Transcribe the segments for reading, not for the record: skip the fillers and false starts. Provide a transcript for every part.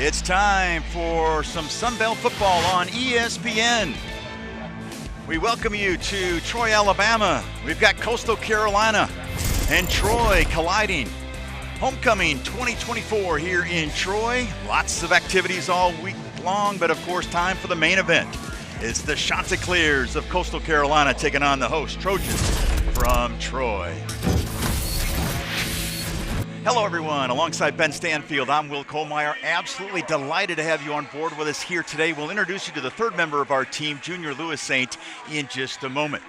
It's time for some Sunbelt football on ESPN. We welcome you to Troy, Alabama. We've got Coastal Carolina and Troy colliding. Homecoming 2024 here in Troy. Lots of activities all week long, but of course time for the main event. It's the Chanticleers of Coastal Carolina taking on the host Trojans from Troy. Hello everyone, alongside Ben Stanfield, I'm Will Kohlmeyer. Absolutely delighted to have you on board with us here today. We'll introduce you to the third member of our team, Junior Lewis Saint, in just a moment.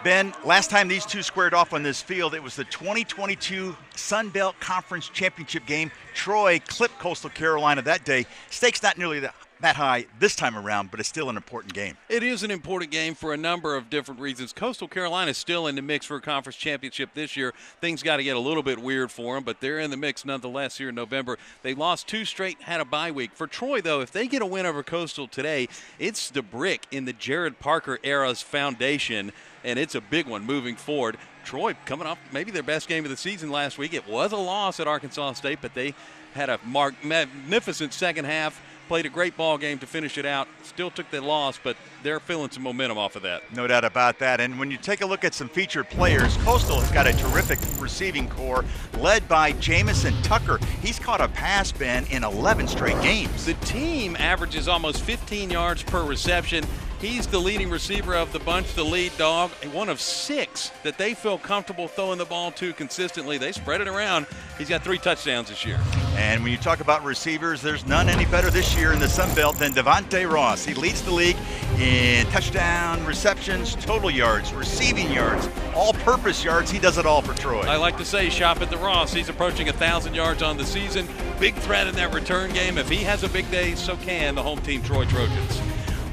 Ben, last time these two squared off on this field, it was the 2022 Sun Belt Conference Championship game. Troy clipped Coastal Carolina that day. Stakes not nearly that high this time around, but it's still an important game. It is an important game for a number of different reasons. Coastal Carolina is still in the mix for a conference championship this year. Things got to get a little bit weird for them, but they're in the mix nonetheless here in November. They lost two straight, had a bye week. For Troy, though, if they get a win over Coastal today, it's the brick in the Jared Parker era's foundation, and it's a big one moving forward. Troy coming off maybe their best game of the season last week. It was a loss at Arkansas State, but they had a magnificent second half. Played a great ball game to finish it out. Still took the loss, but they're feeling some momentum off of that. No doubt about that. And when you take a look at some featured players, Coastal has got a terrific receiving core led by Jamison Tucker. He's caught a pass, Ben, in 11 straight games. The team averages almost 15 yards per reception. He's the leading receiver of the bunch, the lead dog, one of 6 that they feel comfortable throwing the ball to consistently. They spread it around. He's got 3 touchdowns this year. And when you talk about receivers, there's none any better this year in the Sun Belt than Devontae Ross. He leads the league in touchdown, receptions, total yards, receiving yards, all-purpose yards. He does it all for Troy. I like to say shop at the Ross. He's approaching 1,000 yards on the season. Big threat in that return game. If he has a big day, so can the home team Troy Trojans.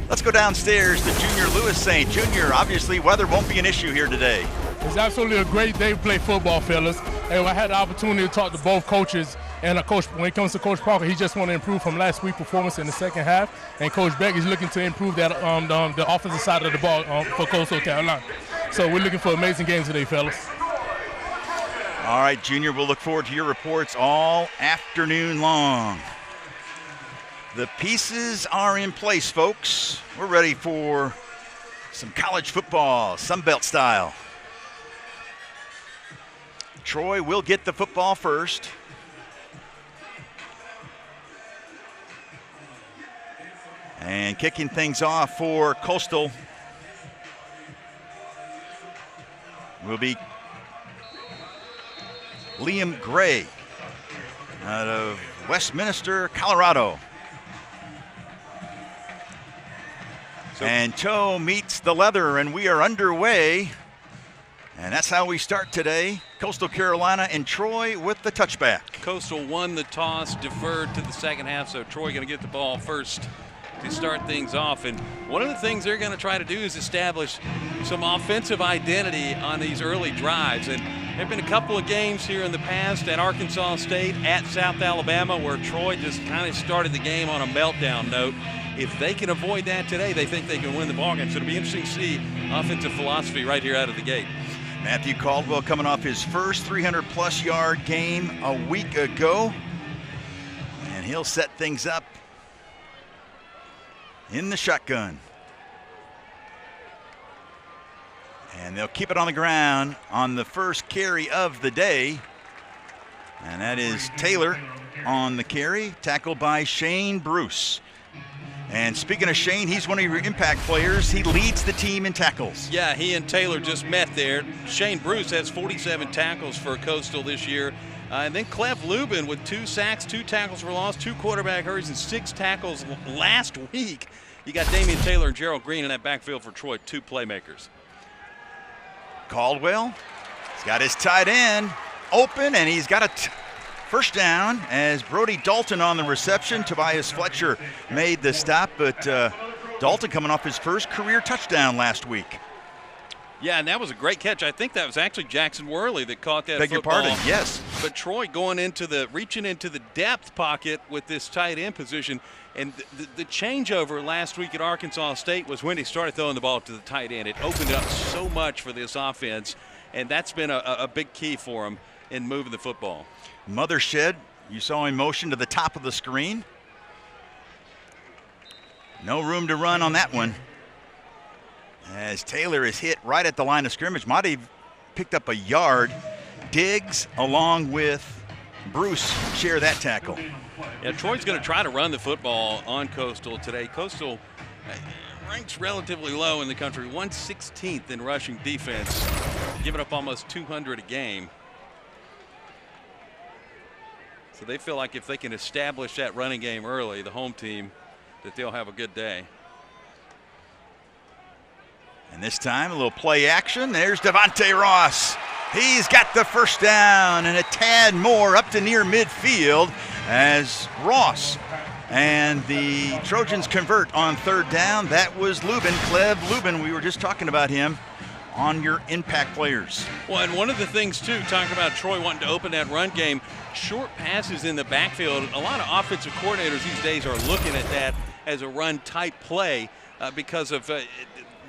Let's go downstairs to Junior Lewis Saint. Junior, obviously weather won't be an issue here today. It's absolutely a great day to play football, fellas. And I had the opportunity to talk to both coaches. And Coach, when it comes to Coach Parker, he just want to improve from last week's performance in the second half. And Coach Beck is looking to improve that the offensive side of the ball for Coastal Carolina. So we're looking for an amazing game today, fellas. All right, Junior, we'll look forward to your reports all afternoon long. The pieces are in place, folks. We're ready for some college football, Sun Belt style. Troy will get the football first. And kicking things off for Coastal will be Liam Gray out of Westminster, Colorado. And toe meets the leather, and we are underway. And that's how we start today. Coastal Carolina and Troy with the touchback. Coastal won the toss, deferred to the second half, so Troy going to get the ball first to start things off. And one of the things they're going to try to do is establish some offensive identity on these early drives. And there have been a couple of games here in the past at Arkansas State, at South Alabama, where Troy just kind of started the game on a meltdown note. If they can avoid that today, they think they can win the ballgame. So it'll be interesting to see offensive philosophy right here out of the gate. Matthew Caldwell coming off his first 300-plus yard game a week ago. And he'll set things up in the shotgun. And they'll keep it on the ground on the first carry of the day. And that is Taylor on the carry, tackled by Shane Bruce. And speaking of Shane, he's one of your impact players. He leads the team in tackles. Yeah, he and Taylor just met there. Shane Bruce has 47 tackles for Coastal this year. And then Clef Lubin with 2 sacks, 2 tackles for loss, 2 quarterback hurries, and 6 tackles last week. You got Damian Taylor and Gerald Green in that backfield for Troy, 2 playmakers. Caldwell, he's got his tight end open, and he's got a first down as Brody Dalton on the reception. Tobias Fletcher made the stop, but Dalton coming off his first career touchdown last week. Yeah, and that was a great catch. I think that was actually Jackson Worley that caught that football. Beg your pardon, yes. But Troy reaching into the depth pocket with this tight end position. And the changeover last week at Arkansas State was when he started throwing the ball to the tight end. It opened up so much for this offense, and that's been a big key for him in moving the football. Mothershed, you saw him motion to the top of the screen. No room to run on that one. As Taylor is hit right at the line of scrimmage. Might have picked up a yard. Diggs along with Bruce share that tackle. Yeah, Troy's going to try to run the football on Coastal today. Coastal ranks relatively low in the country, 116th in rushing defense, giving up almost 200 a game. So they feel like if they can establish that running game early, the home team, that they'll have a good day. And this time, a little play action. There's Devontae Ross. He's got the first down and a tad more up to near midfield as Ross and the Trojans convert on third down. That was Lubin, Cleve Lubin. We were just talking about him on your impact players. Well, and one of the things, too, talking about Troy wanting to open that run game, short passes in the backfield. A lot of offensive coordinators these days are looking at that as a run-type play because of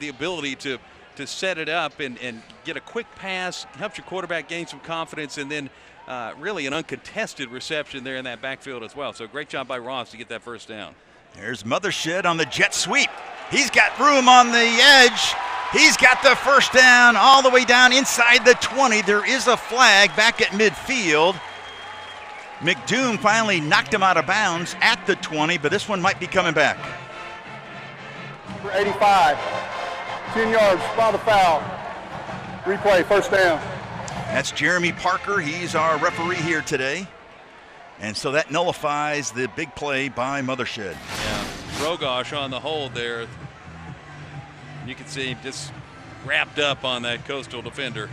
the ability to set it up and get a quick pass, helps your quarterback gain some confidence, and then really an uncontested reception there in that backfield as well. So great job by Ross to get that first down. There's Mothershed on the jet sweep. He's got room on the edge. He's got the first down all the way down inside the 20. There is a flag back at midfield. McDoom finally knocked him out of bounds at the 20, but this one might be coming back. For 85, 10 yards, by the foul. Replay, first down. That's Jeremy Parker. He's our referee here today. And so that nullifies the big play by Mothershed. Yeah, Rogosh on the hold there. You can see him just wrapped up on that Coastal defender.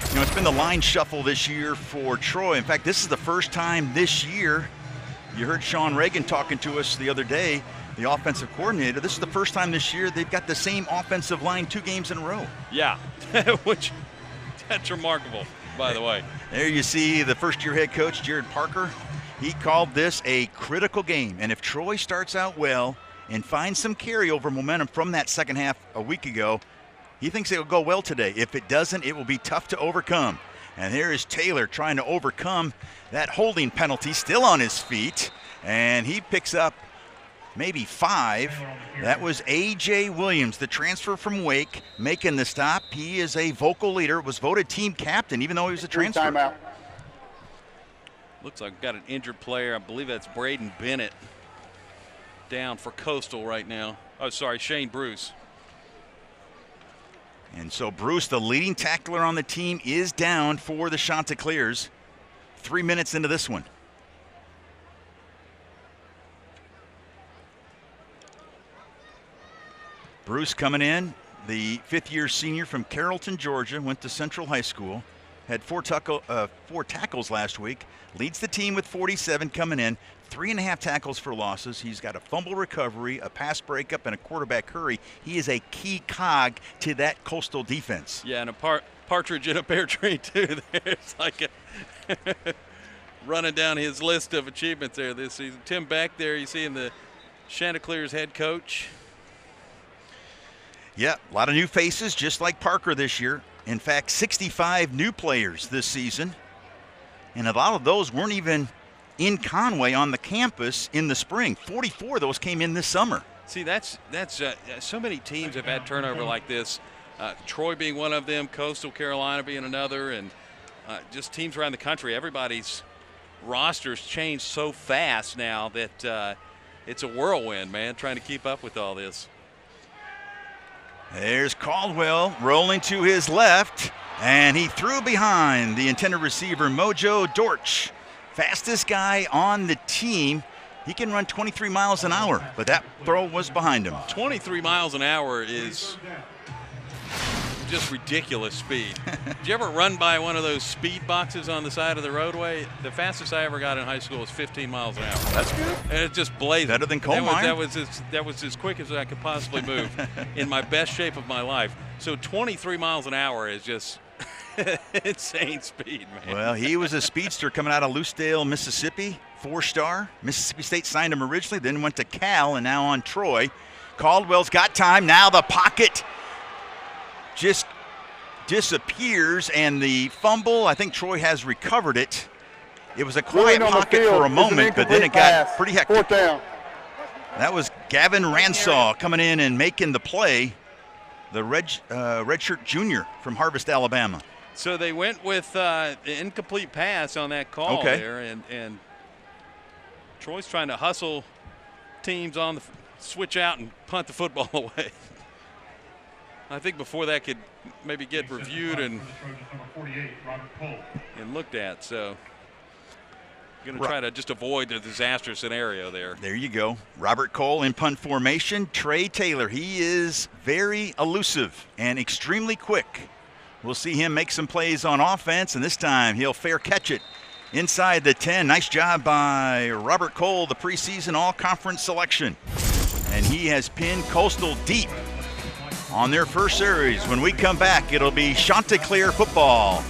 You know, it's been the line shuffle this year for Troy. In fact, this is the first time this year, you heard Sean Reagan talking to us the other day, the offensive coordinator. This is the first time this year they've got the same offensive line 2 games in a row. Yeah, which that's remarkable, by the way. There you see the first-year head coach, Jared Parker. He called this a critical game. And if Troy starts out well and finds some carryover momentum from that second half a week ago, he thinks it will go well today. If it doesn't, it will be tough to overcome. And here is Taylor trying to overcome that holding penalty, still on his feet. And he picks up maybe 5. That was A.J. Williams, the transfer from Wake, making the stop. He is a vocal leader, was voted team captain, even though he was a transfer. Timeout. Looks like we've got an injured player. I believe that's Braden Bennett down for Coastal right now. Oh, sorry, Shane Bruce. And so Bruce, the leading tackler on the team, is down for the Chanticleers. 3 minutes into this one. Bruce coming in, the 5th-year senior from Carrollton, Georgia, went to Central High School, had 4 tackles last week, leads the team with 47 coming in, 3.5 tackles for losses. He's got a fumble recovery, a pass breakup, and a quarterback hurry. He is a key cog to that Coastal defense. Yeah, and a partridge in a pear tree, too. There's like running down his list of achievements there this season. Tim Beck there, you see him, the Chanticleers head coach. Yeah, a lot of new faces, just like Parker this year. In fact, 65 new players this season. And a lot of those weren't even in Conway on the campus in the spring. 44 of those came in this summer. See, that's so many teams have had turnover like this. Troy being one of them, Coastal Carolina being another, and just teams around the country. Everybody's rosters changed so fast now that it's a whirlwind, man, trying to keep up with all this. There's Caldwell rolling to his left, and he threw behind the intended receiver, Mojo Dortch. Fastest guy on the team. He can run 23 miles an hour, but that throw was behind him. 23 miles an hour is just ridiculous speed. Did you ever run by one of those speed boxes on the side of the roadway? The fastest I ever got in high school was 15 miles an hour. That's good. And it just blazed. Better than coal mine. That was as quick as I could possibly move in my best shape of my life. So 23 miles an hour is just insane speed, man. Well, he was a speedster coming out of Lucedale, Mississippi, 4-star. Mississippi State signed him originally, then went to Cal, and now on Troy. Caldwell's got time. Now the pocket just disappears, and the fumble, I think Troy has recovered it. It was a quiet pocket for a moment, but then it got pretty hectic. 4th down. That was Gavin Ransaw coming in and making the play, the redshirt junior from Harvest, Alabama. So they went with an incomplete pass on that call there, and Troy's trying to hustle teams on the switch out and punt the football away. I think before that could maybe get reviewed and looked at. So going to try to just avoid the disaster scenario there. There you go. Robert Cole in punt formation. Trey Taylor, he is very elusive and extremely quick. We'll see him make some plays on offense, and this time he'll fair catch it inside the 10. Nice job by Robert Cole, the preseason all-conference selection. And he has pinned Coastal deep on their first series. When we come back, it'll be Chanticleer football.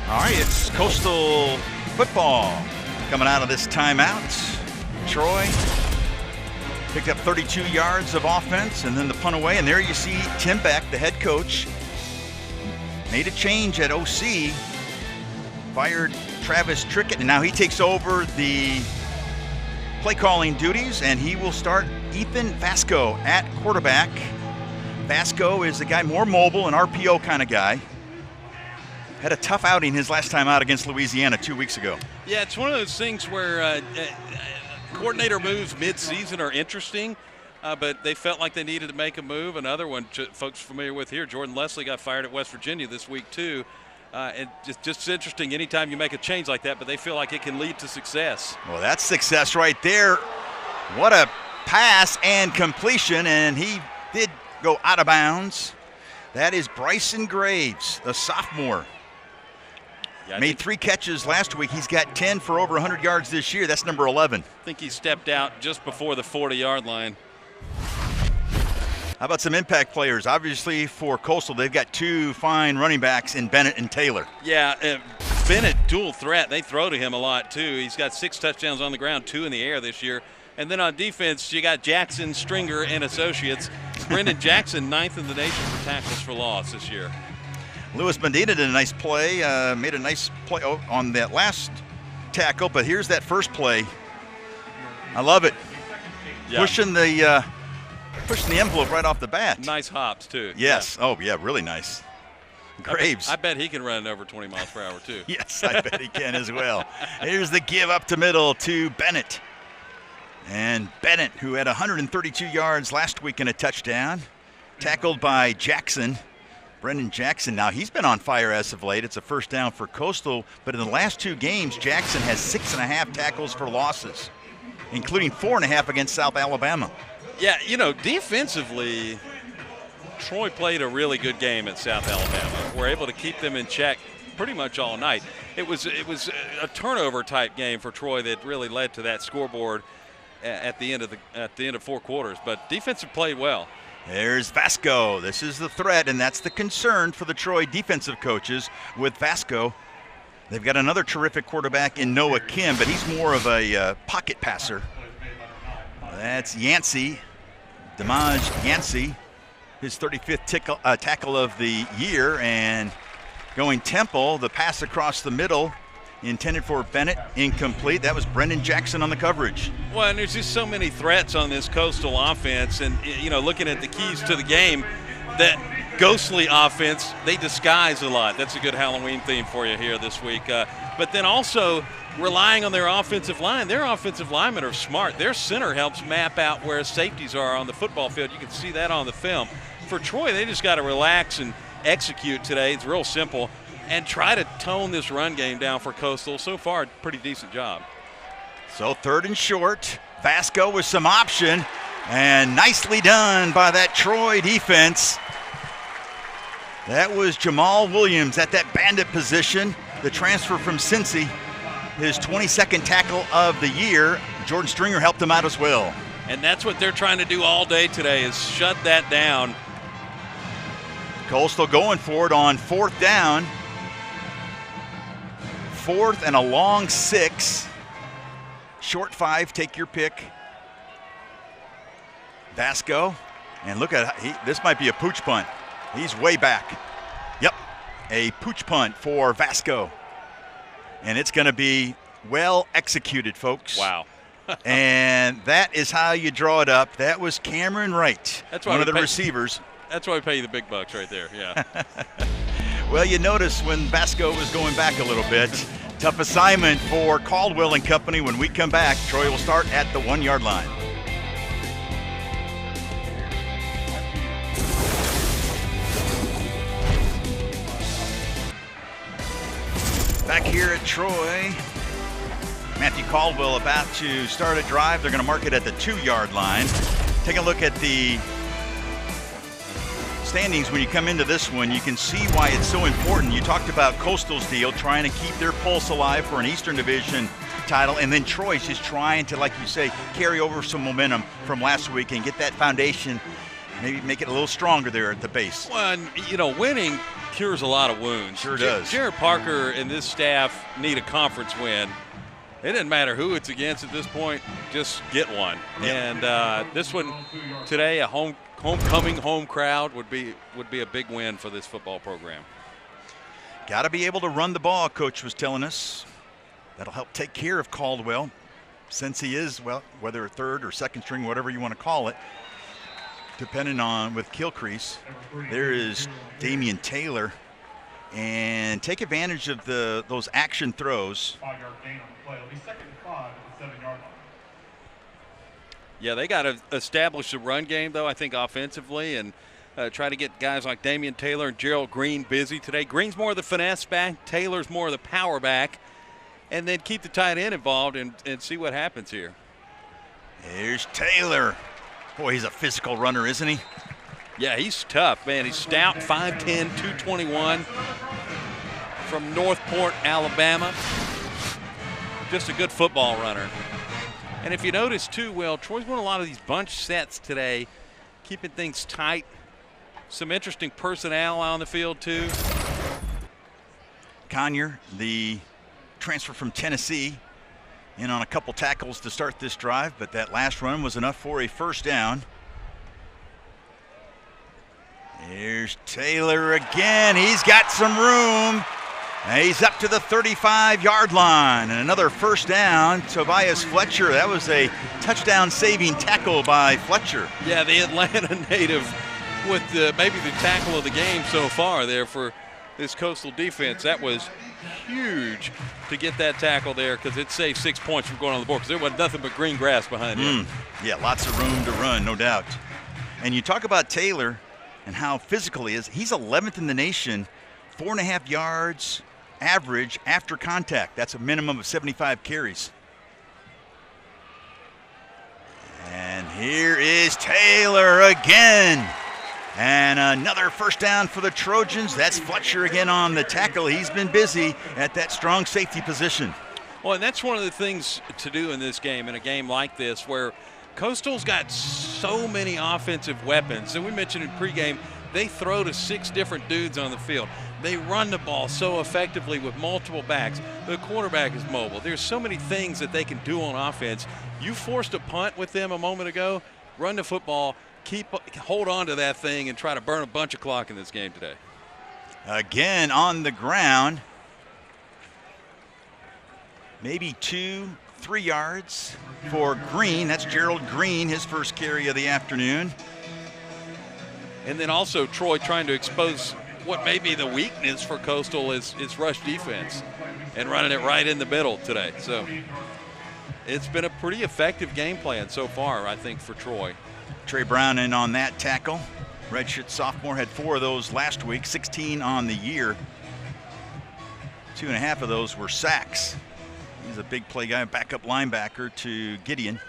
All right, it's Coastal football coming out of this timeout. Troy picked up 32 yards of offense and then the punt away. And there you see Tim Beck, the head coach, made a change at OC, fired Travis Trickett, and now he takes over the play calling duties, and he will start Ethan Vasco at quarterback. Vasco is a guy more mobile, an RPO kind of guy. Had a tough outing his last time out against Louisiana 2 weeks ago. Yeah, it's one of those things where coordinator moves mid-season are interesting, but they felt like they needed to make a move. Another one folks familiar with here, Jordan Leslie got fired at West Virginia this week too. And just interesting anytime you make a change like that, but they feel like it can lead to success. Well, that's success right there. What a pass and completion, and he did go out of bounds. That is Bryson Graves, a sophomore. Yeah, made 3 catches last week. He's got 10 for over 100 yards this year. That's number 11. I think he stepped out just before the 40-yard line. How about some impact players? Obviously, for Coastal, they've got 2 fine running backs in Bennett and Taylor. Yeah, Bennett, dual threat. They throw to him a lot, too. He's got 6 touchdowns on the ground, 2 in the air this year. And then on defense, you got Jackson, Stringer, and Associates. Brendan Jackson, 9th in the nation for tackles for loss this year. Lewis Medina did a nice play, made a nice play on that last tackle, but here's that first play. I love it. Yeah. Pushing the envelope right off the bat. Nice hops, too. Yes. Yeah. Oh, yeah, really nice. Graves. I bet he can run over 20 miles per hour, too. Yes, I bet he can as well. Here's the give up to middle to Bennett. And Bennett, who had 132 yards last week and a touchdown, tackled by Jackson. Brendan Jackson, now he's been on fire as of late. It's a first down for Coastal, but in the last 2 games, Jackson has 6.5 tackles for losses, including 4.5 against South Alabama. Yeah, you know, defensively, Troy played a really good game at South Alabama. We're able to keep them in check pretty much all night. It was a turnover type game for Troy that really led to that scoreboard at the end of 4 quarters. But defensive played well. There's Vasco. This is the threat, and that's the concern for the Troy defensive coaches with Vasco. They've got another terrific quarterback in Noah Kim, but he's more of a pocket passer. That's Yancey, Damaj Yancey, his 35th tackle of the year, and going tempo, the pass across the middle, intended for Bennett, incomplete. That was Brendan Jackson on the coverage. Well, and there's just so many threats on this Coastal offense, and you know, looking at the keys to the game, that ghostly offense, they disguise a lot. That's a good Halloween theme for you here this week. But then also relying on their offensive line. Their offensive linemen are smart. Their center helps map out where safeties are on the football field. You can see that on the film. For Troy, they just got to relax and execute today. It's real simple. And try to tone this run game down for Coastal. So far, pretty decent job. So 3rd and short. Vasco with some option. And nicely done by that Troy defense. That was Jamal Williams at that bandit position. The transfer from Cincy. His 22nd tackle of the year. Jordan Stringer helped him out as well. And that's what they're trying to do all day today, is shut that down. Coastal going for it on 4th down. 4th and a long 6. Short 5, take your pick. Vasco, and look at, this might be a pooch punt. He's way back. a pooch punt for Vasco. And it's going to be well executed, folks. Wow. And that is how you draw it up. That was Cameron Wright, one of the receivers. That's why we pay you the big bucks right there, yeah. Well, you notice when Vasco was going back a little bit. Tough assignment for Caldwell and company. When we come back, Troy will start at the 1 yard line. Back here at Troy, Matthew Caldwell about to start a drive. They're going to mark it at the 2 yard line. Take a look at the standings when you come into this one. You can see why it's so important. You talked about Coastal's deal, trying to keep their pulse alive for an Eastern Division title, and then Troy's just trying to, like you say, carry over some momentum from last week and get that foundation, maybe make it a little stronger there at the base. Well, and, you know, winning cures a lot of wounds. Sure does. Jared Parker and this staff need a conference win. It doesn't matter who it's against at this point, just get one. Yep. And this one today, a homecoming home crowd would be a big win for this football program. Got to be able to run the ball, Coach was telling us. That'll help take care of Caldwell, since he is, well, whether third or second string, whatever you want to call it, depending on with Kilcrease. There is Damian Taylor, and take advantage of those action throws. 5 yard gain on the play. It'll be 2nd and 5 at the 7 yard line. Yeah, they got to establish the run game, though, I think, offensively, and try to get guys like Damian Taylor and Gerald Green busy today. Green's more of the finesse back. Taylor's more of the power back. And then keep the tight end involved and see what happens here. There's Taylor. Boy, he's a physical runner, isn't he? Yeah, he's tough, man. He's stout, 5'10", 221 from Northport, Alabama. Just a good football runner. And if you notice, too, well, Troy's won a lot of these bunch sets today, keeping things tight. Some interesting personnel on the field, too. Conyer, the transfer from Tennessee, in on a couple tackles to start this drive, but that last run was enough for a first down. Here's Taylor again. He's got some room. He's up to the 35-yard line, and another first down. Tobias Fletcher, that was a touchdown-saving tackle by Fletcher. Yeah, the Atlanta native with maybe the tackle of the game so far there for this Coastal defense. That was huge to get that tackle there, because it saved 6 points from going on the board, because there was nothing but green grass behind him. Yeah, lots of room to run, no doubt. And you talk about Taylor and how physical he is. He's 11th in the nation, 4.5 yards average after contact. That's a minimum of 75 carries. And here is Taylor again. And another first down for the Trojans. That's Fletcher again on the tackle. He's been busy at that strong safety position. Well, and that's one of the things to do in this game, in a game like this, where Coastal's got so many offensive weapons. And we mentioned in pregame, they throw to 6 different dudes on the field. They run the ball so effectively with multiple backs. The quarterback is mobile. There's so many things that they can do on offense. You forced a punt with them a moment ago. Run the football. Hold on to that thing and try to burn a bunch of clock in this game today. Again on the ground. Maybe 2-3 yards for Green. That's Gerald Green, his first carry of the afternoon. And then also Troy trying to expose what may be the weakness for Coastal is rush defense and running it right in the middle today. So it's been a pretty effective game plan so far, I think, for Troy. Trey Brown in on that tackle. Redshirt sophomore, had 4 of those last week, 16 on the year. 2.5 of those were sacks. He's a big play guy, backup linebacker to Gideon.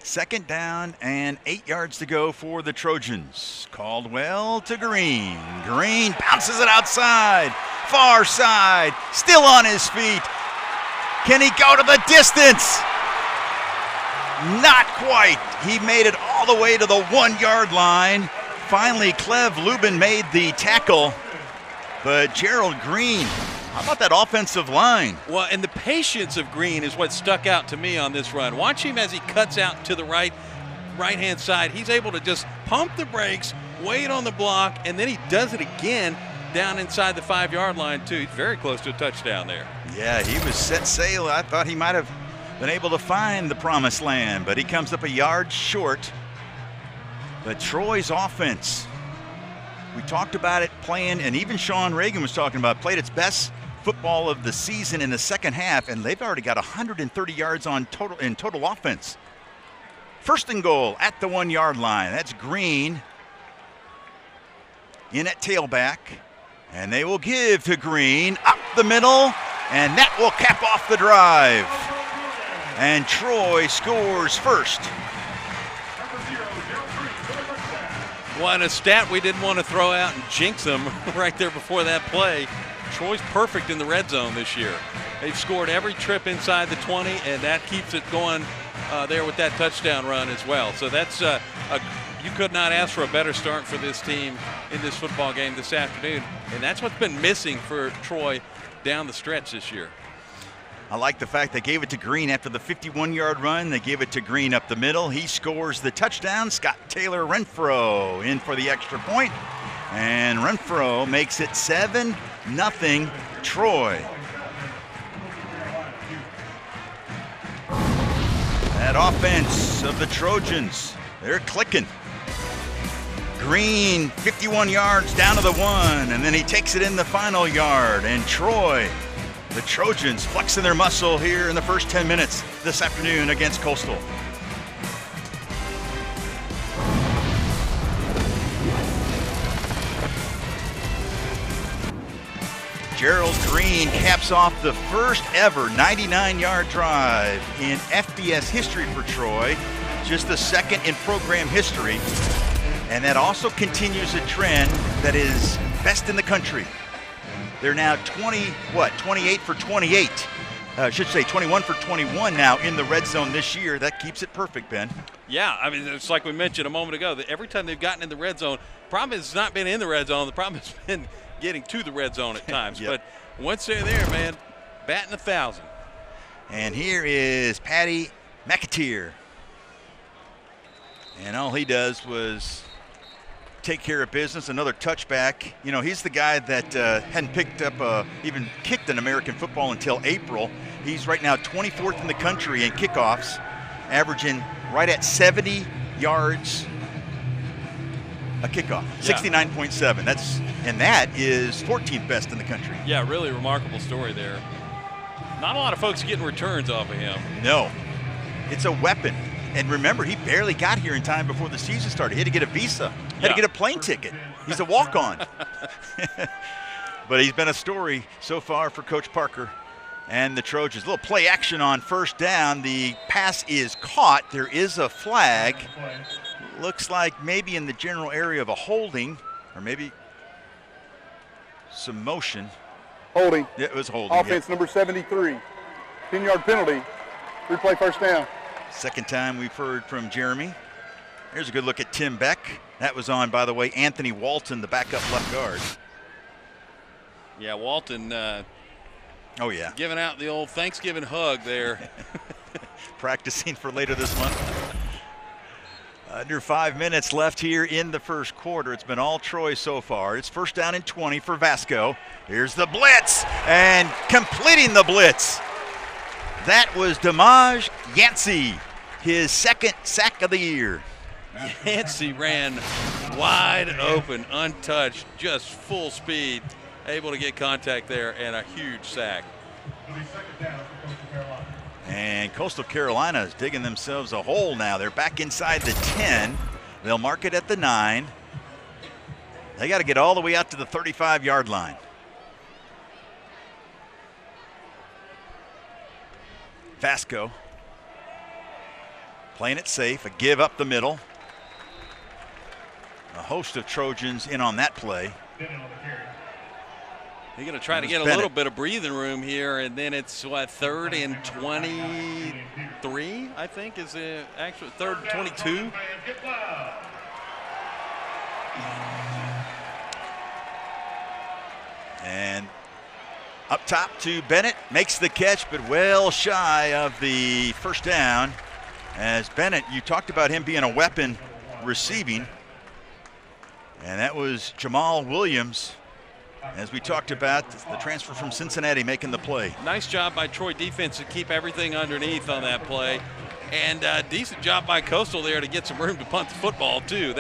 2nd down and 8 yards to go for the Trojans. Caldwell to Green. Green bounces it outside, far side, still on his feet. Can he go to the distance? Not quite. He made it all the way to the 1 yard line. Finally, Clev Lubin made the tackle, but Gerald Green, how about that offensive line? Well, and the patience of Green is what stuck out to me on this run. Watch him as he cuts out to the right-hand side. He's able to just pump the brakes, wait on the block, and then he does it again. down inside the 5-yard line, too. He's very close to a touchdown there. Yeah, he was set sail. I thought he might have been able to find the promised land, but he comes up a yard short. But Troy's offense, we talked about it playing, and even Sean Reagan was talking about, played its best football of the season in the second half, and they've already got 130 yards in total offense. First and goal at the 1-yard line. That's Green in at tailback, and they will give to Green up the middle, and that will cap off the drive. And Troy scores first. Well, and a stat we didn't want to throw out and jinx them right there before that play. Troy's perfect in the red zone this year. They've scored every trip inside the 20, and that keeps it going there with that touchdown run as well. So that's you could not ask for a better start for this team in this football game this afternoon, and that's what's been missing for Troy down the stretch this year. I like the fact they gave it to Green after the 51-yard run. They gave it to Green up the middle. He scores the touchdown. Scott Taylor Renfro in for the extra point. And Renfro makes it 7-0 Troy. That offense of the Trojans, they're clicking. Green, 51 yards down to the 1, and then he takes it in the final yard. And Troy, the Trojans, flexing their muscle here in the first 10 minutes this afternoon against Coastal. Gerald Green caps off the first ever 99-yard drive in FBS history for Troy, just the second in program history. And that also continues a trend that is best in the country. They're now 28 for 28. I should say 21 for 21 now in the red zone this year. That keeps it perfect, Ben. Yeah, I mean, it's like we mentioned a moment ago, that every time they've gotten in the red zone, the problem has not been in the red zone. The problem has been getting to the red zone at times. Yep. But once they're there, man, batting 1,000. And here is Patty McAteer. And all he does was take care of business, another touchback. You know, he's the guy that hadn't picked up, even kicked an American football until April. He's right now 24th in the country in kickoffs, averaging right at 70 yards a kickoff, 69.7. That is 14th best in the country. Yeah, really remarkable story there. Not a lot of folks getting returns off of him. No, it's a weapon. And remember, he barely got here in time before the season started. He had to get a visa, had to get a plane ticket. He's a walk-on. But he's been a story so far for Coach Parker and the Trojans. A little play action on first down. The pass is caught. There is a flag. Looks like maybe in the general area of a holding, or maybe some motion. Holding. Yeah, it was holding. Offense number 73. 10-yard penalty. Replay first down. Second time we've heard from Jeremy. Here's a good look at Tim Beck. That was on, by the way, Anthony Walton, the backup left guard. Yeah, Walton giving out the old Thanksgiving hug there. Practicing for later this month. Under 5 minutes left here in the first quarter. It's been all Troy so far. It's first down and 20 for Vasco. Here's the blitz, and completing the blitz. That was Damaj Yancey, his second sack of the year. Yancey ran wide open, untouched, just full speed, able to get contact there, and a huge sack. And Coastal Carolina is digging themselves a hole now. They're back inside the 10. They'll mark it at the 9. They got to get all the way out to the 35-yard line. Vasco playing it safe, a give up the middle. A host of Trojans in on that play. They're going to try to get a little bit of breathing room here, and then it's, what, 3rd and 23, I think, is the actual 3rd and 22. And up top to Bennett, makes the catch, but well shy of the first down. As Bennett, you talked about him being a weapon receiving, and that was Jamal Williams As we talked about, the transfer from Cincinnati making the play. Nice job by Troy defense to keep everything underneath on that play. And decent job by Coastal there to get some room to punt the football, too.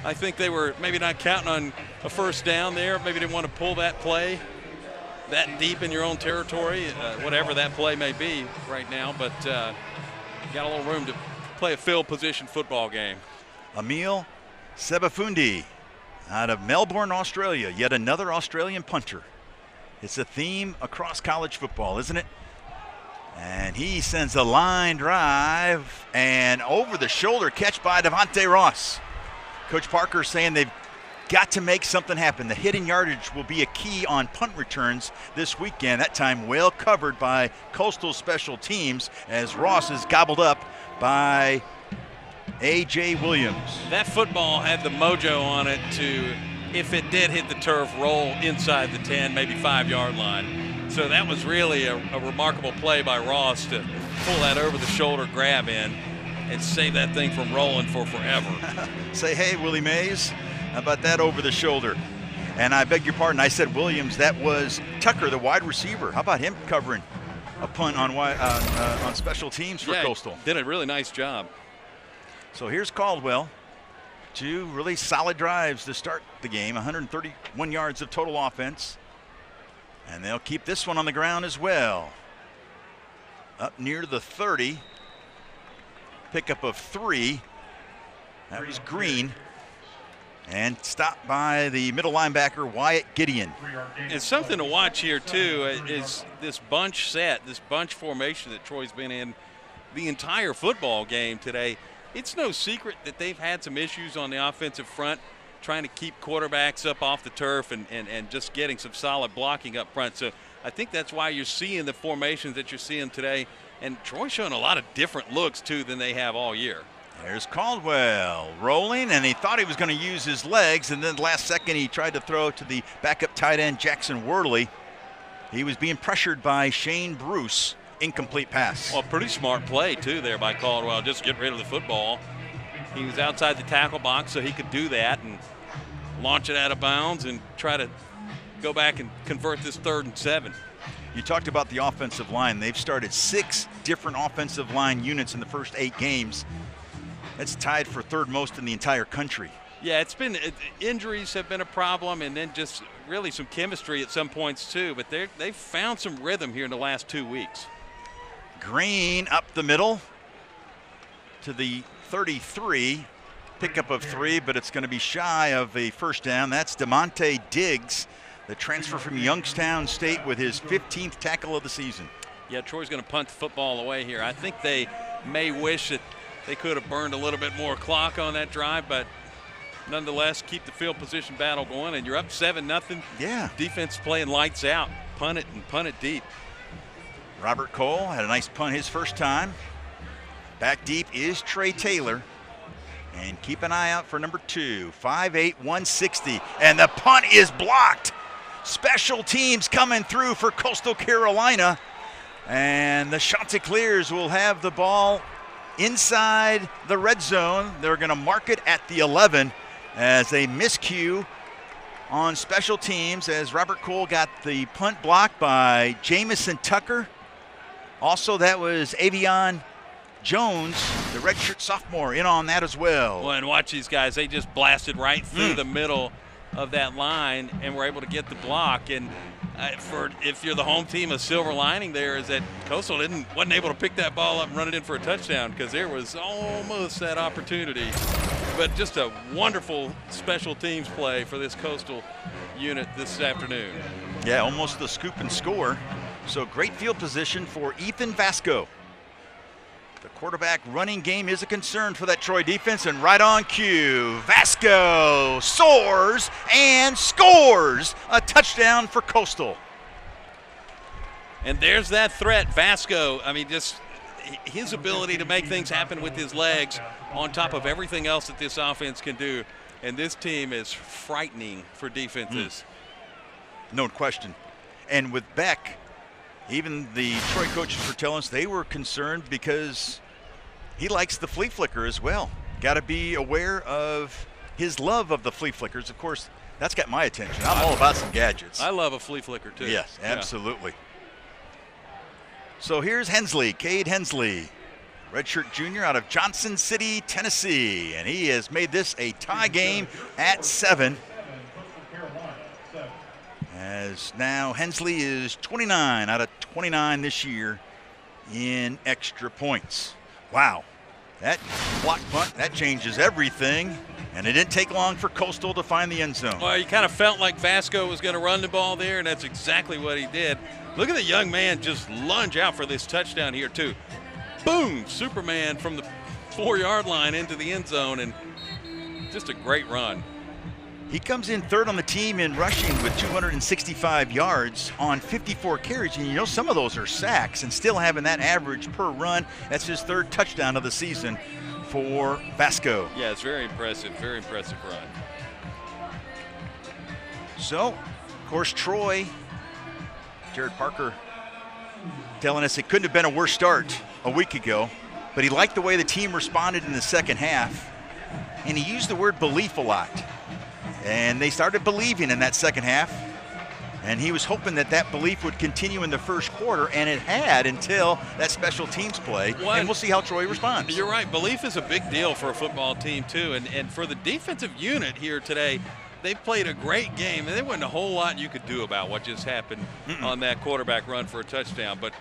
I think they were maybe not counting on a first down there. Maybe didn't want to pull that play that deep in your own territory, whatever that play may be right now. But got a little room to play a field position football game. Emil Sebafundi out of Melbourne, Australia, yet another Australian punter. It's a theme across college football, isn't it? And he sends a line drive and over the shoulder catch by Devontae Ross. Coach Parker saying they've got to make something happen. The hidden yardage will be a key on punt returns this weekend. That time well covered by Coastal special teams as Ross is gobbled up by A.J. Williams. That football had the mojo on it to, if it did hit the turf, roll inside the 10, maybe 5-yard line. So that was really a remarkable play by Ross to pull that over-the-shoulder grab in and save that thing from rolling for forever. Say, hey, Willie Mays, how about that over the shoulder? And I beg your pardon, I said Williams. That was Tucker, the wide receiver. How about him covering a punt on special teams for Coastal? Did a really nice job. So here's Caldwell. 2 really solid drives to start the game, 131 yards of total offense. And they'll keep this one on the ground as well. Up near the 30. Pickup of 3. That was Green. And stopped by the middle linebacker, Wyatt Gideon. And something to watch here, too, is this bunch set, this bunch formation that Troy's been in the entire football game today. It's no secret that they've had some issues on the offensive front, trying to keep quarterbacks up off the turf and just getting some solid blocking up front. So I think that's why you're seeing the formations that you're seeing today. And Troy's showing a lot of different looks, too, than they have all year. There's Caldwell rolling, and he thought he was going to use his legs, and then last second he tried to throw to the backup tight end, Jackson Worley. He was being pressured by Shane Bruce. Incomplete pass. Well, pretty smart play, too, there by Caldwell. Just get rid of the football. He was outside the tackle box, so he could do that and launch it out of bounds and try to go back and convert this 3rd and 7. You talked about the offensive line. They've started 6 different offensive line units in the first 8 games. That's tied for 3rd most in the entire country. Yeah, injuries have been a problem, and then just really some chemistry at some points too. But they've found some rhythm here in the last 2 weeks. Green up the middle to the 33. Pickup of 3, but it's going to be shy of a first down. That's DeMonte Diggs, the transfer from Youngstown State, with his 15th tackle of the season. Yeah, Troy's going to punt the football away here. I think they may wish that they could have burned a little bit more clock on that drive, but nonetheless, keep the field position battle going, and you're up 7-0. Yeah. Defense playing lights out. Punt it and punt it deep. Robert Cole had a nice punt his first time. Back deep is Trey Taylor. And keep an eye out for number 2, 5'8", 160. And the punt is blocked. Special teams coming through for Coastal Carolina. And the Chanticleers will have the ball inside the red zone. They're going to mark it at the 11 as a miscue on special teams as Robert Cole got the punt blocked by Jamison Tucker. Also, that was Avion Jones, the redshirt sophomore, in on that as well. Well, and watch these guys. They just blasted right through the middle of that line and were able to get the block. And if you're the home team, a silver lining there is that Coastal wasn't able to pick that ball up and run it in for a touchdown because there was almost that opportunity. But just a wonderful special teams play for this Coastal unit this afternoon. Yeah, almost the scoop and score. So great field position for Ethan Vasco. The quarterback running game is a concern for that Troy defense, and right on cue, Vasco soars and scores a touchdown for Coastal. And there's that threat, Vasco. I mean, just his ability to make things happen with his legs on top of everything else that this offense can do. And this team is frightening for defenses. No question. And with Beck, even the Troy coaches were telling us they were concerned because he likes the flea flicker as well. Got to be aware of his love of the flea flickers. Of course, That's got my attention. I'm all about some gadgets. I love a flea flicker too. Yes, absolutely. So here's Hensley, Cade Hensley, redshirt junior out of Johnson City, Tennessee. And he has made this a tie game at 7. As now Hensley is 29 out of 29 this year in extra points. Wow, that block punt, that changes everything. And it didn't take long for Coastal to find the end zone. Well, you kind of felt like Vasco was going to run the ball there, and that's exactly what he did. Look at the young man just lunge out for this touchdown here, too. Boom, Superman from the 4-yard line into the end zone, and just a great run. He comes in third on the team in rushing with 265 yards on 54 carries, and you know some of those are sacks, and still having that average per run. That's his 3rd touchdown of the season for Vasco. Yeah, it's very impressive run. So, of course, Troy, Jared Parker telling us it couldn't have been a worse start a week ago, but he liked the way the team responded in the second half, and he used the word belief a lot. And they started believing in that second half, and he was hoping that that belief would continue in the first quarter, and it had until that special teams play, and we'll see how Troy responds. You're right. Belief is a big deal for a football team, too, and for the defensive unit here today, they played a great game, and there wasn't a whole lot you could do about what just happened on that quarterback run for a touchdown. But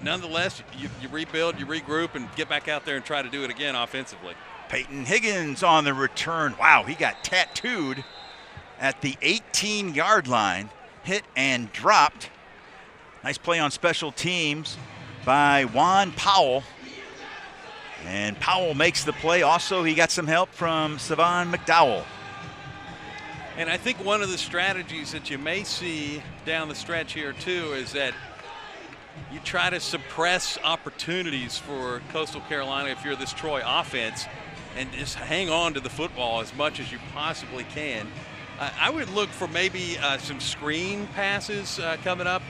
nonetheless, you rebuild, you regroup, and get back out there and try to do it again offensively. Peyton Higgins on the return. Wow, he got tattooed at the 18-yard line. Hit and dropped. Nice play on special teams by Juan Powell. And Powell makes the play. Also, he got some help from Savon McDowell. And I think one of the strategies that you may see down the stretch here, too, is that you try to suppress opportunities for Coastal Carolina if you're this Troy offense and just hang on to the football as much as you possibly can. I would look for maybe some screen passes coming up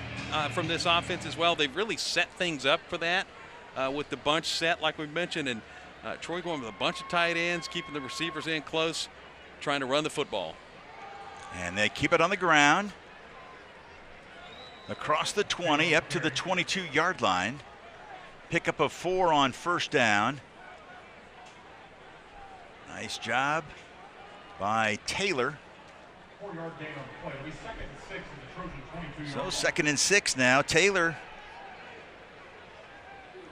from this offense as well. They've really set things up for that with the bunch set like we mentioned, and Troy going with a bunch of tight ends, keeping the receivers in close, trying to run the football. And they keep it on the ground. Across the 20 up to the 22-yard line. Pickup of 4 on first down. Nice job by Taylor. 4-yard gain on the play. It'll be 2nd and 6 in the Trojan 22. So 2nd and 6 now. Taylor,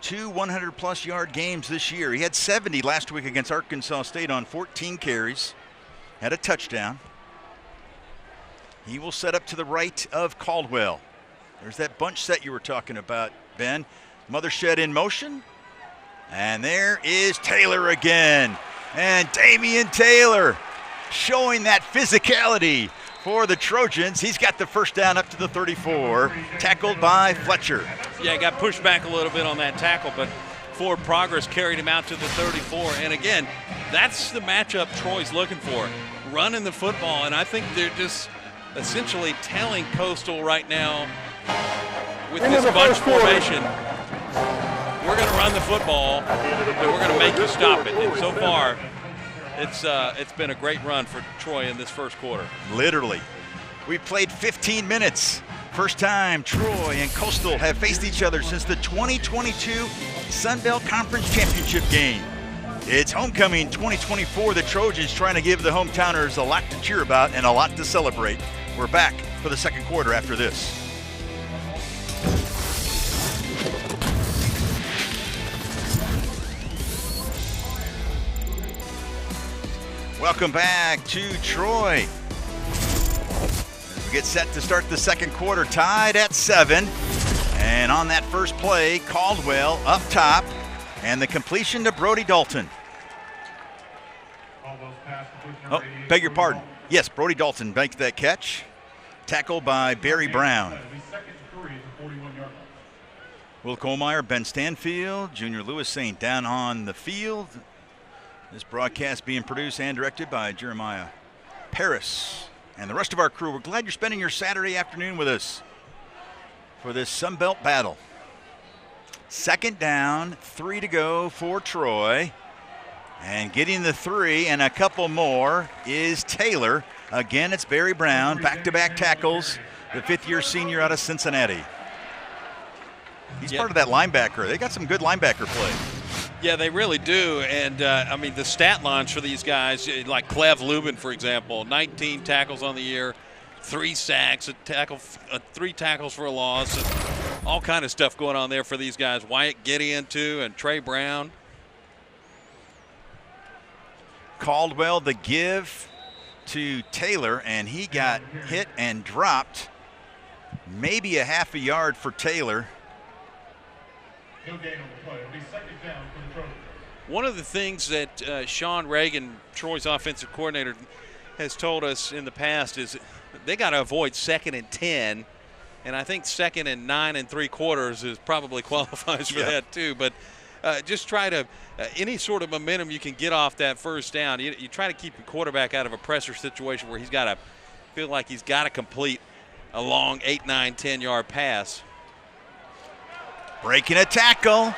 2 100-plus yard games this year. He had 70 last week against Arkansas State on 14 carries. Had a touchdown. He will set up to the right of Caldwell. There's that bunch set you were talking about, Ben. Mothershed in motion. And there is Taylor again. And Damian Taylor showing that physicality for the Trojans. He's got the first down up to the 34, tackled by Fletcher. Yeah, got pushed back a little bit on that tackle, but forward progress carried him out to the 34. And again, that's the matchup Troy's looking for, running the football. And I think they're just essentially telling Coastal right now with this bunch formation, we're going to run the football and we're going to make you stop it. And so far, it's been a great run for Troy in this first quarter. Literally. We've played 15 minutes. First time Troy and Coastal have faced each other since the 2022 Sun Belt Conference Championship game. It's homecoming 2024. The Trojans trying to give the hometowners a lot to cheer about and a lot to celebrate. We're back for the second quarter after this. Welcome back to Troy. As we get set to start the second quarter, tied at 7. And on that first play, Caldwell up top, and the completion to Brody Dalton. Oh, beg your pardon. Yes, Brody Dalton makes that catch. Tackled by Barry Brown. Will Kohlmeyer, Ben Stanfield, Junior Lewis Saint down on the field. This broadcast being produced and directed by Jeremiah Paris and the rest of our crew. We're glad you're spending your Saturday afternoon with us for this Sun Belt battle. Second down, 3 to go for Troy. And getting the 3 and a couple more is Taylor. Again, it's Barry Brown, back-to-back tackles, the 5th-year senior out of Cincinnati. He's part of that linebacker. They got some good linebacker play. Yeah, they really do. And, I mean, the stat lines for these guys, like Clev Lubin, for example, 19 tackles on the year, 3 sacks, 3 tackles for a loss, and all kind of stuff going on there for these guys. Wyatt Gideon, too, and Trey Brown. Caldwell, the give to Taylor, and he got hit and dropped. Maybe a half a yard for Taylor. No gain on the play. It'll be second down for the Trojans. One of the things that Sean Reagan, Troy's offensive coordinator, has told us in the past is they got to avoid 2nd and 10, and I think 2nd and 9 3/4 is probably qualifies for that too. But just try to any sort of momentum you can get off that first down. You try to keep your quarterback out of a pressure situation where he's got to feel like he's got to complete a long 8, 9, 10-yard pass. Breaking a tackle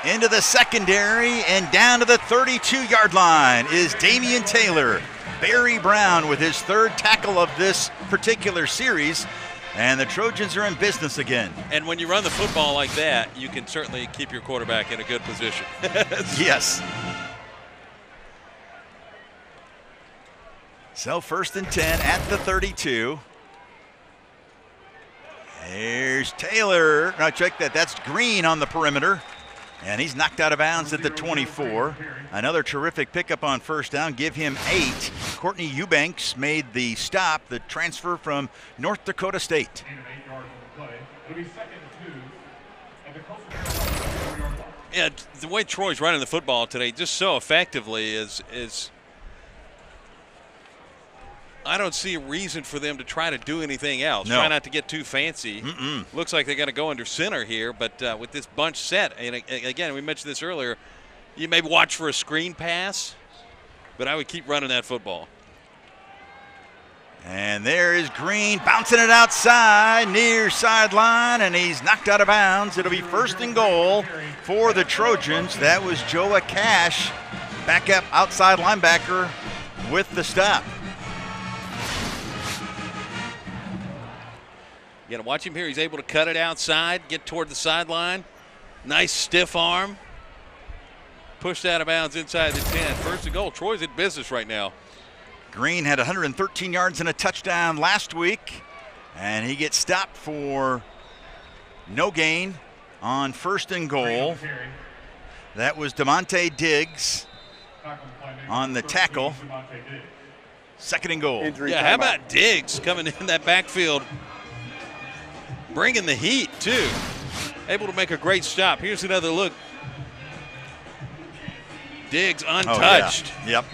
into the secondary and down to the 32-yard line is Damian Taylor. Barry Brown with his 3rd tackle of this particular series, and the Trojans are in business again. And when you run the football like that, you can certainly keep your quarterback in a good position. Yes. So 1st and 10 at the 32. There's Taylor. Now check that. That's Green on the perimeter. And he's knocked out of bounds at the 24. Another terrific pickup on first down. Give him 8. Courtney Eubanks made the stop, the transfer from North Dakota State. Yeah, the way Troy's running the football today just so effectively is I don't see a reason for them to try to do anything else. No. Try not to get too fancy. Looks like they're going to go under center here, but with this bunch set, and again, we mentioned this earlier, you may watch for a screen pass, but I would keep running that football. And there is Green bouncing it outside, near sideline, and he's knocked out of bounds. It'll be 1st and goal for the Trojans. That was Joa Cash, backup outside linebacker, with the stop. You got to watch him here. He's able to cut it outside, get toward the sideline. Nice stiff arm. Pushed out of bounds inside the 10. 1st and goal. Troy's in business right now. Green had 113 yards and a touchdown last week, and he gets stopped for no gain on 1st and goal. That was DeMonte Diggs on the tackle. 2nd and goal. Yeah, how about Diggs coming in that backfield, bringing the heat too. Able to make a great stop. Here's another look. Diggs untouched. Oh, yeah. Yep.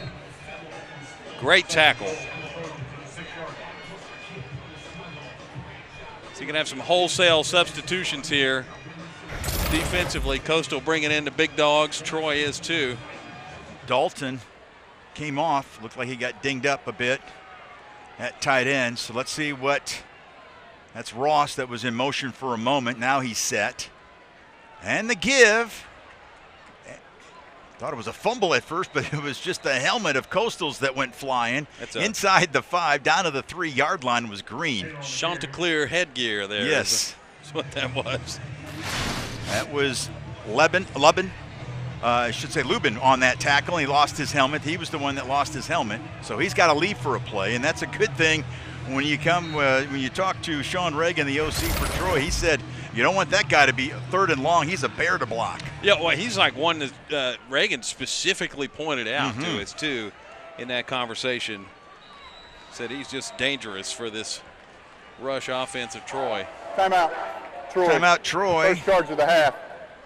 Great tackle. So you're going to have some wholesale substitutions here. Defensively, Coastal bringing in the big dogs. Troy is too. Dalton came off. Looked like he got dinged up a bit at tight end. So let's see what. That's Ross that was in motion for a moment. Now he's set. And the give. Thought it was a fumble at first, but it was just the helmet of Coastal's that went flying. Inside the 5, down to the 3-yard line was Green. Chanticleer headgear there. Yes. That's what that was. That was Lubin, I should say Lubin on that tackle. He lost his helmet. He was the one that lost his helmet. So he's got to leave for a play, and that's a good thing. When you talk to Sean Reagan, the OC for Troy, he said, you don't want that guy to be 3rd and long. He's a bear to block. Yeah, well, he's like one that Reagan specifically pointed out to us, too, in that conversation. Said he's just dangerous for this rush offense of Troy. Timeout, Troy. Timeout, Troy. First charge of the half.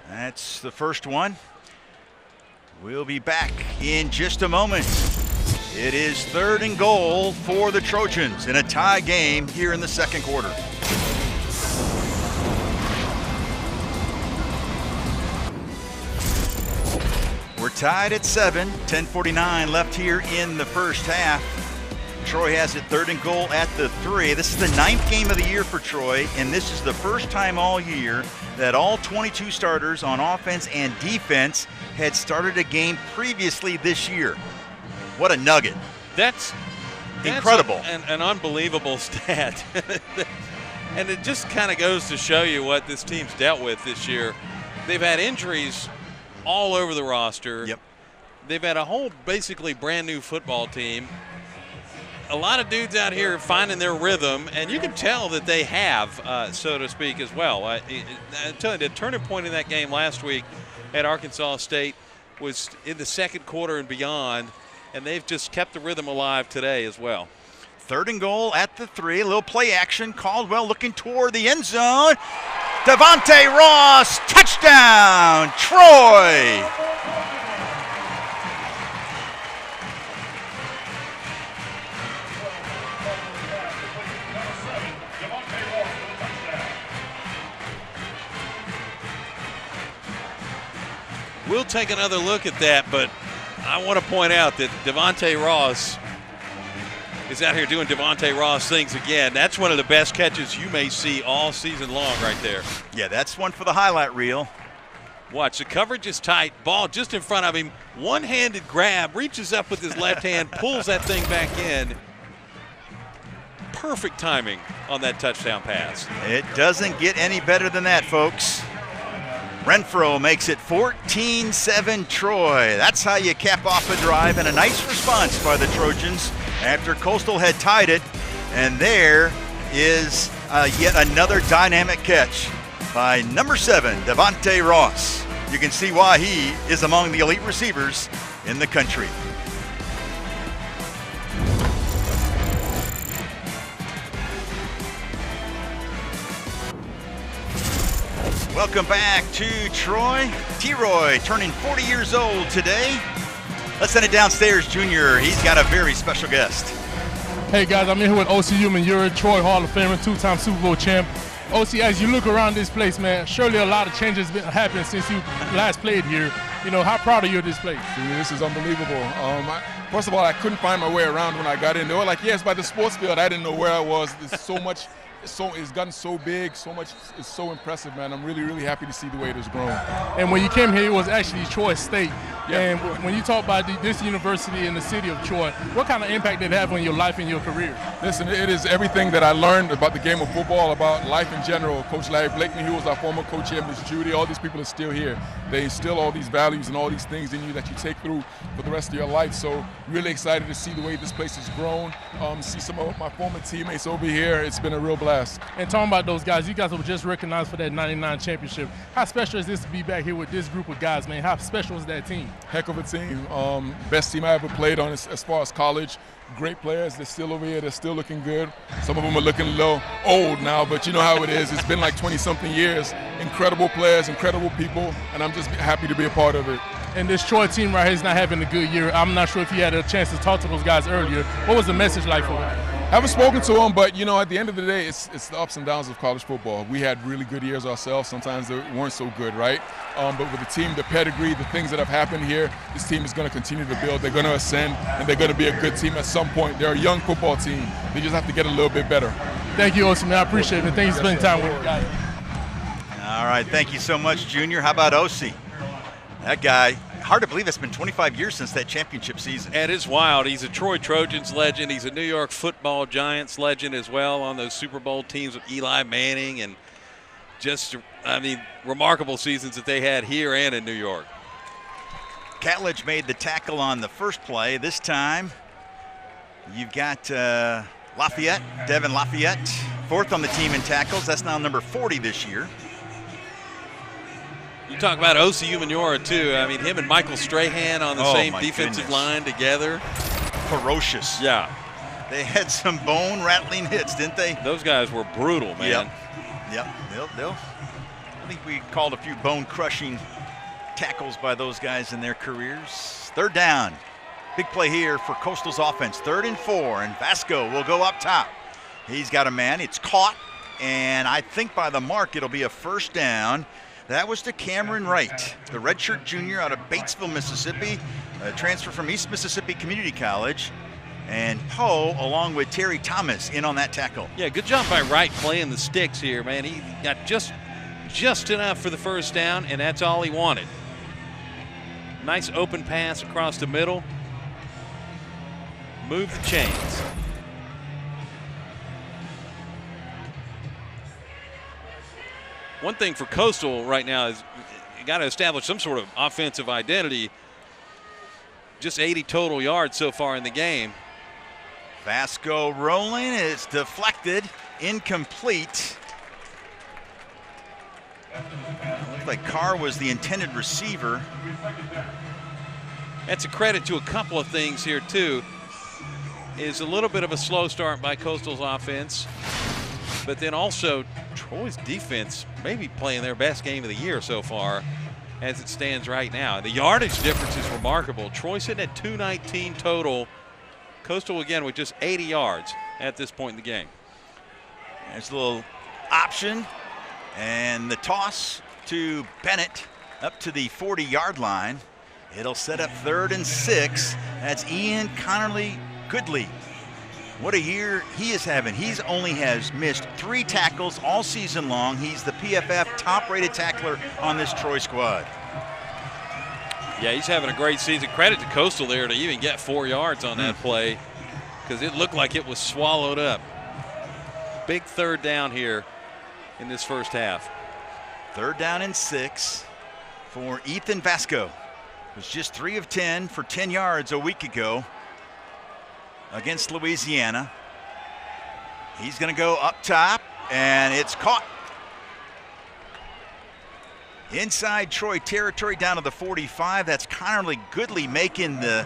That's the first one. We'll be back in just a moment. It is 3rd and goal for the Trojans in a tie game here in the 2nd quarter. We're tied at 7, 10:49 left here in the first half. Troy has it 3rd and goal at the 3. This is the 9th game of the year for Troy, and this is the first time all year that all 22 starters on offense and defense had started a game previously this year. What a nugget. That's incredible. An unbelievable stat. And it just kind of goes to show you what this team's dealt with this year. They've had injuries all over the roster. Yep. They've had a whole basically brand new football team. A lot of dudes out here finding their rhythm, and you can tell that they have, so to speak, as well. I'm telling you, the turning point in that game last week at Arkansas State was in the 2nd quarter and beyond, and they've just kept the rhythm alive today as well. 3rd and goal at the 3. A little play action. Caldwell looking toward the end zone. Devontae Ross, touchdown, Troy. We'll take another look at that, but I want to point out that Devontae Ross is out here doing Devontae Ross things again. That's one of the best catches you may see all season long right there. Yeah, that's one for the highlight reel. Watch, the coverage is tight. Ball just in front of him. One-handed grab, reaches up with his left hand, pulls that thing back in. Perfect timing on that touchdown pass. It doesn't get any better than that, folks. Renfro makes it 14-7 Troy. That's how you cap off a drive, and a nice response by the Trojans after Coastal had tied it. And there is yet another dynamic catch by number 7, Devontae Ross. You can see why he is among the elite receivers in the country. Welcome back to Troy. T-Roy turning 40 years old today. Let's send it downstairs, Junior. He's got a very special guest. Hey guys, I'm in here with O.C. Manura, Troy Hall of Famer, 2-time Super Bowl champ. O.C., as you look around this place, man, surely a lot of changes have happened since you last played here. You know, how proud are you of this place? This is unbelievable. First of all, I couldn't find my way around when I got in. They were like, yes, by the sports field. I didn't know where I was. There's so much. It's gotten so big, so much. It's so impressive, man. I'm really, really happy to see the way it has grown. And when you came here, it was actually Troy State. Yeah. And when you talk about this university in the city of Troy, what kind of impact did it have on your life and your career? Listen, it is everything that I learned about the game of football, about life in general. Coach Larry Blakeney, who was our former coach here, Ms. Judy, all these people are still here. They instill all these values and all these things in you that you take through for the rest of your life. So really excited to see the way this place has grown, see some of my former teammates over here. It's been a real blast. And talking about those guys, you guys were just recognized for that 99 championship. How special is this to be back here with this group of guys, man? How special is that team? Heck of a team. Best team I ever played on as far as college. Great players. They're still over here. They're still looking good. Some of them are looking a little old now, but you know how it is. It's been like 20-something years. Incredible players, incredible people, and I'm just happy to be a part of it. And this Troy team right here is not having a good year. I'm not sure if you had a chance to talk to those guys earlier. What was the message like for them? Haven't spoken to them, but, you know, at the end of the day, it's the ups and downs of college football. We had really good years ourselves. Sometimes they weren't so good, right? But with the team, the pedigree, the things that have happened here, this team is going to continue to build. They're going to ascend, and they're going to be a good team at some point. They're a young football team. They just have to get a little bit better. Thank you, Osi, man. I appreciate it. Thank you for spending time with me. All right, thank you so much, Junior. How about Osi? That guy, hard to believe it's been 25 years since that championship season. And it's wild. He's a Troy Trojans legend. He's a New York Football Giants legend as well on those Super Bowl teams with Eli Manning, and just, I mean, remarkable seasons that they had here and in New York. Catledge made the tackle on the first play. This time, you've got Lafayette, Devin Lafayette, fourth on the team in tackles. That's now number 40 this year. You talk about O.C. Manura, too. I mean, him and Michael Strahan on the same defensive line together. Ferocious. Yeah. They had some bone-rattling hits, didn't they? Those guys were brutal, man. Yep. I think we called a few bone-crushing tackles by those guys in their careers. Third down. Big play here for Coastal's offense. 3rd and 4, and Vasco will go up top. He's got a man. It's caught, and I think by the mark it'll be a first down. That was to Cameron Wright, the redshirt junior out of Batesville, Mississippi, a transfer from East Mississippi Community College. And Poe, along with Terry Thomas, in on that tackle. Yeah, good job by Wright playing the sticks here, man. He got just enough for the first down, and that's all he wanted. Nice open pass across the middle. Move the chains. One thing for Coastal right now is you got to establish some sort of offensive identity. Just 80 total yards so far in the game. Vasco rolling, it's deflected, incomplete. Looks like Carr was the intended receiver. That's a credit to a couple of things here too. Is a little bit of a slow start by Coastal's offense, but then also Troy's defense maybe playing their best game of the year so far as it stands right now. The yardage difference is remarkable. Troy sitting at 219 total. Coastal again with just 80 yards at this point in the game. There's a little option, and the toss to Bennett up to the 40-yard line. It'll set up 3rd and 6. That's Ian Connerly Goodley. What a year he is having. He's only has missed 3 tackles all season long. He's the PFF top-rated tackler on this Troy squad. Yeah, he's having a great season. Credit to Coastal there to even get 4 yards on that play, because it looked like it was swallowed up. Big 3rd down here in this first half. 3rd down and 6 for Ethan Vasco. It was just 3 of 10 for 10 yards a week ago against Louisiana. He's going to go up top, and it's caught. Inside Troy territory down to the 45. That's Connerly Goodley making the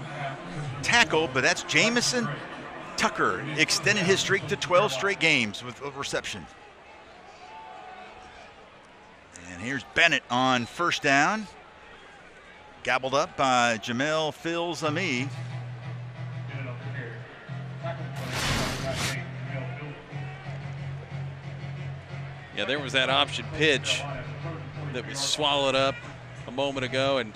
tackle, but that's Jamison Tucker extending his streak to 12 straight games with a reception. And here's Bennett on 1st down. Gobbled up by Jamel Fills-Ami. Yeah, there was that option pitch that was swallowed up a moment ago, and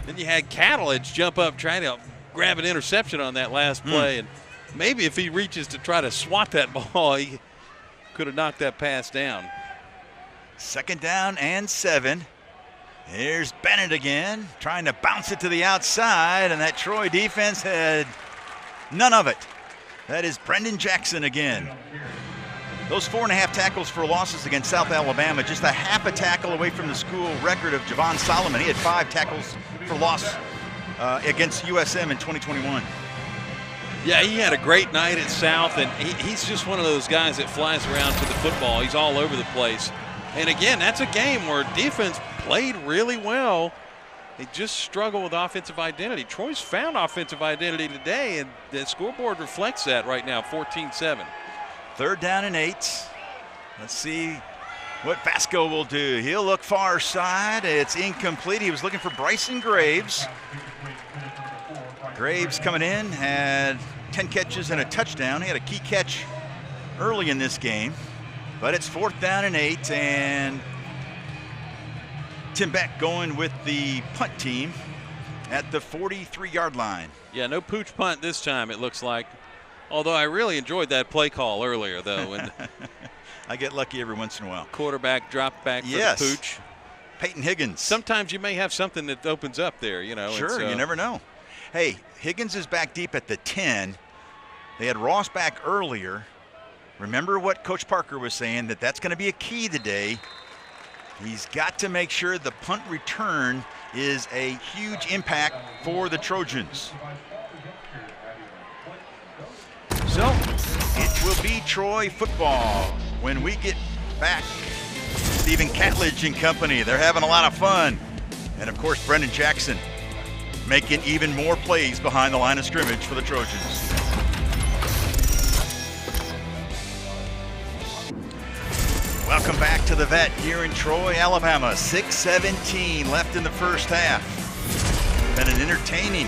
then you had Catalage jump up trying to grab an interception on that last play, and maybe if he reaches to try to swat that ball, he could have knocked that pass down. 2nd down and 7. Here's Bennett again, trying to bounce it to the outside, and that Troy defense had none of it. That is Brendan Jackson again. Those 4.5 tackles for losses against South Alabama, just a half a tackle away from the school record of Javon Solomon. He had 5 tackles for loss against USM in 2021. Yeah, he had a great night at South, and he's just one of those guys that flies around to the football. He's all over the place. And again, that's a game where defense played really well. They just struggle with offensive identity. Troy's found offensive identity today, and the scoreboard reflects that right now, 14-7. 3rd down and 8. Let's see what Vasco will do. He'll look far side. It's incomplete. He was looking for Bryson Graves. Graves coming in, had 10 catches and a touchdown. He had a key catch early in this game. But it's 4th down and 8, and Tim Beck going with the punt team at the 43-yard line. Yeah, no pooch punt this time, it looks like. Although I really enjoyed that play call earlier, though. And I get lucky every once in a while. Quarterback dropped back for the pooch. Peyton Higgins. Sometimes you may have something that opens up there, you know. Sure, you never know. Hey, Higgins is back deep at the 10. They had Ross back earlier. Remember what Coach Parker was saying, that's going to be a key today. He's got to make sure the punt return is a huge impact for the Trojans. So it will be Troy football when we get back. Stephen Catledge and company, they're having a lot of fun. And of course, Brendan Jackson making even more plays behind the line of scrimmage for the Trojans. Welcome back to the Vet here in Troy, Alabama. 6:17 left in the first half. Been an entertaining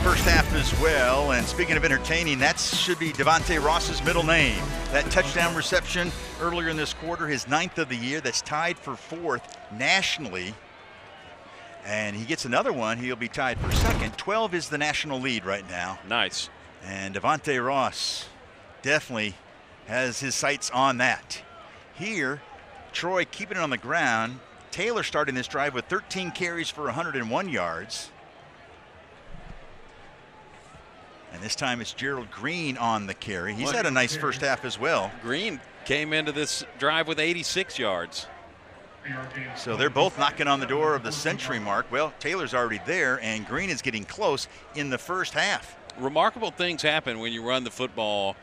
first half as well. And speaking of entertaining, that should be Devontae Ross's middle name. That touchdown reception earlier in this quarter, his 9th of the year. That's tied for 4th nationally. And he gets another one, he'll be tied for 2nd. 12 is the national lead right now. Nice. And Devontae Ross definitely has his sights on that. Here, Troy keeping it on the ground. Taylor starting this drive with 13 carries for 101 yards. And this time it's Gerald Green on the carry. He's had a nice first half as well. Green came into this drive with 86 yards. So they're both knocking on the door of the century mark. Well, Taylor's already there, and Green is getting close in the first half. Remarkable things happen when you run the football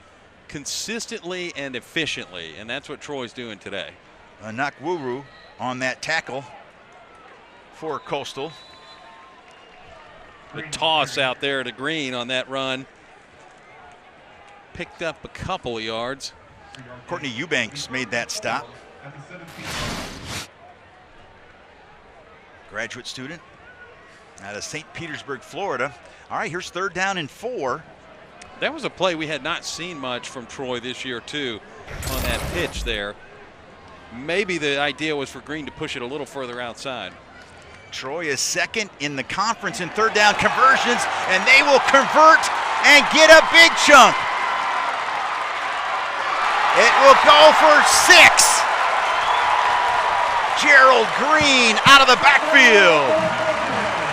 consistently and efficiently, and that's what Troy's doing today. Nakwuru on that tackle for Coastal. The toss out there to Green on that run. Picked up a couple of yards. Courtney Eubanks made that stop. Graduate student out of St. Petersburg, Florida. All right, here's 3rd down and 4. That was a play we had not seen much from Troy this year, too, on that pitch there. Maybe the idea was for Green to push it a little further outside. Troy is 2nd in the conference in 3rd down conversions, and they will convert and get a big chunk. It will go for 6. Gerald Green out of the backfield.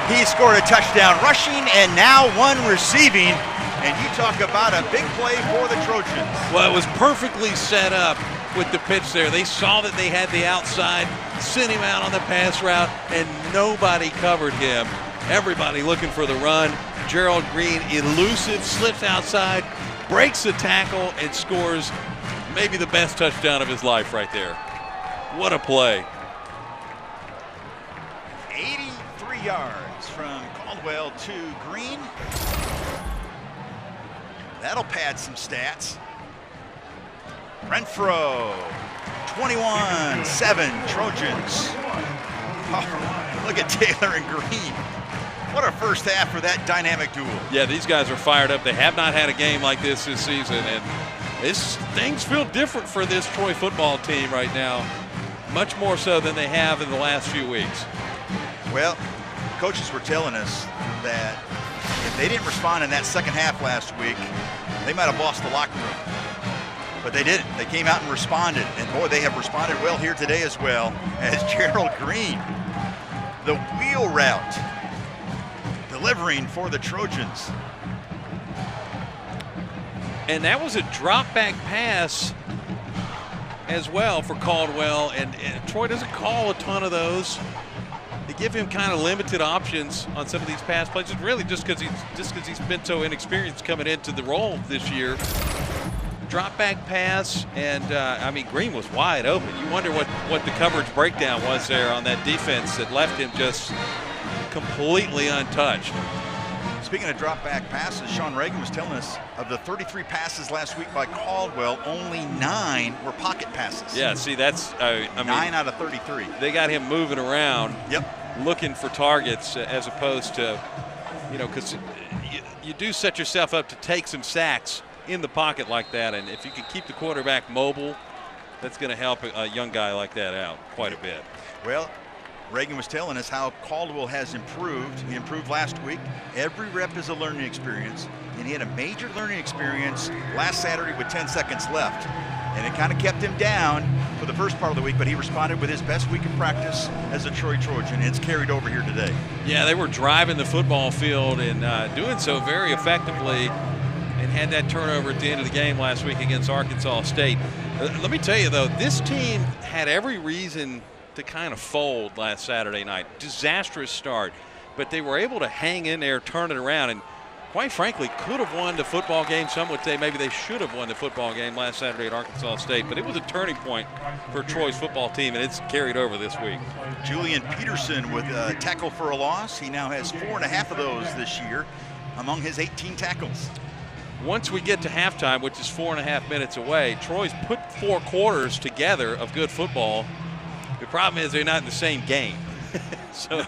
He scored a touchdown rushing and now 1 receiving. And you talk about a big play for the Trojans. Well, it was perfectly set up with the pitch there. They saw that they had the outside, sent him out on the pass route, and nobody covered him. Everybody looking for the run. Gerald Green, elusive, slips outside, breaks the tackle, and scores maybe the best touchdown of his life right there. What a play. 83 yards from Caldwell to Green. That'll pad some stats. Renfro, 21-7 Trojans. Oh, look at Taylor and Green. What a first half for that dynamic duel. Yeah, these guys are fired up. They have not had a game like this season, and things feel different for this Troy football team right now, much more so than they have in the last few weeks. Well, coaches were telling us that if they didn't respond in that second half last week, they might have lost the locker room. But they didn't. They came out and responded. And boy, they have responded well here today as well, as Gerald Green, the wheel route, delivering for the Trojans. And that was a drop back pass as well for Caldwell. And Troy doesn't call a ton of those. They give him kind of limited options on some of these pass plays. It's really just because he's been so inexperienced coming into the role this year. Drop back pass, and I mean, Green was wide open. You wonder what the coverage breakdown was there on that defense that left him just completely untouched. Speaking of drop back passes, Sean Reagan was telling us of the 33 passes last week by Caldwell, only 9 were pocket passes. Yeah, see, that's I mean, 9 out of 33. They got him moving around, yep, looking for targets as opposed to, because you do set yourself up to take some sacks in the pocket like that, and if you can keep the quarterback mobile, that's going to help a young guy like that out quite a bit. Well, Reagan was telling us how Caldwell has improved. He improved last week. Every rep is a learning experience, and he had a major learning experience last Saturday with 10 seconds left. And it kind of kept him down for the first part of the week, but he responded with his best week of practice as a Troy Trojan, and it's carried over here today. Yeah, they were driving the football field and doing so very effectively, and had that turnover at the end of the game last week against Arkansas State. Let me tell you, though, this team had every reason to kind of fold last Saturday night. Disastrous start, but they were able to hang in there, turn it around, and quite frankly could have won the football game. Some would say maybe they should have won the football game last Saturday at Arkansas State, but it was a turning point for Troy's football team, and it's carried over this week. Julian Peterson with a tackle for a loss. He now has 4.5 of those this year among his 18 tackles. Once we get to halftime, which is 4.5 minutes away, Troy's put 4 quarters together of good football. The problem is they're not in the same game. So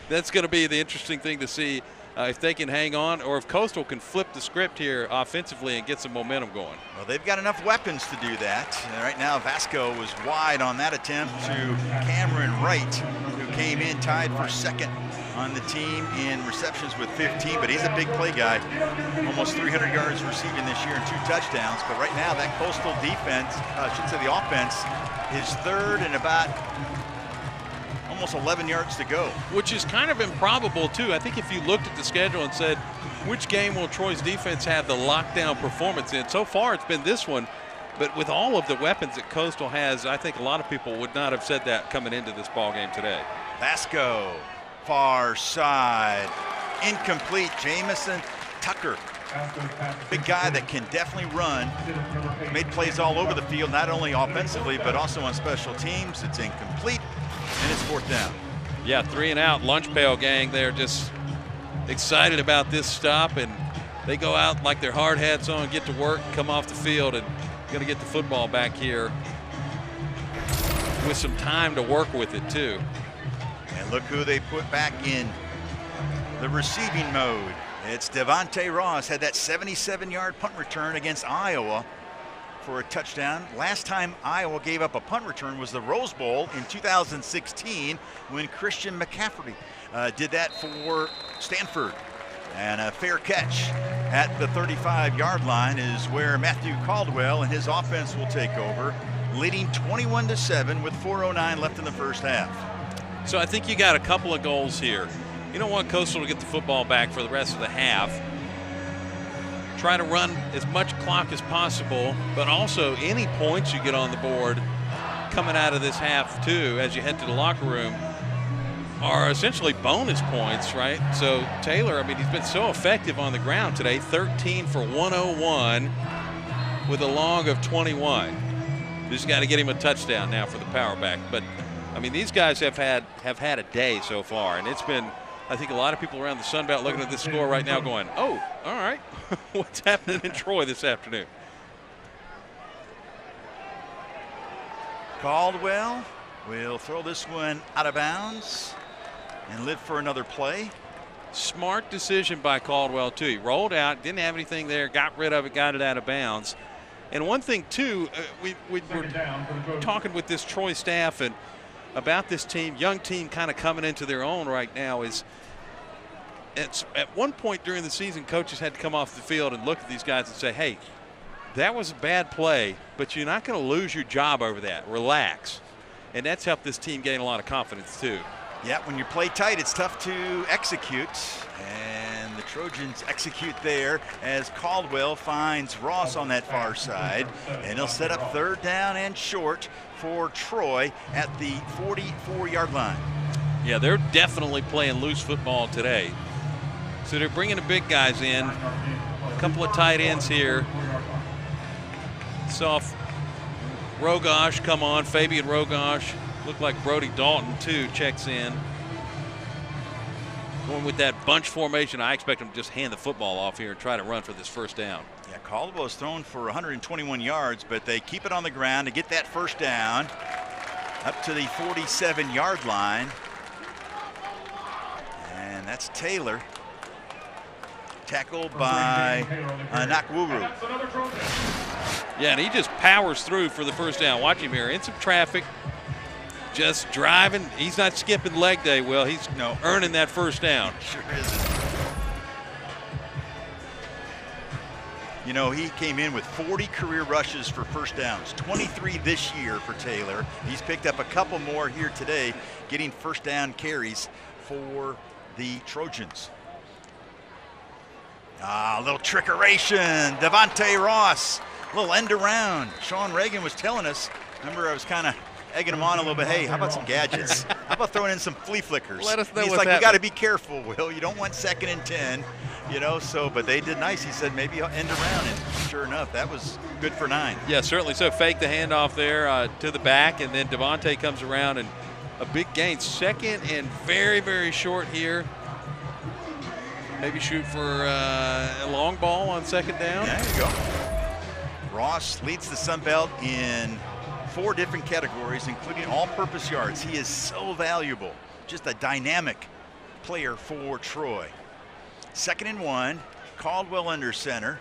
that's going to be the interesting thing to see if they can hang on, or if Coastal can flip the script here offensively and get some momentum going. Well, they've got enough weapons to do that. Right now, Vasco was wide on that attempt to Cameron Wright, who came in tied for second on the team in receptions with 15, but he's a big play guy. Almost 300 yards receiving this year and 2 touchdowns. But right now, that Coastal defense, I should say the offense, is third and about almost 11 yards to go. Which is kind of improbable, too. I think if you looked at the schedule and said, which game will Troy's defense have the lockdown performance in? So far, it's been this one. But with all of the weapons that Coastal has, I think a lot of people would not have said that coming into this ball game today. Vasco, far side, incomplete. Jamison Tucker, big guy that can definitely run. Made plays all over the field, not only offensively, but also on special teams. It's incomplete, and it's 4th down. Yeah, 3 and out. Lunch Pail gang there just excited about this stop, and they go out like their hard hats on, get to work, come off the field, and going to get the football back here with some time to work with it, too. And look who they put back in the receiving mode. It's Devontae Ross. Had that 77-yard punt return against Iowa for a touchdown. Last time Iowa gave up a punt return was the Rose Bowl in 2016 when Christian McCaffrey did that for Stanford. And a fair catch at the 35-yard line is where Matthew Caldwell and his offense will take over, leading 21-7 with 4:09 left in the first half. So I think you got a couple of goals here. You don't want Coastal to get the football back for the rest of the half. Try to run as much clock as possible, but also any points you get on the board coming out of this half, too, as you head to the locker room, are essentially bonus points, right? So Taylor, I mean, he's been so effective on the ground today, 13 for 101 with a long of 21. Just got to get him a touchdown now for the power back. But I mean, these guys have had a day so far, and it's been, I think, a lot of people around the Sun Belt looking at this score right now going, oh, all right, what's happening in Troy this afternoon? Caldwell will throw this one out of bounds and live for another play. Smart decision by Caldwell, too. He rolled out, didn't have anything there, got rid of it, got it out of bounds. And one thing, too, we were talking with this Troy staff and about this team, young team kind of coming into their own right now, is it's at one point during the season, coaches had to come off the field and look at these guys and say, hey, that was a bad play, but you're not going to lose your job over that. Relax. And that's helped this team gain a lot of confidence, too. Yeah, when you play tight, it's tough to execute, and the Trojans execute there as Caldwell finds Ross on that far side, and he'll set up 3rd down and short for Troy at the 44-yard line. Yeah, they're definitely playing loose football today. So they're bringing the big guys in, a couple of tight ends here. Saw Rogosh come on, Fabian Rogosh. Looked like Brody Dalton, too, checks in. Going with that bunch formation, I expect him to just hand the football off here and try to run for this 1st down. Yeah, Caldwell's thrown for 121 yards, but they keep it on the ground to get that 1st down up to the 47-yard line. And that's Taylor. Tackled by Nakwuru. Yeah, and he just powers through for the 1st down. Watch him here in some traffic. Just driving. He's not skipping leg day, Will. He's earning that 1st down. Sure isn't. You know, he came in with 40 career rushes for 1st downs, 23 this year for Taylor. He's picked up a couple more here today, getting 1st down carries for the Trojans. A little trickeration. Devontae Ross, a little end around. Sean Reagan was telling us, remember I was kind of egging him on a little bit. Hey, how about some gadgets? How about throwing in some flea flickers? Let us know. He's like, we got to be careful, Will. You don't want 2nd and 10, you know. So, but they did nice. He said maybe I'll end around, and sure enough, that was good for 9. Yeah, certainly. So fake the handoff there to the back, and then Devontae comes around and a big gain. 2nd and very, very short here. Maybe shoot for a long ball on 2nd down. There you go. Ross leads the Sun Belt in 4 different categories, including all-purpose yards. He is so valuable, just a dynamic player for Troy. 2nd and 1, Caldwell under center,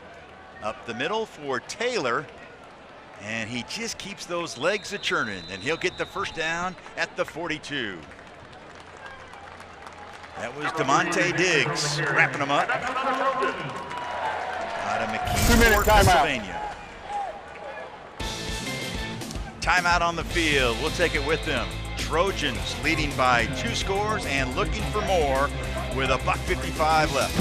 up the middle for Taylor, and he just keeps those legs a-churning, and he'll get the 1st down at the 42. That was DeMonte Diggs wrapping them up. Out of McKeesport, Pennsylvania. Timeout on the field. We'll take it with them. Trojans leading by 2 scores and looking for more with $1:55 left.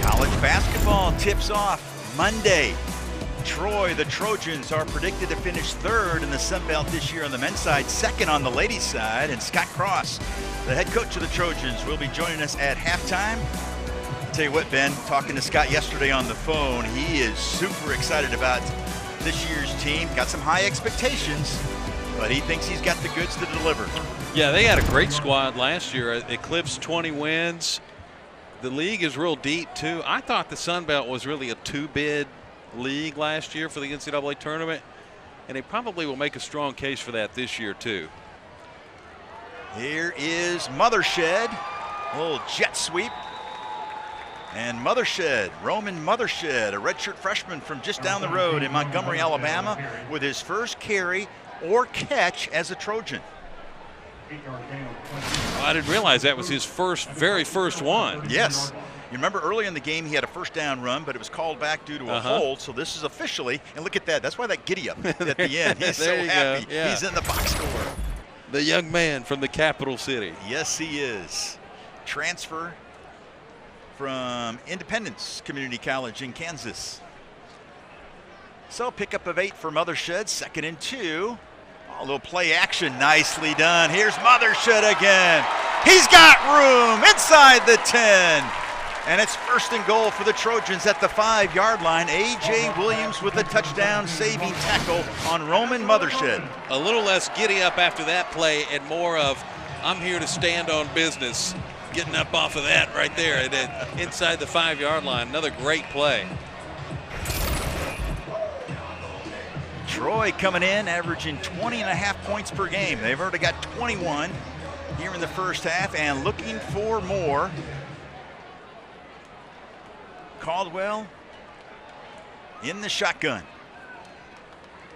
College basketball tips off Monday. Troy, the Trojans, are predicted to finish 3rd in the Sun Belt this year on the men's side, 2nd on the ladies' side. And Scott Cross, the head coach of the Trojans, will be joining us at halftime. I'll tell you what, Ben, talking to Scott yesterday on the phone, he is super excited about this year's team. Got some high expectations, but he thinks he's got the goods to deliver. Yeah, they had a great squad last year. Eclipsed 20 wins. The league is real deep, too. I thought the Sun Belt was really a 2-bid league last year for the NCAA tournament, and they probably will make a strong case for that this year, too. Here is Mothershed, a little jet sweep. And Mothershed, Roman Mothershed, a redshirt freshman from just down the road in Montgomery, Alabama, with his first carry or catch as a Trojan. I didn't realize that was his very first one. Yes. You remember early in the game he had a first down run, but it was called back due to a hold. So this is officially, and look at that. That's why that giddy up at the end. He's so happy. Yeah. He's in the box score. The young man from the capital city. Yes, he is. Transfer from Independence Community College in Kansas. So pickup of 8 for Mothershed, 2nd and 2. A little play action, nicely done. Here's Mothershed again. He's got room inside the 10. And it's 1st and goal for the Trojans at the 5-yard line. A.J. Williams with a touchdown saving tackle on Roman Mothershed. A little less giddy up after that play and more of, I'm here to stand on business. Getting up off of that right there and then inside the 5-yard line. Another great play. Troy coming in, averaging 20.5 points per game. They've already got 21 here in the first half and looking for more. Caldwell in the shotgun.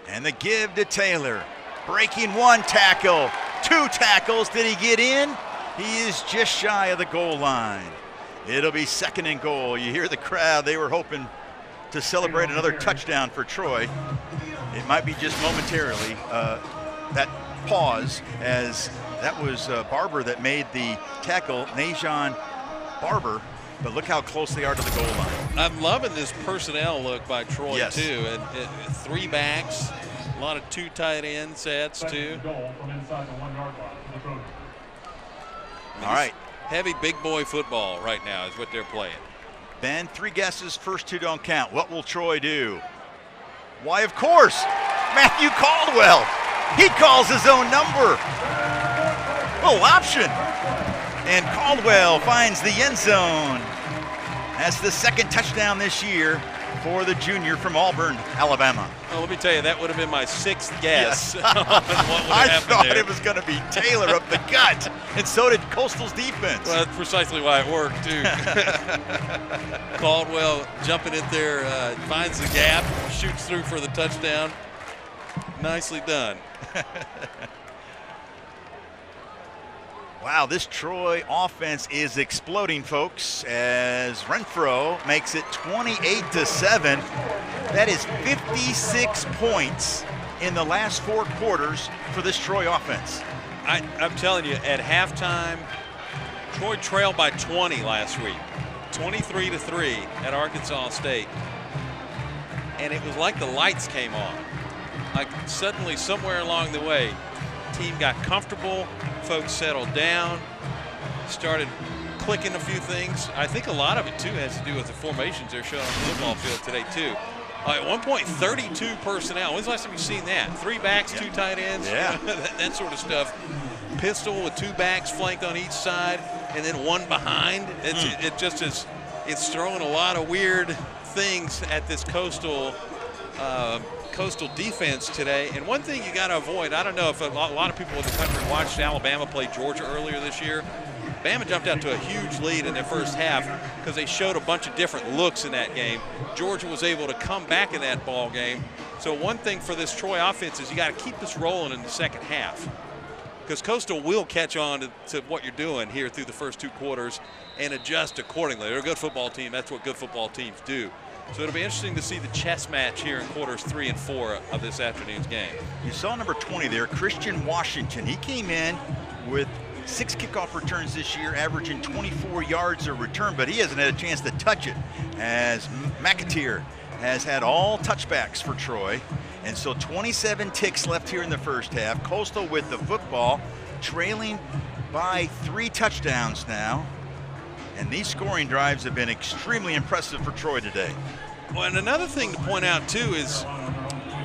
And the give to Taylor. Breaking 1 tackle, 2 tackles. Did he get in? He is just shy of the goal line. It'll be 2nd and goal. You hear the crowd. They were hoping to celebrate another touchdown for Troy. It might be just momentarily that pause, as that was Barber that made the tackle, Najon Barber. But look how close they are to the goal line. I'm loving this personnel look by Troy, yes, too. And 3 backs, a lot of 2 tight end sets, too. All right. Heavy big boy football right now is what they're playing. Ben, 3 guesses, first 2 don't count. What will Troy do? Why, of course, Matthew Caldwell. He calls his own number. Little option. And Caldwell finds the end zone. That's the 2nd touchdown this year for the junior from Auburn, Alabama. Well, let me tell you, that would have been my 6th guess. Yes. On what would I have thought there. it was going to be Taylor up the gut, and so did Coastal's defense. Well, that's precisely why it worked, too. Caldwell jumping in there, finds the gap, shoots through for the touchdown. Nicely done. Wow, this Troy offense is exploding, folks, as Renfro makes it 28-7. That is 56 points in the last 4 quarters for this Troy offense. I'm telling you, at halftime, Troy trailed by 20 last week, 23-3 at Arkansas State. And it was like the lights came on. Like suddenly, somewhere along the way, team got comfortable, folks settled down, started clicking a few things. I think a lot of it, too, has to do with the formations they're showing on the football field today, too. At one point, 32 personnel. When's the last time you've seen that? 3 backs, 2 tight ends, that sort of stuff. Pistol with 2 backs flanked on each side, and then 1 behind. It just is. It's throwing a lot of weird things at this Coastal defense today. And one thing you got to avoid, I don't know if a lot of people in the country watched Alabama play Georgia earlier this year. Bama jumped out to a huge lead in their first half because they showed a bunch of different looks in that game. Georgia was able to come back in that ball game. So one thing for this Troy offense is you got to keep this rolling in the second half, because Coastal will catch on to what you're doing here through the first 2 quarters and adjust accordingly. They're a good football team. That's what good football teams do. So it'll be interesting to see the chess match here in quarters 3 and 4 of this afternoon's game. You saw number 20 there, Christian Washington. He came in with 6 kickoff returns this year, averaging 24 yards a return, but he hasn't had a chance to touch it, as McAteer has had all touchbacks for Troy. And so 27 ticks left here in the first half. Coastal with the football, trailing by 3 touchdowns now. And these scoring drives have been extremely impressive for Troy today. Well, and another thing to point out, too, is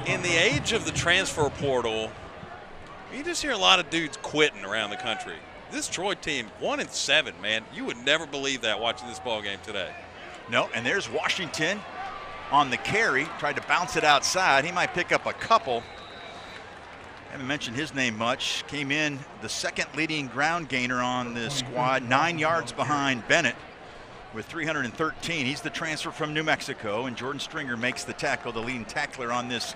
in the age of the transfer portal, you just hear a lot of dudes quitting around the country. This Troy team, 1-7, man. You would never believe that watching this ball game today. No, and there's Washington on the carry, tried to bounce it outside. He might pick up a couple. Haven't mentioned his name much. Came in the second leading ground gainer on this squad, 9 yards behind Bennett with 313. He's the transfer from New Mexico, and Jordan Stringer makes the tackle, the leading tackler on this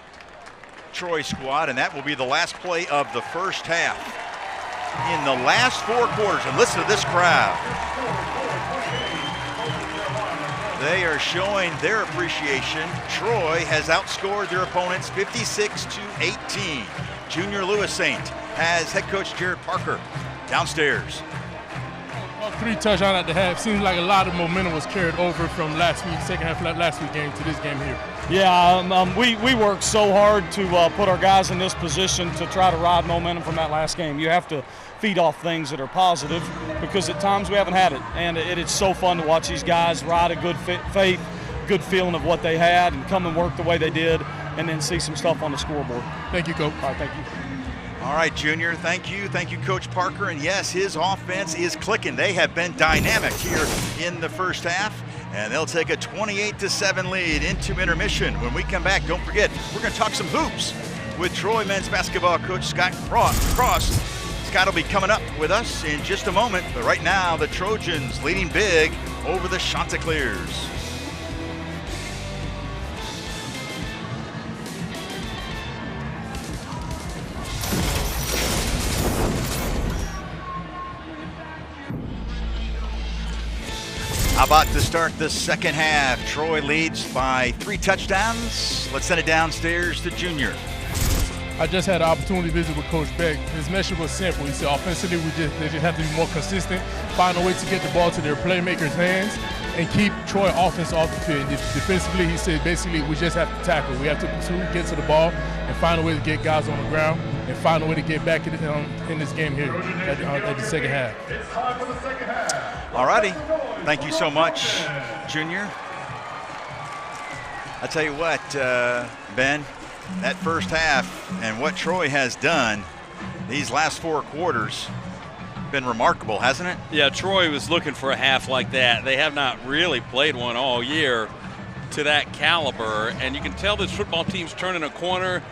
Troy squad, and that will be the last play of the first half. In the last 4 quarters, and listen to this crowd. They are showing their appreciation. Troy has outscored their opponents 56-18. Junior Lewis Saint has head coach Jared Parker downstairs. 3 touchdowns at the half. Seems like a lot of momentum was carried over from last week, second half last week game to this game here. Yeah, we worked so hard to put our guys in this position to try to ride momentum from that last game. You have to feed off things that are positive, because at times we haven't had it. And it's so fun to watch these guys ride a good faith, good feeling of what they had, and come and work the way they did, and then see some stuff on the scoreboard. Thank you, Coach. All right, thank you. All right, Junior, thank you, Coach Parker. And yes, his offense is clicking. They have been dynamic here in the first half, and they'll take a 28-7 lead into intermission. When we come back, don't forget, we're going to talk some hoops with Troy men's basketball coach Scott Cross. Scott will be coming up with us in just a moment, but right now, the Trojans leading big over the Chanticleers. How about to start the second half? Troy leads by 3 touchdowns. Let's send it downstairs to Junior. I just had an opportunity to visit with Coach Beck. His message was simple. He said offensively, they just have to be more consistent, find a way to get the ball to their playmakers' hands, and keep Troy offense off the field. Defensively, he said basically we just have to tackle. We have to get to the ball and find a way to get guys on the ground and find a way to get back in this game here at the second half. It's time for the second half. All righty. Thank you so much, Junior. I tell you what, Ben, that first half and what Troy has done these last 4 quarters been remarkable, hasn't it? Yeah, Troy was looking for a half like that. They have not really played one all year to that caliber, and you can tell this football team's turning a corner.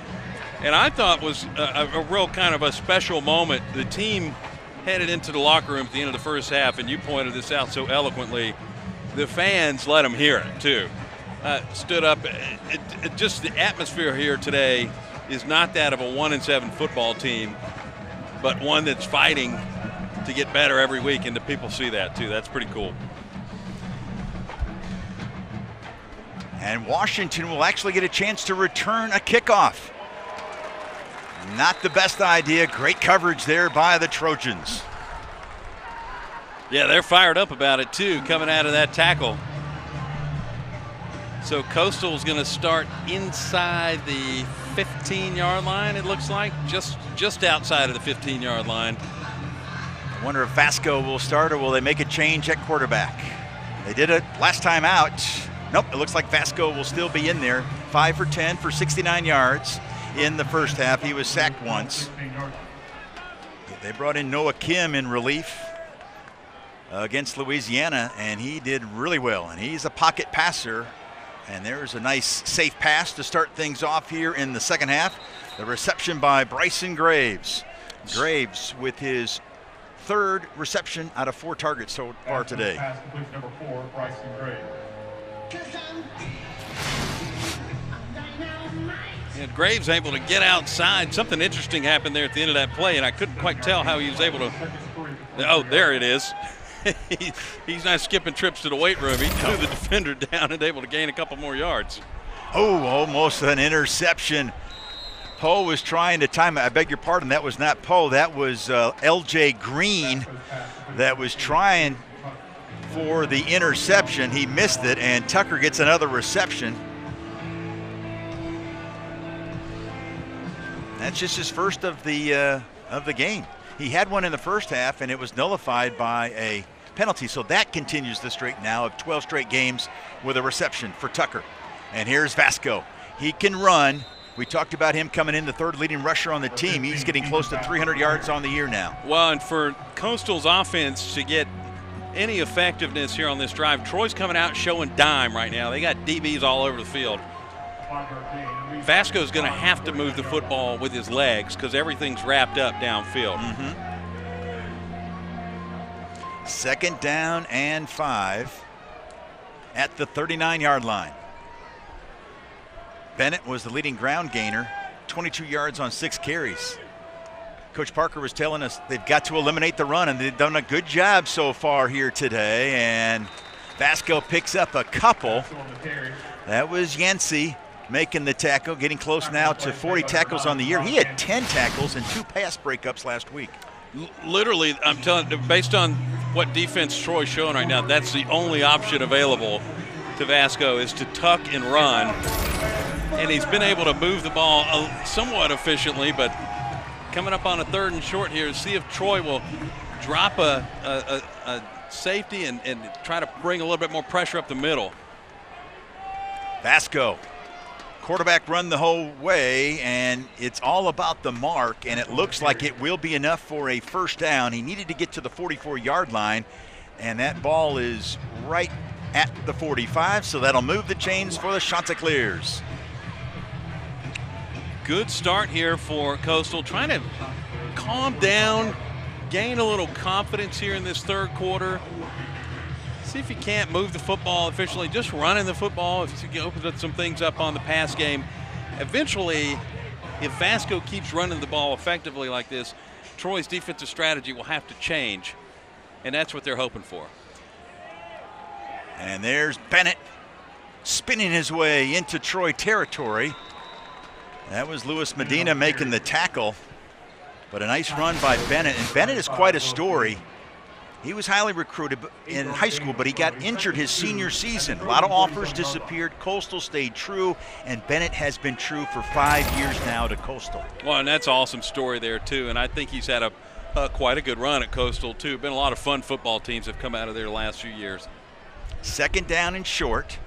And I thought was a real kind of a special moment. The team headed into the locker room at the end of the first half, and you pointed this out so eloquently. The fans let them hear it too. Stood up. Just the atmosphere here today is not that of a 1-7 football team, but one that's fighting to get better every week, and the people see that too. That's pretty cool. And Washington will actually get a chance to return a kickoff. Not the best idea. Great coverage there by the Trojans. Yeah, they're fired up about it too, coming out of that tackle. So Coastal's going to start inside the 15-yard line, it looks like, just outside of the 15-yard line. I wonder if Vasco will start, or will they make a change at quarterback? They did it last time out. Nope, it looks like Vasco will still be in there. 5 for 10 for 69 yards in the first half. He was sacked once. They brought in Noah Kim in relief against Louisiana, and he did really well. And he's a pocket passer. And there's a nice safe pass to start things off here in the second half. The reception by Bryson Graves. Graves with his third reception out of 4 targets so far today. Pass completion number 4, Bryson Gray. And Graves able to get outside. Something interesting happened there at the end of that play, and I couldn't quite tell how he was able to. Oh, there it is. He's not skipping trips to the weight room. He threw the defender down and able to gain a couple more yards. Oh, almost an interception. Poe was trying to time it. I beg your pardon, that was not Poe. That was L.J. Green that was trying for the interception. He missed it, and Tucker gets another reception. That's just his first of the game. He had one in the first half, and it was nullified by a penalty. So that continues the streak now of 12 straight games with a reception for Tucker. And here's Vasco. He can run. We talked about him coming in the third leading rusher on the team. He's getting close to 300 yards on the year now. Well, and for Coastal's offense to get any effectiveness here on this drive, Troy's coming out showing dime right now. They got DBs all over the field. Vasco's going to have to move the football with his legs because everything's wrapped up downfield. Second down and 5 at the 39-yard line. Bennett was the leading ground gainer, 22 yards on 6 carries. Coach Parker was telling us they've got to eliminate the run, and they've done a good job so far here today. And Vasco picks up a couple. That was Yancey making the tackle, getting close now to 40 tackles on the year. He had 10 tackles and 2 pass breakups last week. Literally, I'm telling you, based on what defense Troy's showing right now, that's the only option available to Vasco is to tuck and run. And he's been able to move the ball somewhat efficiently, but coming up on a 3rd and short here, see if Troy will drop a safety and try to bring a little bit more pressure up the middle. Vasco, quarterback run the whole way, and it's all about the mark, and it looks like it will be enough for a first down. He needed to get to the 44-yard line, and that ball is right at the 45, so that'll move the chains for the Chanticleers. Good start here for Coastal, trying to calm down, gain a little confidence here in this 3rd quarter. See if you can't move the football efficiently, just running the football. If you can open some things up on the pass game. Eventually, if Vasco keeps running the ball effectively like this, Troy's defensive strategy will have to change, and that's what they're hoping for. And there's Bennett spinning his way into Troy territory. That was Luis Medina making the tackle, but a nice run by Bennett. And Bennett is quite a story. He was highly recruited in high school, but he got injured his senior season. A lot of offers disappeared. Coastal stayed true, and Bennett has been true for 5 years now to Coastal. Well, and that's an awesome story there, too. And I think he's had quite a good run at Coastal, too. Been a lot of fun football teams have come out of there the last few years. Second down and short.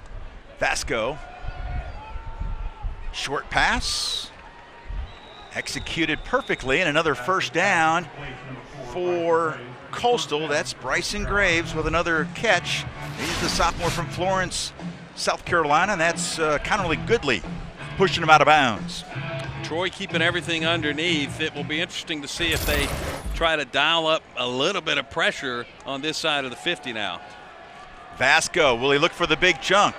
Vasco. Short pass. Executed perfectly, and another first down for Coastal. That's Bryson Graves with another catch. He's the sophomore from Florence, South Carolina, and that's Connerly Goodley pushing him out of bounds. Troy keeping everything underneath. It will be interesting to see if they try to dial up a little bit of pressure on this side of the 50 now. Vasco, will he look for the big chunk?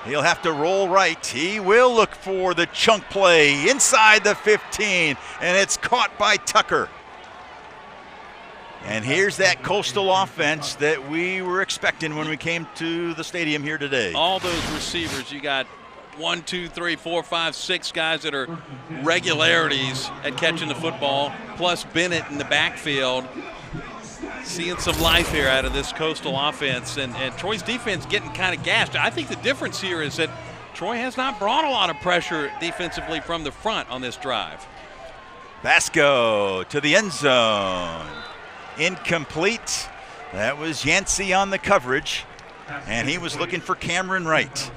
He'll have to roll right. He will look for the chunk play inside the 15, and it's caught by Tucker. And here's that Coastal offense that we were expecting when we came to the stadium here today. All those receivers, you got 1, 2, 3, 4, 5, 6 guys that are regularities at catching the football, plus Bennett in the backfield. Seeing some life here out of this Coastal offense, and Troy's defense getting kind of gashed. I think the difference here is that Troy has not brought a lot of pressure defensively from the front on this drive. Vasco to the end zone. Incomplete. That was Yancey on the coverage, and he was looking for Cameron Wright.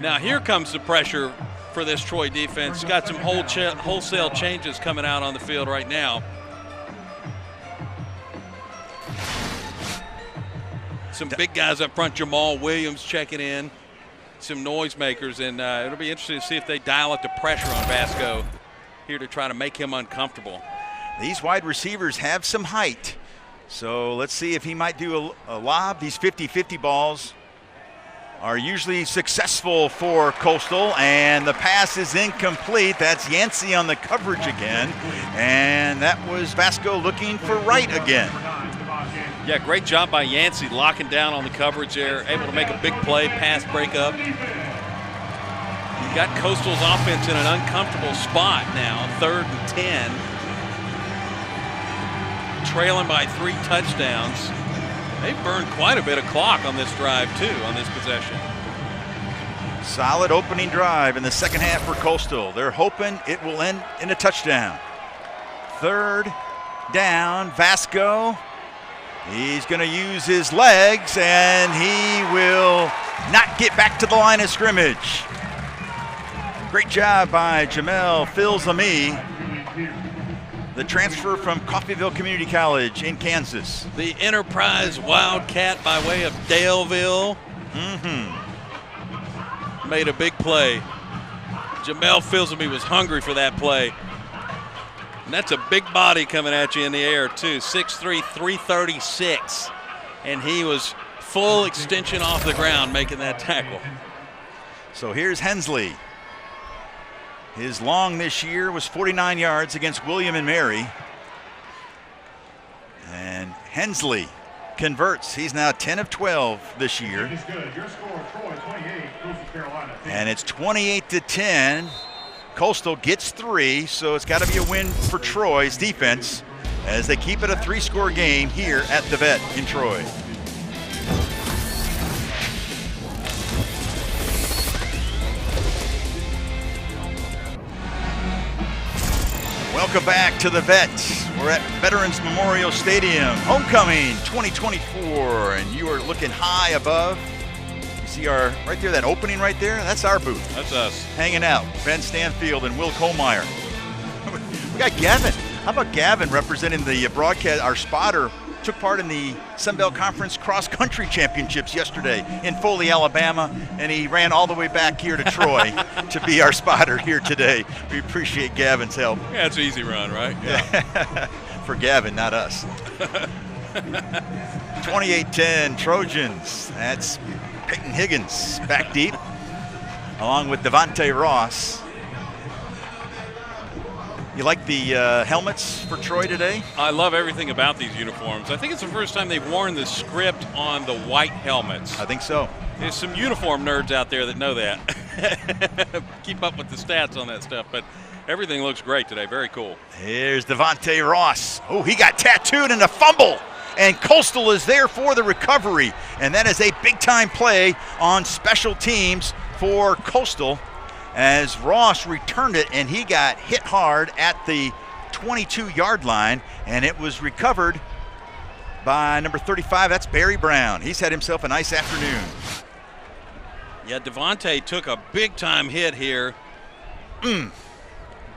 Now here comes the pressure for this Troy defense. Got some wholesale changes coming out on the field right now. Some big guys up front, Jamal Williams checking in, some noisemakers, and it'll be interesting to see if they dial up the pressure on Vasco here to try to make him uncomfortable. These wide receivers have some height, So let's see if he might do a lob. These 50-50 balls are usually successful for Coastal, and the pass is incomplete. That's Yancey on the coverage again, and that was Vasco looking for right again. Yeah, great job by Yancey locking down on the coverage there, able to make a big play, pass breakup. He got Coastal's offense in an uncomfortable spot now, 3rd and 10. Trailing by 3 touchdowns. They've burned quite a bit of clock on this drive, too, on this possession. Solid opening drive in the second half for Coastal. They're hoping it will end in a touchdown. 3rd down, Vasco. He's going to use his legs, and he will not get back to the line of scrimmage. Great job by Jamel Filzami, the transfer from Coffeyville Community College in Kansas. The Enterprise Wildcat by way of Daleville. Made a big play. Jamel Filzami was hungry for that play. And that's a big body coming at you in the air, too. 6'3", 336. And he was full extension off the ground making that tackle. So here's Hensley. His long this year was 49 yards against William and Mary. And Hensley converts. He's now 10 of 12 this year. And it's 28-10. Coastal gets 3, so it's got to be a win for Troy's defense as they keep it a 3-score game here at the Vet in Troy. Welcome back to the Vet. We're at Veterans Memorial Stadium, Homecoming 2024, and you are looking high above. You see our, right there, that opening right there? That's our booth. That's us. Hanging out, Ben Stanfield and Will Kohlmeyer. We got Gavin. How about Gavin representing the broadcast? Our spotter took part in the Sun Belt Conference Cross Country Championships yesterday in Foley, Alabama, and he ran all the way back here to Troy to be our spotter here today. We appreciate Gavin's help. Yeah, it's an easy run, right? Yeah. For Gavin, not us. 28-10 Trojans. That's Peyton Higgins back deep, along with Devontae Ross. You like the helmets for Troy today? I love everything about these uniforms. I think it's the first time they've worn the script on the white helmets. I think so. There's some uniform nerds out there that know that. Keep up with the stats on that stuff, but everything looks great today. Very cool. Here's Devontae Ross. Oh, he got tattooed in a fumble, and Coastal is there for the recovery, and that is a big-time play on special teams for Coastal, as Ross returned it, and he got hit hard at the 22-yard line, and it was recovered by number 35. That's Barry Brown. He's had himself a nice afternoon. Yeah, Devontae took a big-time hit here.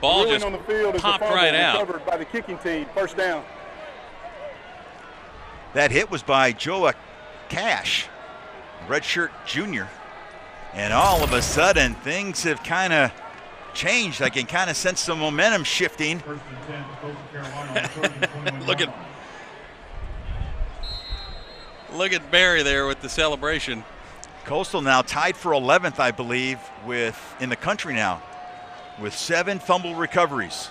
Ball just on the field popped right out. Recovered by the kicking team. 1st down. That hit was by Joe Cash, redshirt junior. And all of a sudden, things have kind of changed. I can kind of sense some momentum shifting. Look at Barry there with the celebration. Coastal now tied for 11th, I believe, in the country now, with 7 fumble recoveries.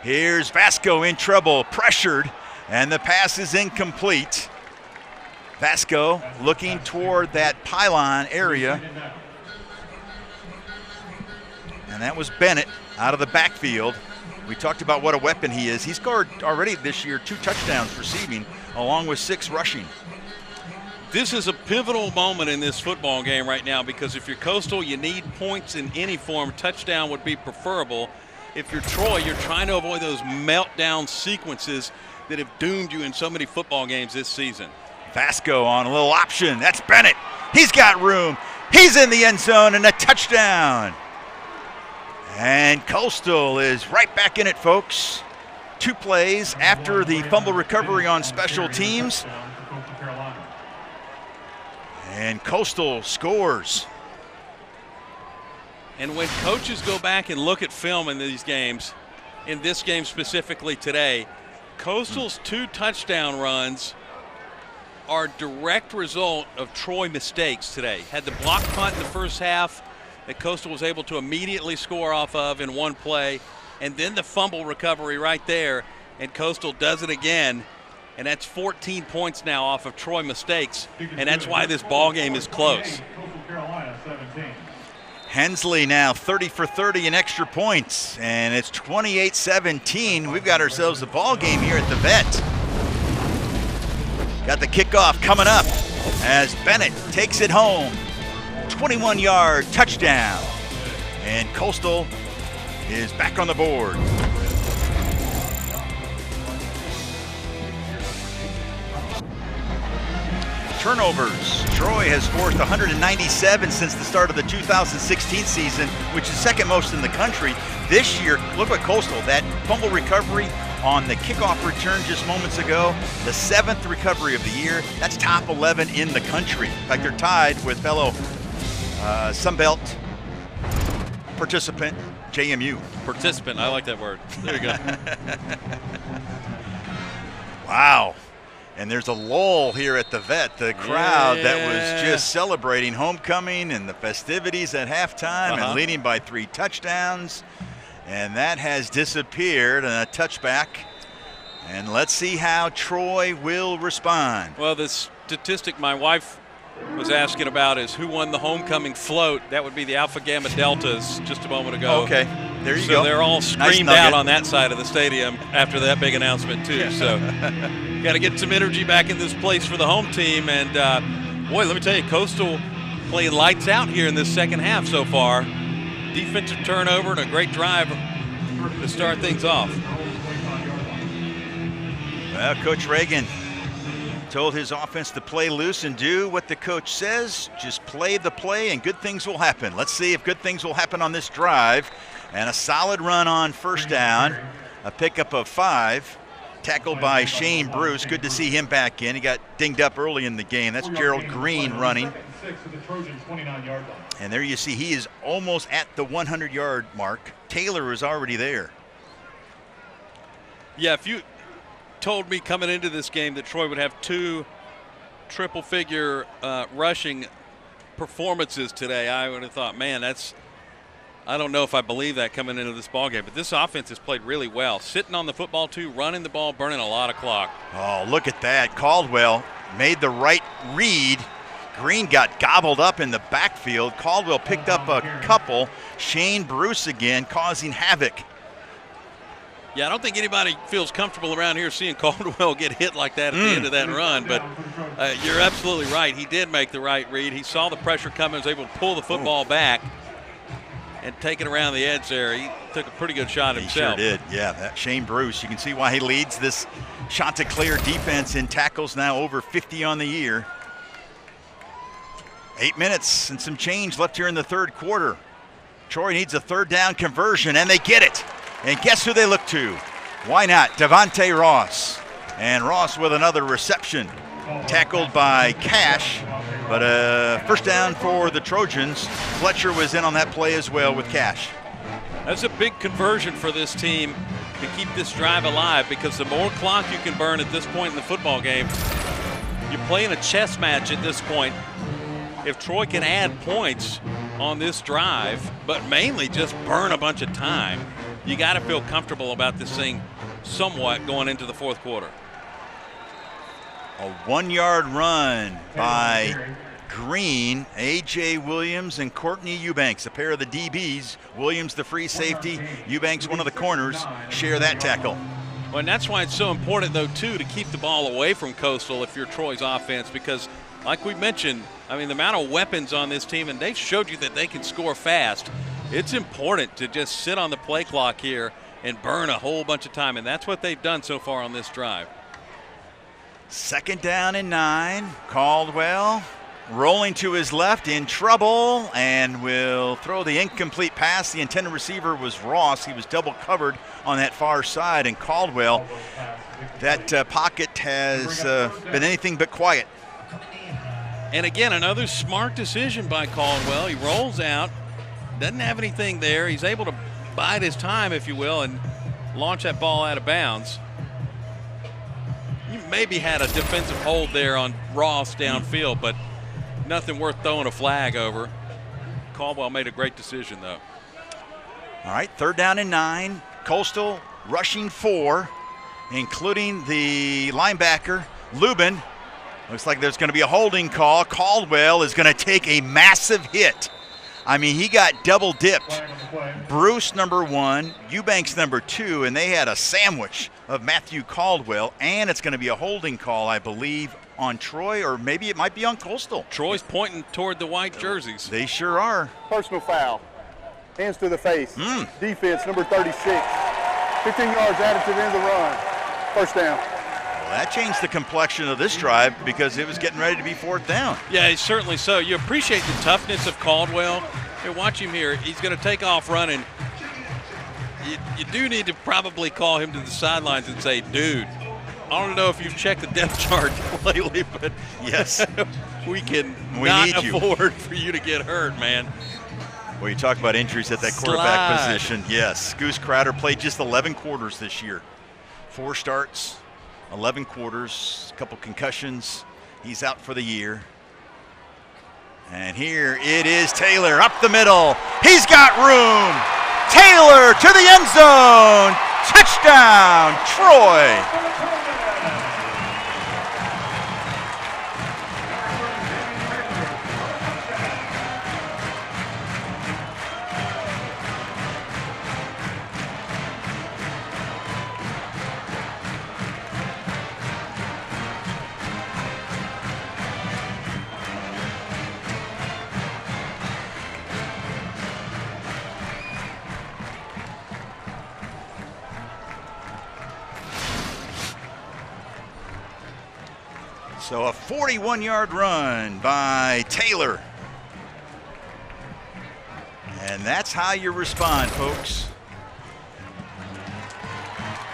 Here's Vasco in trouble, pressured, and the pass is incomplete. Vasco looking toward that pylon area. And that was Bennett out of the backfield. We talked about what a weapon he is. He scored already this year 2 touchdowns receiving, along with 6 rushing. This is a pivotal moment in this football game right now, because if you're Coastal, you need points in any form. Touchdown would be preferable. If you're Troy, you're trying to avoid those meltdown sequences that have doomed you in so many football games this season. Vasco on a little option. That's Bennett. He's got room. He's in the end zone, and a touchdown. And Coastal is right back in it, folks. 2 plays after the fumble recovery on special teams. And Coastal scores. And when coaches go back and look at film in these games, in this game specifically today, Coastal's 2 touchdown runs are direct result of Troy mistakes today. Had the block punt in the first half that Coastal was able to immediately score off of in one play, and then the fumble recovery right there, and Coastal does it again, and that's 14 points now off of Troy mistakes, and that's why this ball game is close. Hensley now 30 for 30 in extra points, and it's 28-17. We've got ourselves a ball game here at the Vet. Got the kickoff coming up as Bennett takes it home. 21-yard touchdown, and Coastal is back on the board. Turnovers. Troy has forced 197 since the start of the 2016 season, which is second most in the country. This year, look at Coastal, that fumble recovery on the kickoff return just moments ago, the 7th recovery of the year. That's top 11 in the country. In fact, they're tied with fellow Sunbelt participant, JMU. Participant, I like that word. There you go. Wow. And there's a lull here at the Vet. The crowd that was just celebrating homecoming and the festivities at halftime and leading by 3 touchdowns. And that has disappeared, and a touchback. And let's see how Troy will respond. Well, the statistic my wife was asking about is who won the homecoming float. That would be the Alpha Gamma Deltas just a moment ago. Okay, there you go. So they're all screamed out on that side of the stadium after that big announcement too. So got to get some energy back in this place for the home team. And boy, let me tell you, Coastal playing lights out here in this second half so far. Defensive turnover and a great drive to start things off. Well, Coach Reagan told his offense to play loose and do what the coach says. Just play the play and good things will happen. Let's see if good things will happen on this drive. And a solid run on first down. A pickup of 5. Tackled by Shane Bruce. Good to see him back in. He got dinged up early in the game. That's Gerald Green running. And there you see he is almost at the 100-yard mark. Taylor is already there. Yeah, if you told me coming into this game that Troy would have 2 triple-figure rushing performances today, I would have thought, man, I don't know if I believe that coming into this ball game. But this offense has played really well. Sitting on the football, too, running the ball, burning a lot of clock. Oh, look at that. Caldwell made the right read. Green got gobbled up in the backfield. Caldwell picked up a couple. Shane Bruce again causing havoc. Yeah, I don't think anybody feels comfortable around here seeing Caldwell get hit like that at the end of that run. But you're absolutely right. He did make the right read. He saw the pressure coming, was able to pull the football back and take it around the edge there. He took a pretty good shot himself. He sure did. Yeah, that Shane Bruce. You can see why he leads this Chanticleer defense in tackles, now over 50 on the year. 8 minutes and some change left here in the third quarter. Troy needs a third down conversion, and they get it. And guess who they look to? Why not? Devontae Ross. And Ross with another reception. Tackled by Cash, but first down for the Trojans. Fletcher was in on that play as well with Cash. That's a big conversion for this team to keep this drive alive, because the more clock you can burn at this point in the football game, you're playing a chess match at this point. If Troy can add points on this drive, but mainly just burn a bunch of time, you got to feel comfortable about this thing somewhat going into the fourth quarter. A 1-yard run by Green, A.J. Williams and Courtney Eubanks, a pair of the DBs. Williams, the free safety, Eubanks, one of the corners, share that tackle. Well, and that's why it's so important, though, too, to keep the ball away from Coastal if you're Troy's offense, because like we mentioned, I mean, the amount of weapons on this team, and they've showed you that they can score fast. It's important to just sit on the play clock here and burn a whole bunch of time, and that's what they've done so far on this drive. Second down and 9. Caldwell rolling to his left, in trouble, and will throw the incomplete pass. The intended receiver was Ross. He was double covered on that far side, and Caldwell, that pocket has been anything but quiet. And again, another smart decision by Caldwell. He rolls out, doesn't have anything there. He's able to bide his time, if you will, and launch that ball out of bounds. You maybe had a defensive hold there on Ross downfield, but nothing worth throwing a flag over. Caldwell made a great decision, though. All right, 3rd down and 9. Coastal rushing 4, including the linebacker, Lubin. Looks like there's going to be a holding call. Caldwell is going to take a massive hit. I mean, he got double dipped. Bruce, number 1, Eubanks, number 2, and they had a sandwich of Matthew Caldwell, and it's going to be a holding call, I believe, on Troy, or maybe it might be on Coastal. Troy's pointing toward the white jerseys. They sure are. Personal foul. Hands to the face. Defense, number 36. 15 yards added to the end of the run. 1st down. Well, that changed the complexion of this drive because it was getting ready to be 4th down. Yeah, certainly so. You appreciate the toughness of Caldwell. Here, watch him here. He's going to take off running. You do need to probably call him to the sidelines and say, dude, I don't know if you've checked the depth chart lately, but yes, we need you. afford for you to get hurt, man. Well, you talk about injuries at that quarterback position. Yes, Goose Crowder played just 11 quarters this year. 4 starts, 11 quarters, a couple concussions. He's out for the year. And here it is, Taylor up the middle. He's got room. Taylor to the end zone. Touchdown, Troy. So a 41-yard run by Taylor. And that's how you respond, folks.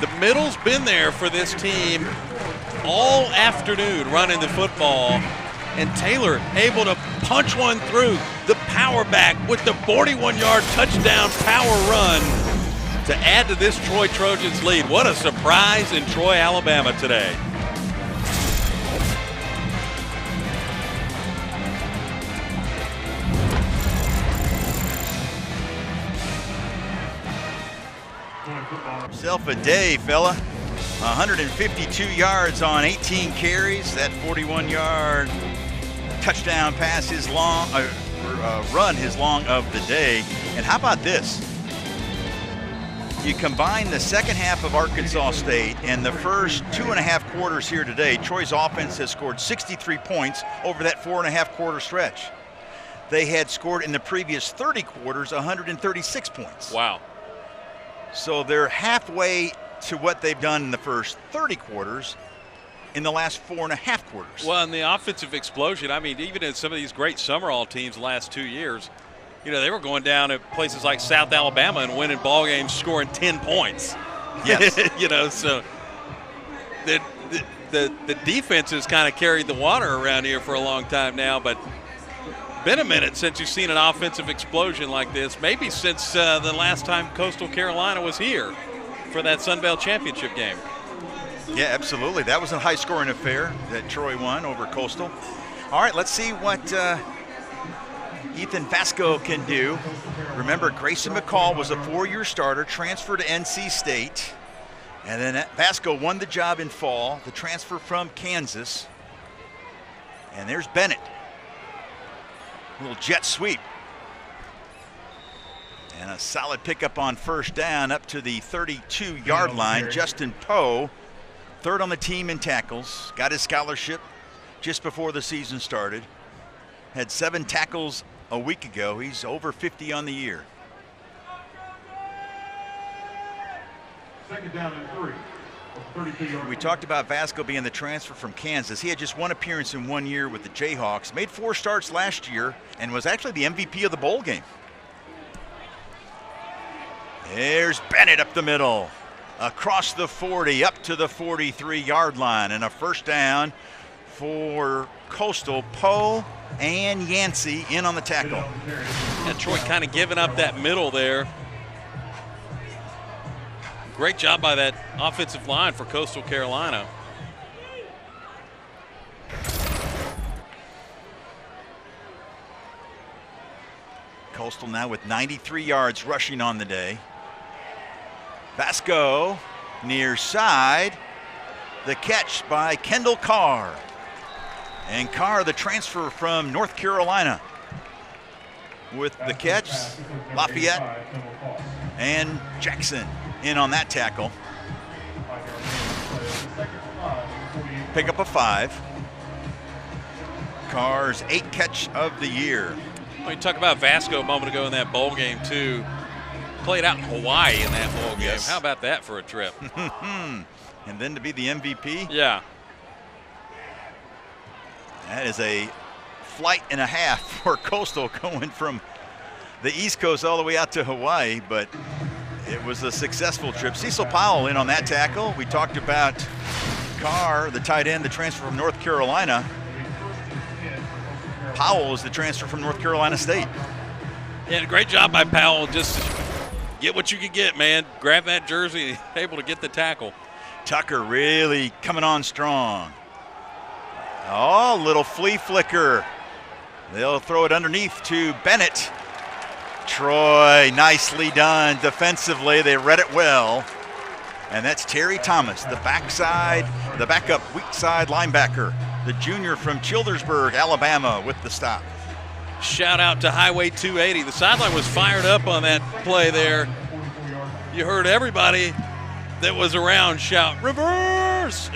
The middle's been there for this team all afternoon running the football. And Taylor able to punch one through the power back with the 41-yard touchdown power run to add to this Troy Trojans lead. What a surprise in Troy, Alabama today. Yourself a day, fella. 152 yards on 18 carries. That 41-yard touchdown pass, his long run, his long of the day. And how about this? You combine the second half of Arkansas State and the first 2.5 quarters here today. Troy's offense has scored 63 points over that 4.5 quarter stretch. They had scored in the previous 30 quarters 136 points. Wow. So they're halfway to what they've done in the first 30 quarters in the last 4.5 quarters. Well, and the offensive explosion, I mean, even in some of these great Summerall teams the last 2 years, you know, they were going down at places like South Alabama and winning ball games, scoring 10 points. Yes. You know, so the defense has kind of carried the water around here for a long time now, but been a minute since you've seen an offensive explosion like this, maybe since the last time Coastal Carolina was here for that Sun Belt Championship game. Yeah, absolutely. That was a high-scoring affair that Troy won over Coastal. All right, let's see what Ethan Vasco can do. Remember, Grayson McCall was a 4-year starter, transferred to NC State, and then Vasco won the job in fall, the transfer from Kansas. And there's Bennett. Little jet sweep. And a solid pickup on 1st down up to the 32-yard line. Justin Poe, 3rd on the team in tackles. Got his scholarship just before the season started. Had 7 tackles a week ago. He's over 50 on the year. 2nd down and 3. We talked about Vasco being the transfer from Kansas. He had just 1 appearance in 1 year with the Jayhawks, made 4 starts last year, and was actually the MVP of the bowl game. There's Bennett up the middle, across the 40, up to the 43-yard line, and a 1st down for Coastal. Poe and Yancey in on the tackle. Yeah, Troy kind of giving up that middle there. Great job by that offensive line for Coastal Carolina. Coastal now with 93 yards rushing on the day. Vasco near side. The catch by Kendall Carr. And Carr, the transfer from North Carolina. With the catch, Lafayette and Jackson in on that tackle. Pick up a 5. Carr's 8th catch of the year. We talked about Vasco a moment ago in that bowl game too. Played out in Hawaii in that bowl game. Yes. How about that for a trip? And then to be the MVP? Yeah. That is a flight and a half for Coastal, going from the East Coast all the way out to Hawaii, but it was a successful trip. Cecil Powell in on that tackle. We talked about Carr, the tight end, the transfer from North Carolina. Powell is the transfer from North Carolina State. Yeah, great job by Powell. Just get what you could get, man. Grab that jersey, able to get the tackle. Tucker really coming on strong. Oh, little flea flicker. They'll throw it underneath to Bennett. Troy, nicely done defensively. They read it well. And that's Terry Thomas, the backup weak side linebacker, the junior from Childersburg, Alabama, with the stop. Shout out to Highway 280. The sideline was fired up on that play there. You heard everybody that was around shout, "Reverse!"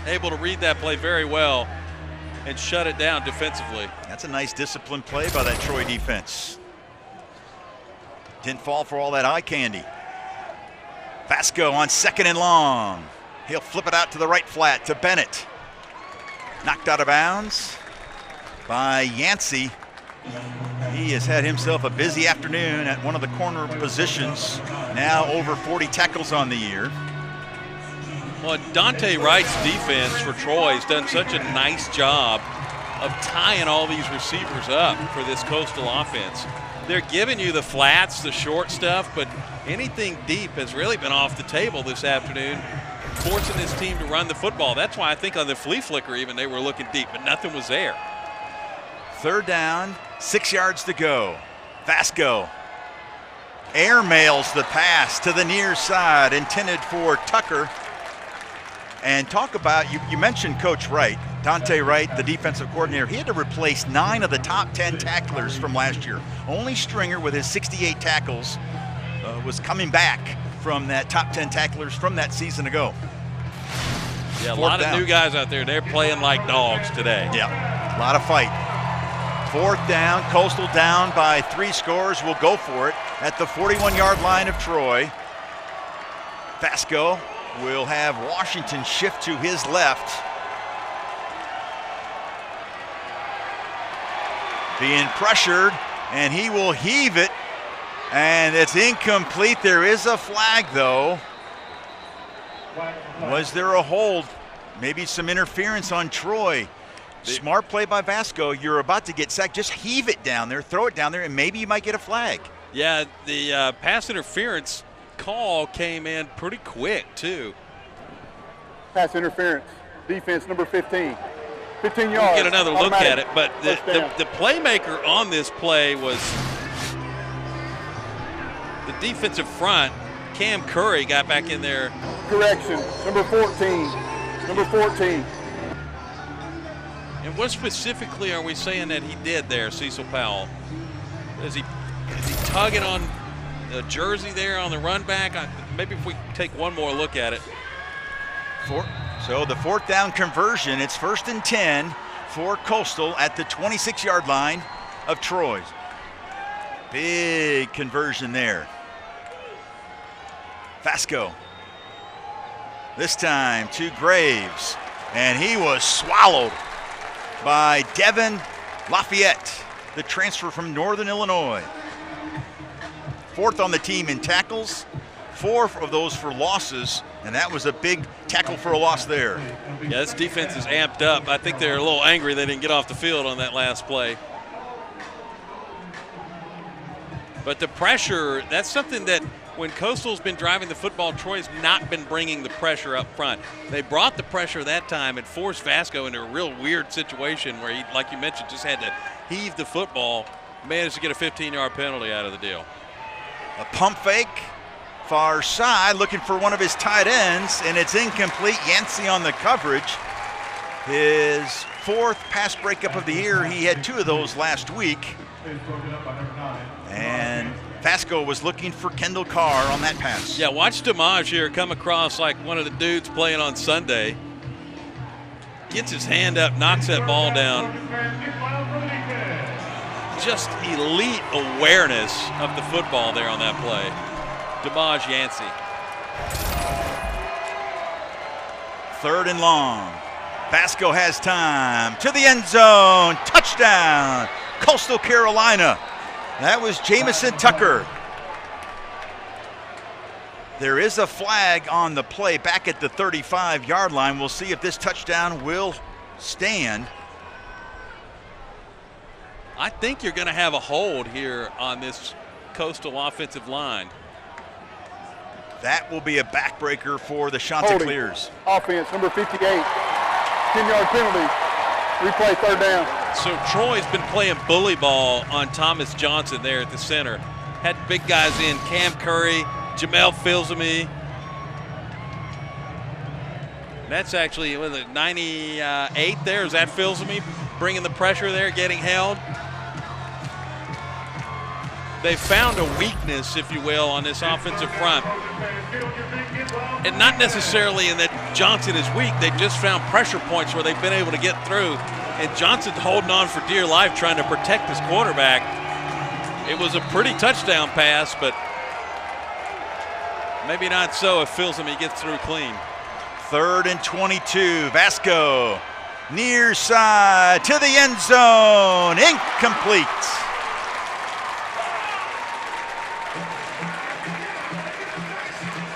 Able to read that play very well and shut it down defensively. That's a nice disciplined play by that Troy defense. Didn't fall for all that eye candy. Vasco on 2nd and long. He'll flip it out to the right flat to Bennett. Knocked out of bounds by Yancey. He has had himself a busy afternoon at one of the corner positions. Now over 40 tackles on the year. Well, Dante Wright's defense for Troy has done such a nice job of tying all these receivers up for this Coastal offense. They're giving you the flats, the short stuff, but anything deep has really been off the table this afternoon, forcing this team to run the football. That's why I think on the flea flicker even they were looking deep, but nothing was there. 3rd down, 6 yards to go. Vasco airmails the pass to the near side, intended for Tucker. And talk about, you mentioned Coach Wright, Dante Wright, the defensive coordinator. He had to replace 9 of the top 10 tacklers from last year. Only Stringer, with his 68 tackles, was coming back from that top 10 tacklers from that season ago. Yeah, a lot of new guys out there. They're playing like dogs today. Yeah, a lot of fight. 4th down, Coastal down by 3 scores. Will go for it at the 41-yard line of Troy. Vasco will have Washington shift to his left. Being pressured, and he will heave it, and it's incomplete. There is a flag, though. Was there a hold? Maybe some interference on Troy. Smart play by Vasco. You're about to get sacked. Just heave it down there, throw it down there, and maybe you might get a flag. Yeah, the pass interference call came in pretty quick, too. Pass interference. Defense number 15. 15 yards. We'll get another look automatic. at it, but the playmaker on this play was the defensive front. Cam Curry got back in there. Correction. Number 14. Number 14. And what specifically are we saying that he did there, Cecil Powell? Is he tugging on the jersey there on the run back? Maybe if we take one more look at it. So the 4th down conversion, it's 1st and 10 for Coastal at the 26-yard line of Troy's. Big conversion there. Vasco. This time to Graves, and he was swallowed by Devin Lafayette, the transfer from Northern Illinois. 4th on the team in tackles, 4 of those for losses, and that was a big tackle for a loss there. Yeah, this defense is amped up. I think they're a little angry they didn't get off the field on that last play. But the pressure, that's something that when Coastal's been driving the football, Troy's not been bringing the pressure up front. They brought the pressure that time and forced Vasco into a real weird situation where he, like you mentioned, just had to heave the football managed to get a 15-yard penalty out of the deal. A pump fake, far side, looking for one of his tight ends, and it's incomplete. Yancey on the coverage. His 4th pass breakup of the year. He had 2 of those last week. And Vasco was looking for Kendall Carr on that pass. Yeah, watch Dimaj here come across like one of the dudes playing on Sunday. Gets his hand up, knocks that ball down. Just elite awareness of the football there on that play. Dimaj Yancey. 3rd and long. Vasco has time. To the end zone. Touchdown. Coastal Carolina. That was Jamison Tucker. There is a flag on the play back at the 35-yard line. We'll see if this touchdown will stand. I think you're going to have a hold here on this Coastal offensive line. That will be a backbreaker for the Chanticleers. Offense, number 58. 10-yard penalty. Replay 3rd down. So Troy's been playing bully ball on Thomas Johnson there at the center. Had big guys in, Cam Curry, Jamel Filsamy. That's actually 98 there. Is that Filsamy bringing the pressure there, getting held? They found a weakness, if you will, on this offensive front. And not necessarily in that Johnson is weak. They just found pressure points where they've been able to get through. And Johnson's holding on for dear life, trying to protect his quarterback. It was a pretty touchdown pass, but maybe not so if Filsamy gets through clean. 3rd and 22. Vasco near side to the end zone. Incomplete.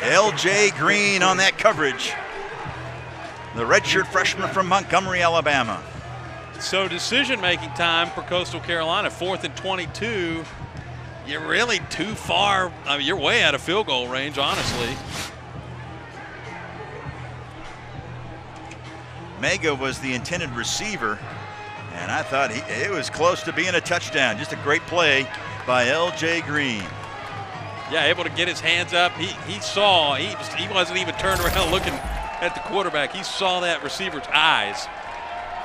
L.J. Green on that coverage. The redshirt freshman from Montgomery, Alabama. So decision-making time for Coastal Carolina. 4th and 22. You're really too far. I mean, you're way out of field goal range, honestly. Mega was the intended receiver, and I thought it was close to being a touchdown. Just a great play by L.J. Green. Yeah, able to get his hands up. He saw, he wasn't even turned around looking at the quarterback. He saw that receiver's eyes.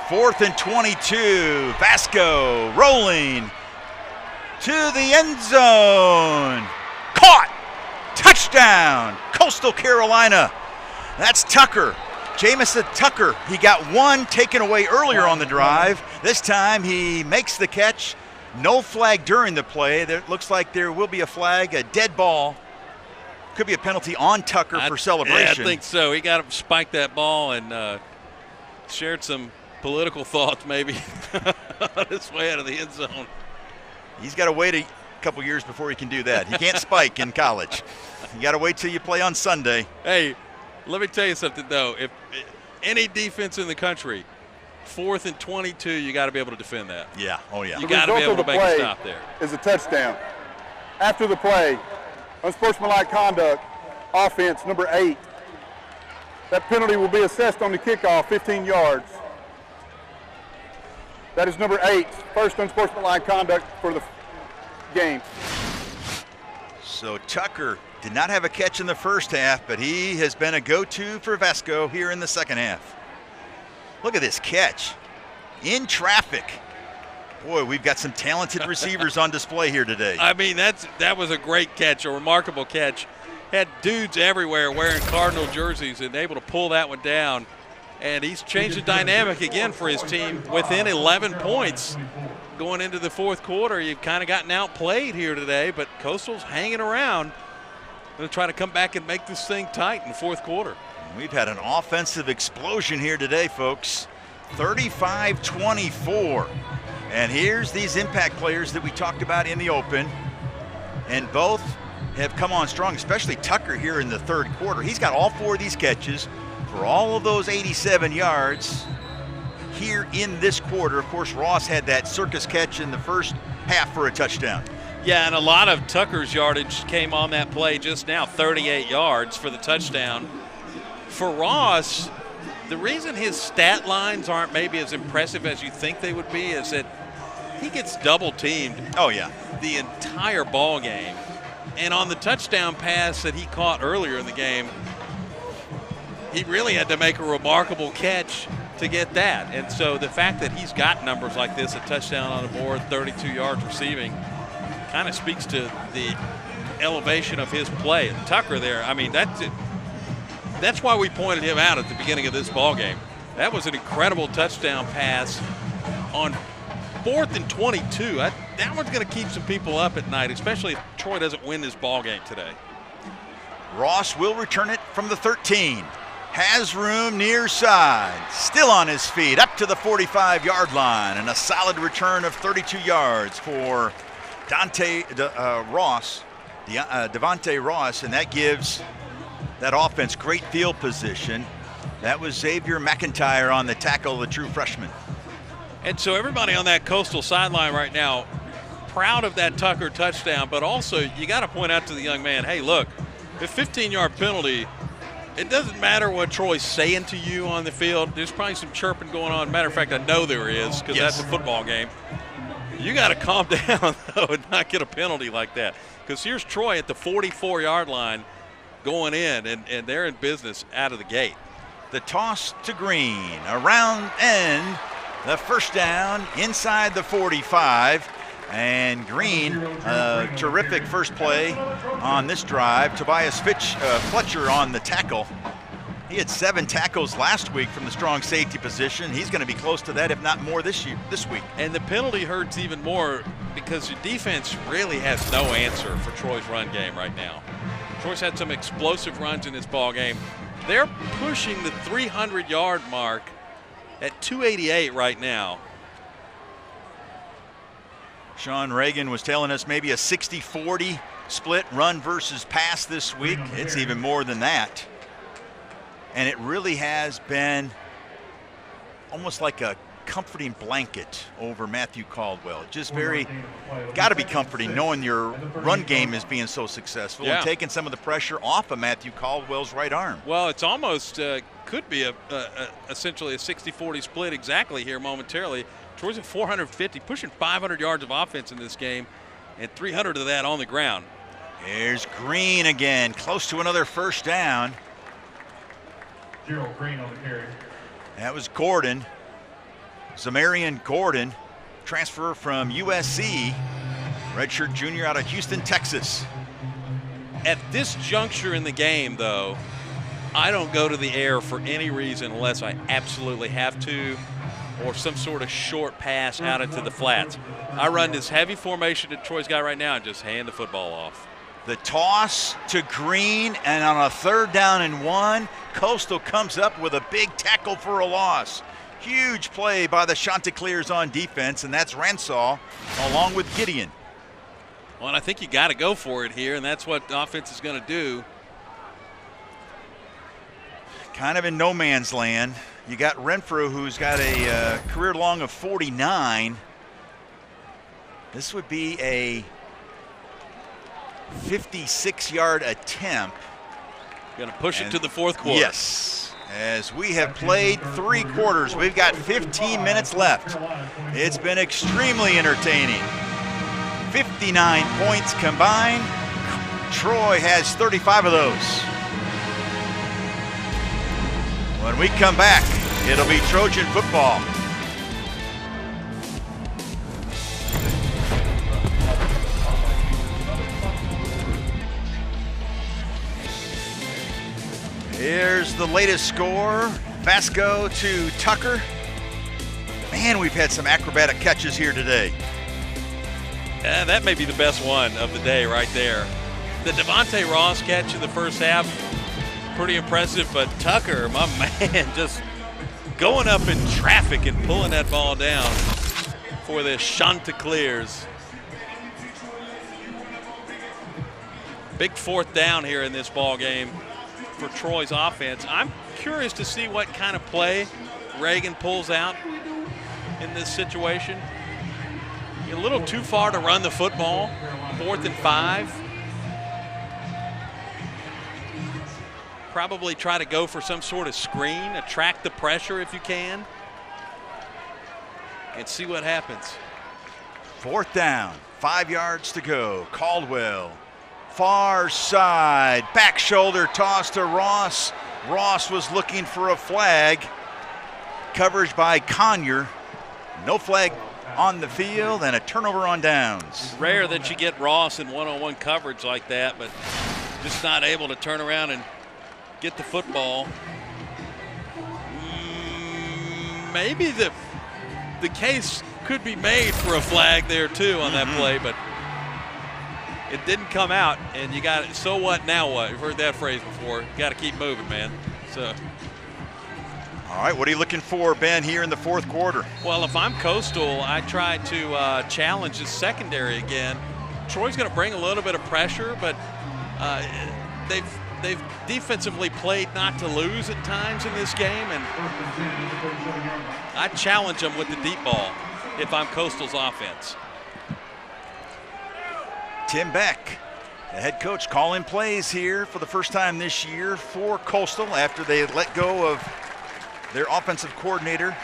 4th and 22. Vasco rolling to the end zone. Caught. Touchdown. Coastal Carolina. That's Tucker. Jamison Tucker. He got one taken away earlier on the drive. This time he makes the catch. No flag during the play. There looks like there will be a flag, a dead ball. Could be a penalty on Tucker for celebration. Yeah, I think so. He got him spiked that ball and shared some political thoughts maybe on his way out of the end zone. He's got to wait a couple years before he can do that. He can't spike in college. You got to wait till you play on Sunday. Hey, let me tell you something, though. If any defense in the country, 4th and 22, you got to be able to defend that. Yeah, oh yeah. You got to be able to make a stop there. Is a touchdown. After the play, unsportsmanlike conduct, offense number 8. That penalty will be assessed on the kickoff, 15 yards. That is number 8, first unsportsmanlike conduct for the game. So Tucker did not have a catch in the first half, but he has been a go-to for Vasco here in the second half. Look at this catch. In traffic. Boy, we've got some talented receivers on display here today. I mean, that was a great catch, a remarkable catch. Had dudes everywhere wearing Cardinal jerseys and able to pull that one down. And he's changed the dynamic again for his team within 11 points. Going into the fourth quarter, you've kind of gotten outplayed here today, but Coastal's hanging around. Going to try to come back and make this thing tight in the fourth quarter. We've had an offensive explosion here today, folks. 35-24. And here's these impact players that we talked about in the open. And both have come on strong, especially Tucker here in the third quarter. He's got all 4 of these catches for all of those 87 yards here in this quarter. Of course, Ross had that circus catch in the first half for a touchdown. Yeah, and a lot of Tucker's yardage came on that play just now, 38 yards for the touchdown. For Ross, the reason his stat lines aren't maybe as impressive as you think they would be is that he gets double teamed. Oh, yeah. The entire ball game. And on the touchdown pass that he caught earlier in the game, he really had to make a remarkable catch to get that. And so the fact that he's got numbers like this, a touchdown on the board, 32 yards receiving, kind of speaks to the elevation of his play. And Tucker there, I mean, that's why we pointed him out at the beginning of this ball game. That was an incredible touchdown pass on 4th and 22. That one's going to keep some people up at night, especially if Troy doesn't win this ball game today. Ross will return it from the 13. Has room near side. Still on his feet, up to the 45-yard line, and a solid return of 32 yards for Devontae Ross, and that gives that offense great field position. That was Xavier McIntyre on the tackle, the true freshman. And so everybody on that Coastal sideline right now, proud of that Tucker touchdown, but also you got to point out to the young man, hey, look, the 15-yard penalty, it doesn't matter what Troy's saying to you on the field. There's probably some chirping going on. Matter of fact, I know there is because that's a football game. You got to calm down, though, and not get a penalty like that. Because here's Troy at the 44-yard line going in, and they're in business out of the gate. The toss to Green, around end, the first down inside the 45. And Green, terrific first play on this drive. Tobias Fletcher on the tackle. He had 7 tackles last week from the strong safety position. He's going to be close to that, if not more, this week. And the penalty hurts even more because your defense really has no answer for Troy's run game right now. Troy's had some explosive runs in this ball game. They're pushing the 300-yard mark at 288 right now. Sean Reagan was telling us maybe a 60-40 split run versus pass this week. It's even more than that. And it really has been almost like a comforting blanket over Matthew Caldwell. Just got to be comforting knowing your run game is being so successful and taking some of the pressure off of Matthew Caldwell's right arm. Well, it's almost could be essentially a 60-40 split exactly here momentarily. Troy's at 450, pushing 500 yards of offense in this game, and 300 of that on the ground. Here's Green again, close to another first down. Gerald Green on the carry. That was Gordon. Zamarian Gordon, transfer from USC, redshirt junior out of Houston, Texas. At this juncture in the game, though, I don't go to the air for any reason unless I absolutely have to, or some sort of short pass out into the flats. I run this heavy formation that Troy's got right now and just hand the football off. The toss to Green, and on a 3rd down and 1, Coastal comes up with a big tackle for a loss. Huge play by the Chanticleers on defense, and that's Ransaw along with Gideon. Well, and I think you got to go for it here, and that's what the offense is going to do. Kind of in no man's land. You got Renfro, who's got a career long of 49. This would be a 56-yard attempt. Going to push it to the 4th quarter. Yes. As we have played 3 quarters, we've got 15 minutes left. It's been extremely entertaining. 59 points combined. Troy has 35 of those. When we come back, it'll be Trojan football. Here's the latest score. Vasco to Tucker. Man, we've had some acrobatic catches here today. That may be the best one of the day right there. The Devontae Ross catch in the first half, pretty impressive, but Tucker, my man, just going up in traffic and pulling that ball down for the Chanticleers. Big 4th down here in this ball game for Troy's offense. I'm curious to see what kind of play Reagan pulls out in this situation. A little too far to run the football. 4th and 5. Probably try to go for some sort of screen, attract the pressure if you can, and see what happens. 4th down, 5 yards to go. Caldwell, far side, back shoulder toss to Ross. Ross was looking for a flag. Coverage by Conyer. No flag on the field and a turnover on downs. Rare that you get Ross in one-on-one coverage like that, but just not able to turn around and get the football. Maybe the case could be made for a flag there too on that play, but it didn't come out, and you got it. So what, now what? You've heard that phrase before. Got to keep moving, man. So. All right, what are you looking for, Ben, here in the 4th quarter? Well, if I'm Coastal, I try to challenge the secondary again. Troy's going to bring a little bit of pressure, but they've defensively played not to lose at times in this game, and I challenge them with the deep ball if I'm Coastal's offense. Tim Beck, the head coach, calling plays here for the first time this year for Coastal after they let go of their offensive coordinator,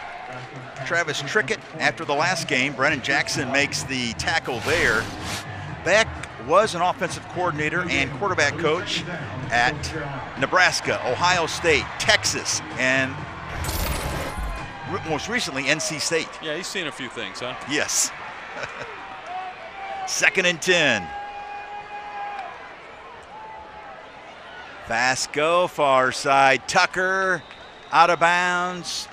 Travis Trickett, after the last game. Brennan Jackson makes the tackle there. Beck was an offensive coordinator and quarterback coach at Nebraska, Ohio State, Texas, and most recently NC State. Yeah, he's seen a few things, huh? Yes. 2nd and 10. Vasco, far side, Tucker, out of bounds.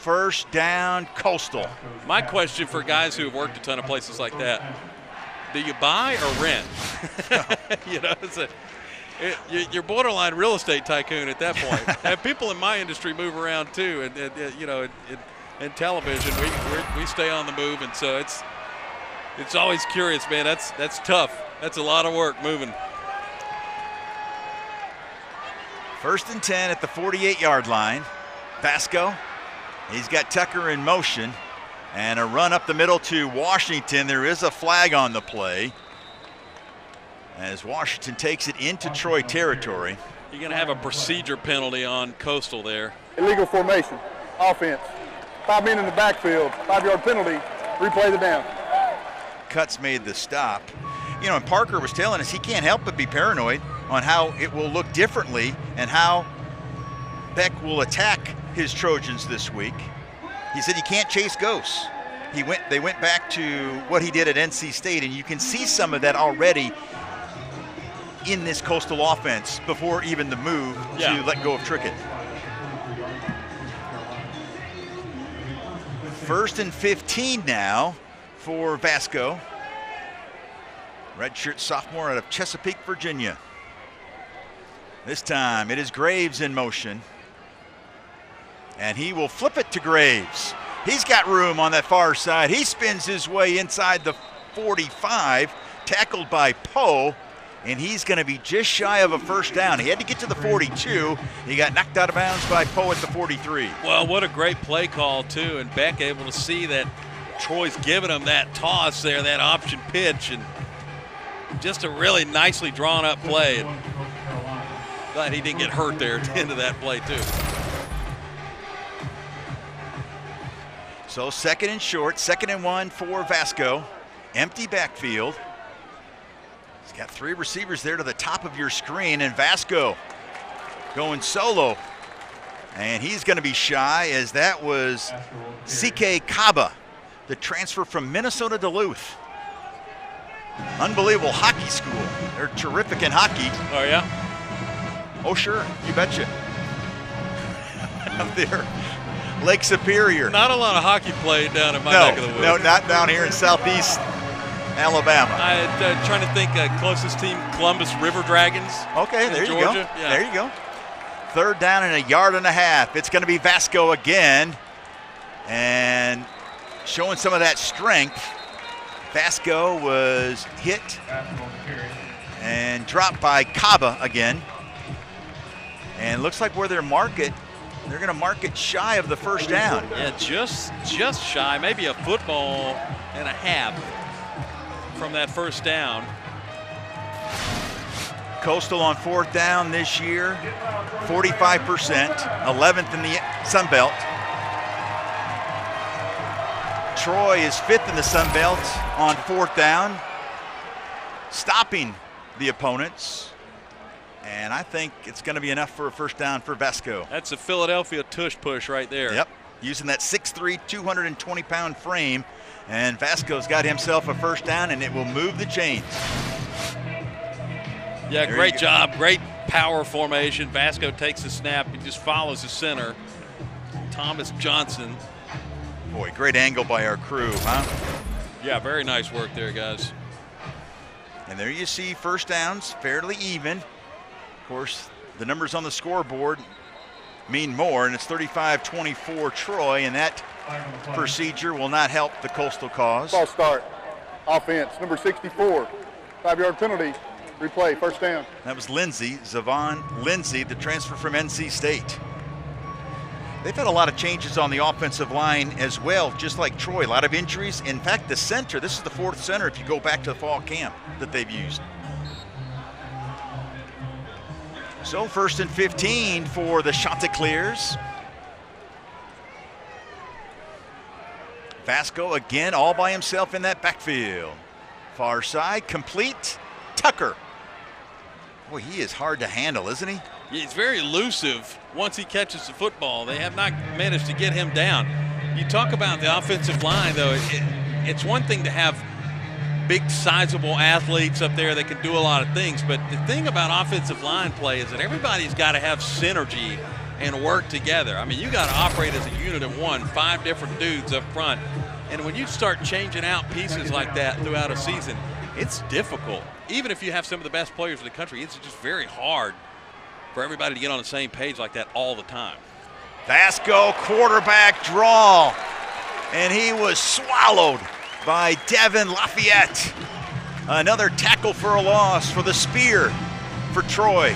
1st down, Coastal. My question for guys who have worked a ton of places like that, do you buy or rent? You know, you're borderline real estate tycoon at that point. And people in my industry move around too, and you know, in television we stay on the move, and so it's always curious, man. That's tough. That's a lot of work moving. 1st and 10 at the 48-yard line. Vasco, he's got Tucker in motion, and a run up the middle to Washington. There is a flag on the play as Washington takes it into Troy territory. You're going to have a procedure penalty on Coastal there. Illegal formation, offense. 5 men in the backfield, 5-yard penalty, replay the down. Cutts made the stop. You know, and Parker was telling us he can't help but be paranoid on how it will look differently and how Beck will attack his Trojans this week. He said you can't chase ghosts. They went back to what he did at NC State, and you can see some of that already in this Coastal offense before even the move to let go of Trickett. 1st and 15 now for Vasco. Redshirt sophomore out of Chesapeake, Virginia. This time it is Graves in motion, and he will flip it to Graves. He's got room on that far side. He spins his way inside the 45, tackled by Poe, and he's going to be just shy of a 1st down. He had to get to the 42. He got knocked out of bounds by Poe at the 43. Well, what a great play call, too, and Beck able to see that Troy's giving him that toss there, that option pitch, and just a really nicely drawn-up play. And glad he didn't get hurt there at the end of that play, too. So 2nd and short, 2nd and 1 for Vasco. Empty backfield. He's got 3 receivers there to the top of your screen, and Vasco going solo. And he's going to be shy, as that was C.K. Kaba, the transfer from Minnesota Duluth. Unbelievable hockey school. They're terrific in hockey. Oh, yeah? Oh, sure. You betcha. Up there. Lake Superior. Not a lot of hockey played down in my neck of the woods. No, not down here in southeast Alabama. I'm trying to think, closest team, Columbus River Dragons. Okay, there you Georgia. go. Yeah. There you go. 3rd down and 1.5 yards. It's going to be Vasco again. And showing some of that strength. Vasco was hit and dropped by Kaba again. And looks like where they're going to mark it shy of the 1st down. Yeah, just shy, maybe a football and a half from that 1st down. Coastal on 4th down this year, 45%, 11th in the Sun Belt. Troy is 5th in the Sun Belt on 4th down, stopping the opponents. And I think it's going to be enough for a first down for Vasco. That's a Philadelphia tush push right there. Yep, using that 6'3", 220-pound frame. And Vasco's got himself a first down, and it will move the chains. Yeah, great job. Great power formation. Vasco takes the snap. He just follows the center. Thomas Johnson. Boy, great angle by our crew, huh? Yeah, very nice work there, guys. And there you see first downs, fairly even. Of course, the numbers on the scoreboard mean more, and it's 35-24 Troy, and that procedure will not help the Coastal cause. Ball start. Offense, number 64. 5-yard penalty. Replay, first down. That was Lindsey, Zavon Lindsey, the transfer from NC State. They've had a lot of changes on the offensive line as well, just like Troy. A lot of injuries. In fact, the center, this is the 4th center if you go back to the fall camp that they've used. So 1st and 15 for the Chanticleers. Vasco again all by himself in that backfield. Far side, complete. Tucker. Boy, he is hard to handle, isn't he? He's very elusive once he catches the football. They have not managed to get him down. You talk about the offensive line, though. It's one thing to have big, sizable athletes up there that can do a lot of things, but the thing about offensive line play is that everybody's got to have synergy and work together. I mean, you got to operate as a unit of one, 5 different dudes up front. And when you start changing out pieces like that throughout a season, it's difficult. Even if you have some of the best players in the country, it's just very hard for everybody to get on the same page like that all the time. Vasco quarterback draw, and he was swallowed by Devin Lafayette. Another tackle for a loss for the Spear for Troy.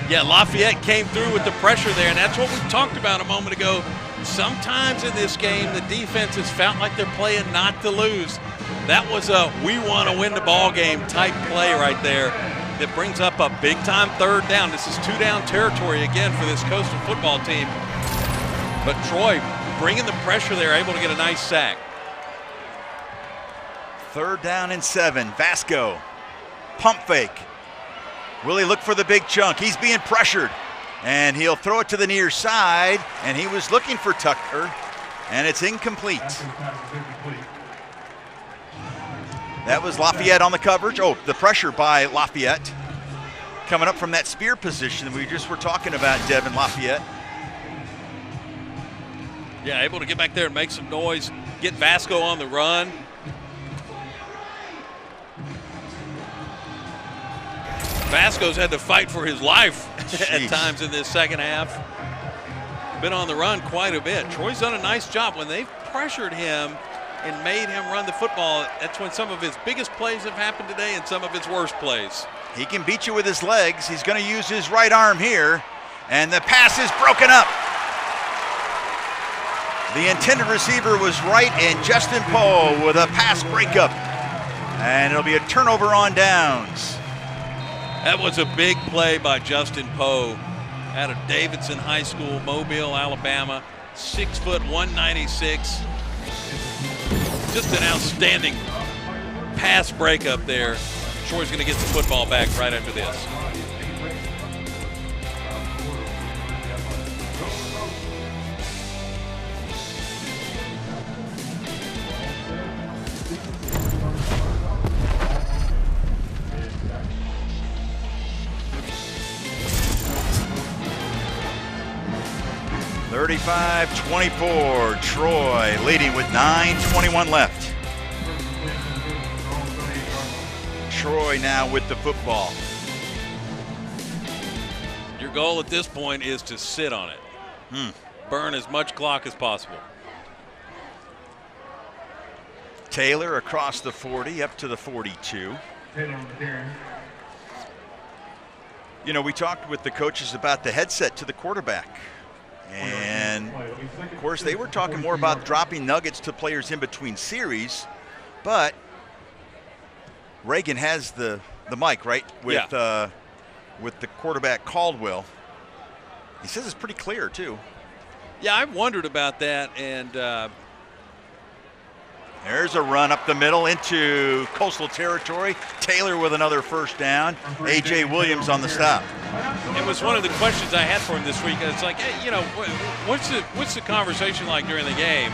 Yeah, Lafayette came through with the pressure there, and that's what we talked about a moment ago. Sometimes in this game, the defenses felt like they're playing not to lose. That was a we want to win the ball game type play right there that brings up a big-time 3rd down. This is 2-down territory again for this Coastal football team. But Troy bringing the pressure there, able to get a nice sack. 3rd down and 7. Vasco, pump fake. Will he look for the big chunk? He's being pressured, and he'll throw it to the near side, and he was looking for Tucker, and it's incomplete. That was Lafayette on the coverage. Oh, the pressure by Lafayette. Coming up from that spear position we just were talking about, Devin Lafayette. Yeah, able to get back there and make some noise, get Vasco on the run. Vasco's had to fight for his life at times in this second half. Been on the run quite a bit. Troy's done a nice job. When they've pressured him and made him run the football, that's when some of his biggest plays have happened today and some of his worst plays. He can beat you with his legs. He's going to use his right arm here, and the pass is broken up. The intended receiver was right, and Justin Poe with a pass breakup. And it'll be a turnover on downs. That was a big play by Justin Poe out of Davidson High School, Mobile, Alabama. 6 foot, 196. Just an outstanding pass breakup there. Troy's going to get the football back right after this. (35-24), Troy leading with 9:21 left. Troy now with the football. Your goal at this point is to sit on it. Burn as much clock as possible. Taylor across the 40 up to the 42. You know, we talked with the coaches about the headset to the quarterback. And, of course, they were talking more about dropping nuggets to players in between series. But Reagan has the mic, right, with the quarterback Caldwell. He says it's pretty clear, too. Yeah, I've wondered about that. And There's a run up the middle into Coastal territory. Taylor with another first down. A.J. Williams on the stop. It was one of the questions I had for him this week. It's like, hey, you know, what's the conversation like during the game?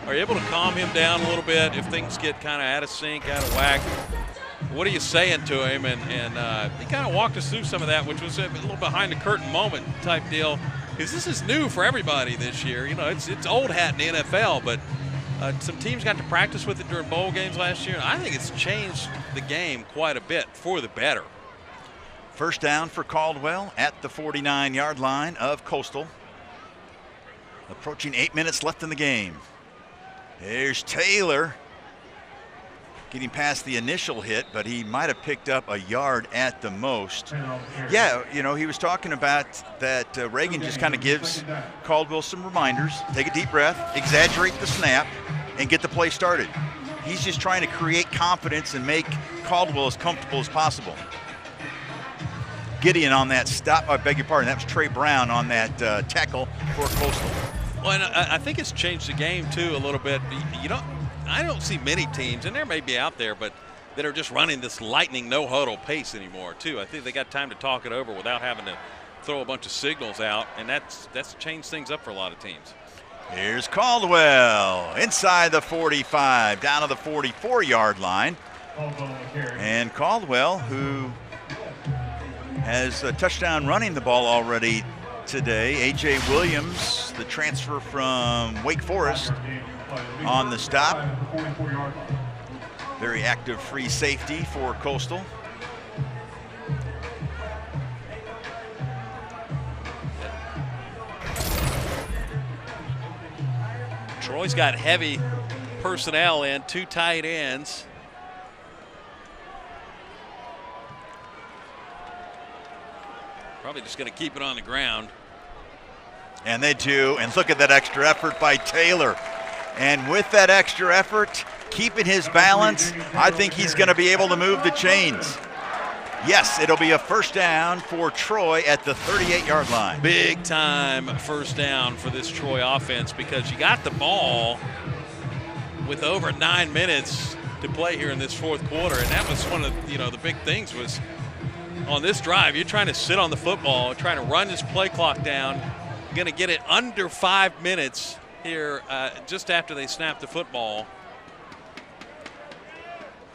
Are you able to calm him down a little bit if things get kind of out of sync, out of whack? What are you saying to him? And he kind of walked us through some of that, which was a little behind the curtain moment type deal. Because this is new for everybody this year. You know, it's old hat in the NFL, but some teams got to practice with it during bowl games last year. I think it's changed the game quite a bit for the better. First down for Caldwell at the 49-yard line of Coastal. Approaching 8 minutes left in the game. There's Taylor getting past the initial hit, but he might have picked up a yard at the most. Yeah, you know, he was talking about that Reagan just kind of gives Caldwell some reminders. Take a deep breath, exaggerate the snap, and get the play started. He's just trying to create confidence and make Caldwell as comfortable as possible. Gideon on that stop, I beg your pardon, that was Trey Brown on that tackle for Coastal. Well, and I think it's changed the game too a little bit. I don't see many teams, and there may be out there, but that are just running this lightning no-huddle pace anymore too. I think they got time to talk it over without having to throw a bunch of signals out, and that's changed things up for a lot of teams. Here's Caldwell inside the 45, down to the 44-yard line. And Caldwell, who has a touchdown running the ball already today. A.J. Williams, the transfer from Wake Forest, on the stop. Very active free safety for Coastal. Troy's got heavy personnel in, 2 tight ends. Probably just going to keep it on the ground. And they do, and look at that extra effort by Taylor. And with that extra effort, keeping his balance, I think he's going to be able to move the chains. Yes, it'll be a first down for Troy at the 38-yard line. Big time first down for this Troy offense because you got the ball with over 9 minutes to play here in this fourth quarter, and that was one of the big things was on this drive. You're trying to sit on the football, trying to run this play clock down. You're going to get it under 5 minutes here just after they snap the football.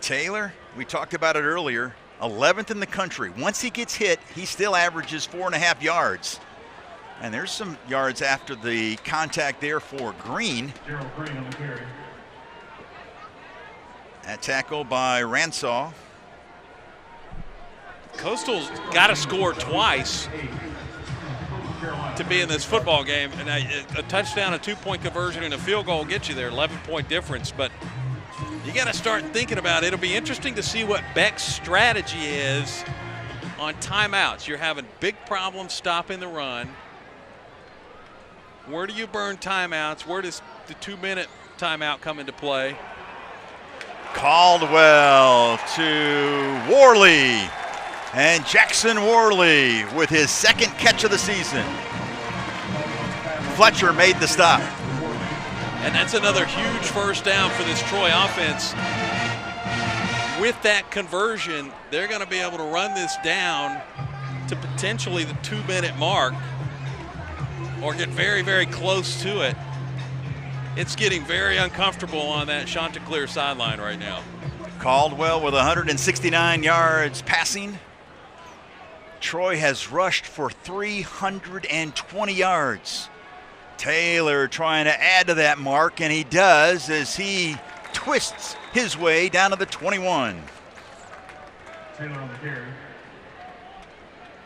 Taylor, we talked about it earlier, 11th in the country. Once he gets hit, he still averages 4.5 yards. And there's some yards after the contact there for Green. That tackle by Ransaw. Coastal's got to score twice to be in this football game. And a touchdown, a 2-point conversion, and a field goal will get you there, 11-point difference. But you got to start thinking about it. It'll be interesting to see what Beck's strategy is on timeouts. You're having big problems stopping the run. Where do you burn timeouts? Where does the 2-minute timeout come into play? Caldwell to Worley. And Jackson Worley with his second catch of the season. Fletcher made the stop. And that's another huge first down for this Troy offense. With that conversion, they're going to be able to run this down to potentially the 2-minute mark or get very, very close to it. It's getting very uncomfortable on that Chanticleer sideline right now. Caldwell with 169 yards passing. Troy has rushed for 320 yards. Taylor trying to add to that mark, and he does as he twists his way down to the 21. Taylor on the carry.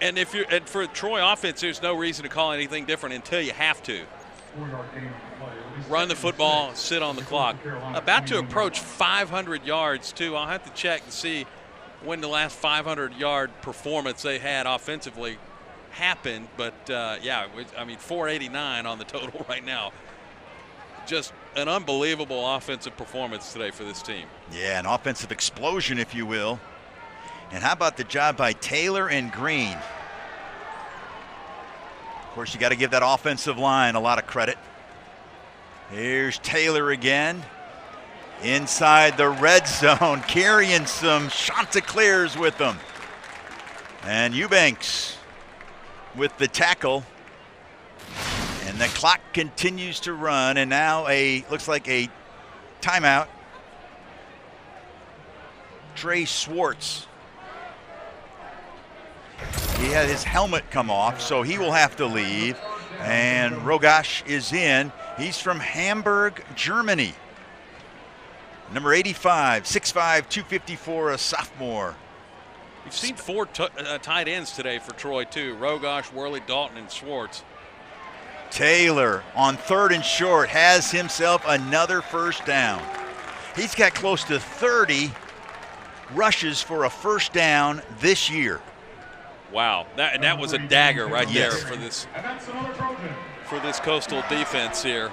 And for Troy offense, there's no reason to call anything different until you have to. Run the football, sit on the clock. About to approach 500 yards, too. I'll have to check to see when the last 500-yard performance they had offensively happened. But, yeah, I mean, 489 on the total right now. Just an unbelievable offensive performance today for this team. Yeah, an offensive explosion, if you will. And how about the job by Taylor and Green? Of course, you got to give that offensive line a lot of credit. Here's Taylor again. inside the red zone, carrying some Chanticleers with them. And Eubanks with the tackle. And the clock continues to run, and now looks like a timeout. Trey Swartz. He had his helmet come off, so he will have to leave. And Rogash is in. He's from Hamburg, Germany. Number 85, 6'5", 254, a sophomore. We've seen 4 tight ends today for Troy, too. Rogash, Worley, Dalton, and Schwartz. Taylor on 3rd and short has himself another first down. He's got close to 30 rushes for a first down this year. Wow, that was a dagger right Yes. there for this Coastal defense here.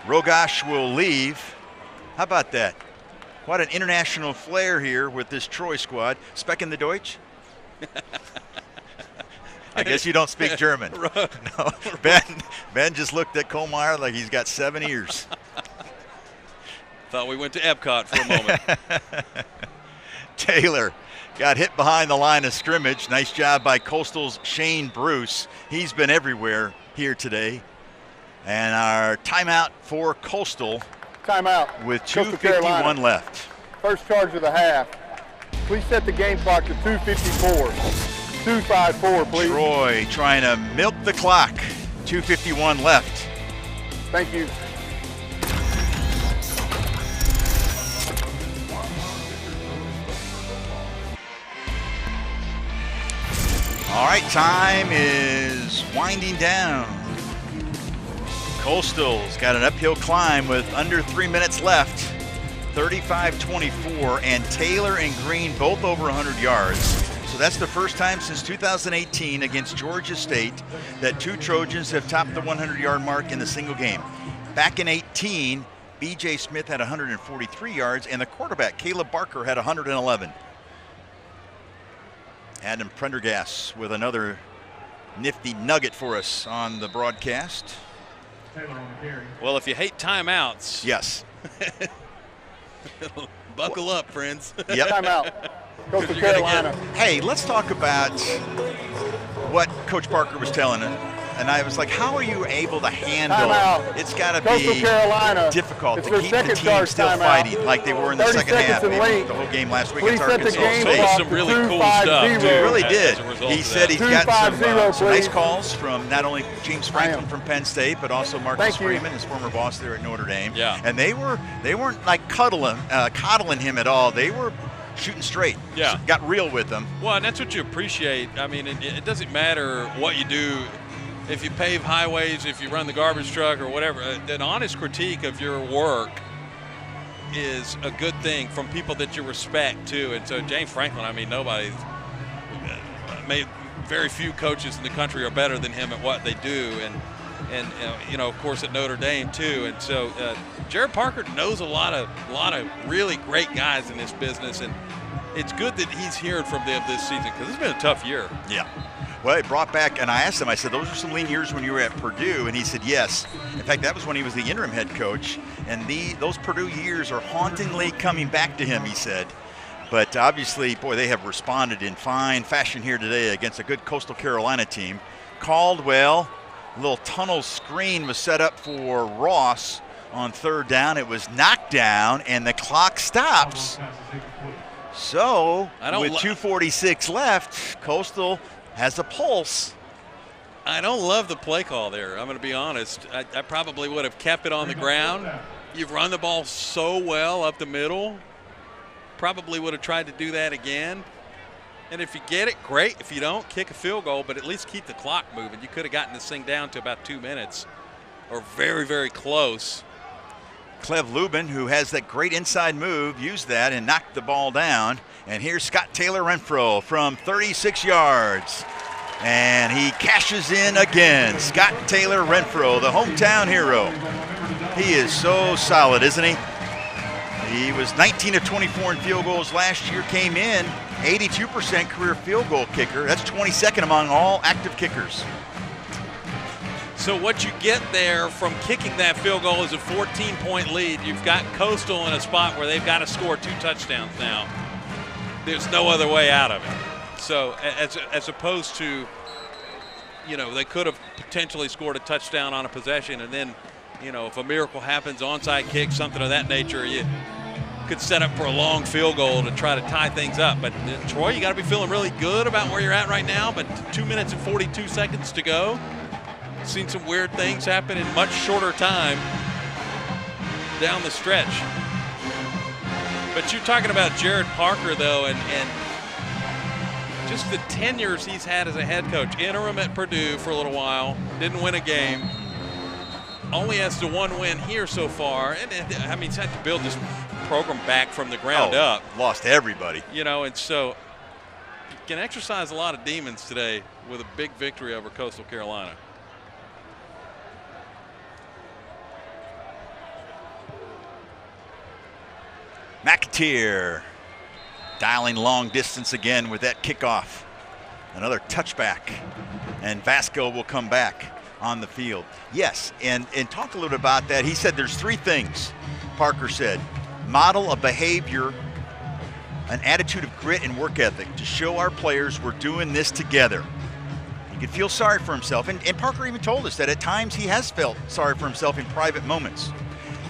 Rogash will leave. How about that? Quite an international flair here with this Troy squad. Specken the Deutsch? I guess you don't speak German. No. Ben just looked at Kohlmeyer like he's got 7 ears. Thought we went to Epcot for a moment. Taylor got hit behind the line of scrimmage. Nice job by Coastal's Shane Bruce. He's been everywhere here today. And our timeout for Coastal. Timeout. With Coastal 2:51 Carolina. left. First charge of the half. Please set the game clock to 2:54. 2:54, please. Troy trying to milk the clock. 2:51 left. Thank you. All right, time is winding down. Coastal's got an uphill climb with under 3 minutes left. 35-24, and Taylor and Green both over 100 yards. So that's the first time since 2018 against Georgia State that 2 Trojans have topped the 100-yard mark in a single game. Back in 18, B.J. Smith had 143 yards, and the quarterback, Caleb Barker, had 111. Adam Prendergast with another nifty nugget for us on the broadcast. Well, if you hate timeouts, Yes. buckle up, friends. Yep. Timeout. Coastal You're gonna Carolina. Hey, let's talk about what Coach Parker was telling him. And I was like, how are you able to handle Timeout. It's got to Coastal be Carolina. difficult It's to their keep the second team charge still timeout. fighting like they were in the 30 second half. seconds They in were length. the whole game last week Please against set the Arkansas game State. clock Some to really cool 2:50. stuff, He too. really as did. a result He of said that. he's got 250, some nice please. calls from not only James Franklin from Penn State, but also Marcus Thank you. Freeman, his former boss there at Notre Dame. Yeah. And they weren't like coddling him at all. They were shooting straight. Yeah. Got real with them. Well, and that's what you appreciate. I mean, it doesn't matter what you do. If you pave highways, if you run the garbage truck or whatever, an honest critique of your work is a good thing from people that you respect, too. And so James Franklin, I mean, very few coaches in the country are better than him at what they do. And you know, of course, at Notre Dame, too. And so Jared Parker knows a lot of really great guys in this business. And it's good that he's hearing from them this season because it's been a tough year. Yeah. Well, it brought back, and I asked him, I said, those are some lean years when you were at Purdue, and he said yes. In fact, that was when he was the interim head coach, and those Purdue years are hauntingly coming back to him, he said. But obviously, boy, they have responded in fine fashion here today against a good Coastal Carolina team. Caldwell, a little tunnel screen was set up for Ross on 3rd down. It was knocked down, and the clock stops. So, with 2:46 left, Coastal has a pulse. I don't love the play call there. I'm going to be honest. I probably would have kept it on the ground. You've run the ball so well up the middle. Probably would have tried to do that again. And if you get it, great. If you don't, kick a field goal, but at least keep the clock moving. You could have gotten this thing down to about 2 minutes or very, very close. Clev Lubin, who has that great inside move, used that and knocked the ball down. And here's Scott Taylor Renfro from 36 yards. And he cashes in again. Scott Taylor Renfro, the hometown hero. He is so solid, isn't he? He was 19 of 24 in field goals last year, came in 82% career field goal kicker. That's 22nd among all active kickers. So what you get there from kicking that field goal is a 14-point lead. You've got Coastal in a spot where they've got to score 2 touchdowns now. There's no other way out of it. So as opposed to, you know, they could have potentially scored a touchdown on a possession, and then, you know, if a miracle happens, onside kick, something of that nature, you could set up for a long field goal to try to tie things up. But Troy, you got to be feeling really good about where you're at right now. But 2 minutes and 42 seconds to go. Seen some weird things happen in much shorter time down the stretch. But you're talking about Jared Parker, though, and just the tenures he's had as a head coach. Interim at Purdue for a little while, didn't win a game. Only has the 1 win here so far. And I mean, he's had to build this program back from the ground up. Lost everybody. You know, and so can exercise a lot of demons today with a big victory over Coastal Carolina. McAteer dialing long distance again with that kickoff. Another touchback, and Vasco will come back on the field. Yes, and talk a little bit about that. He said there's 3 things, Parker said. Model a behavior, an attitude of grit and work ethic to show our players we're doing this together. He could feel sorry for himself, and Parker even told us that at times he has felt sorry for himself in private moments.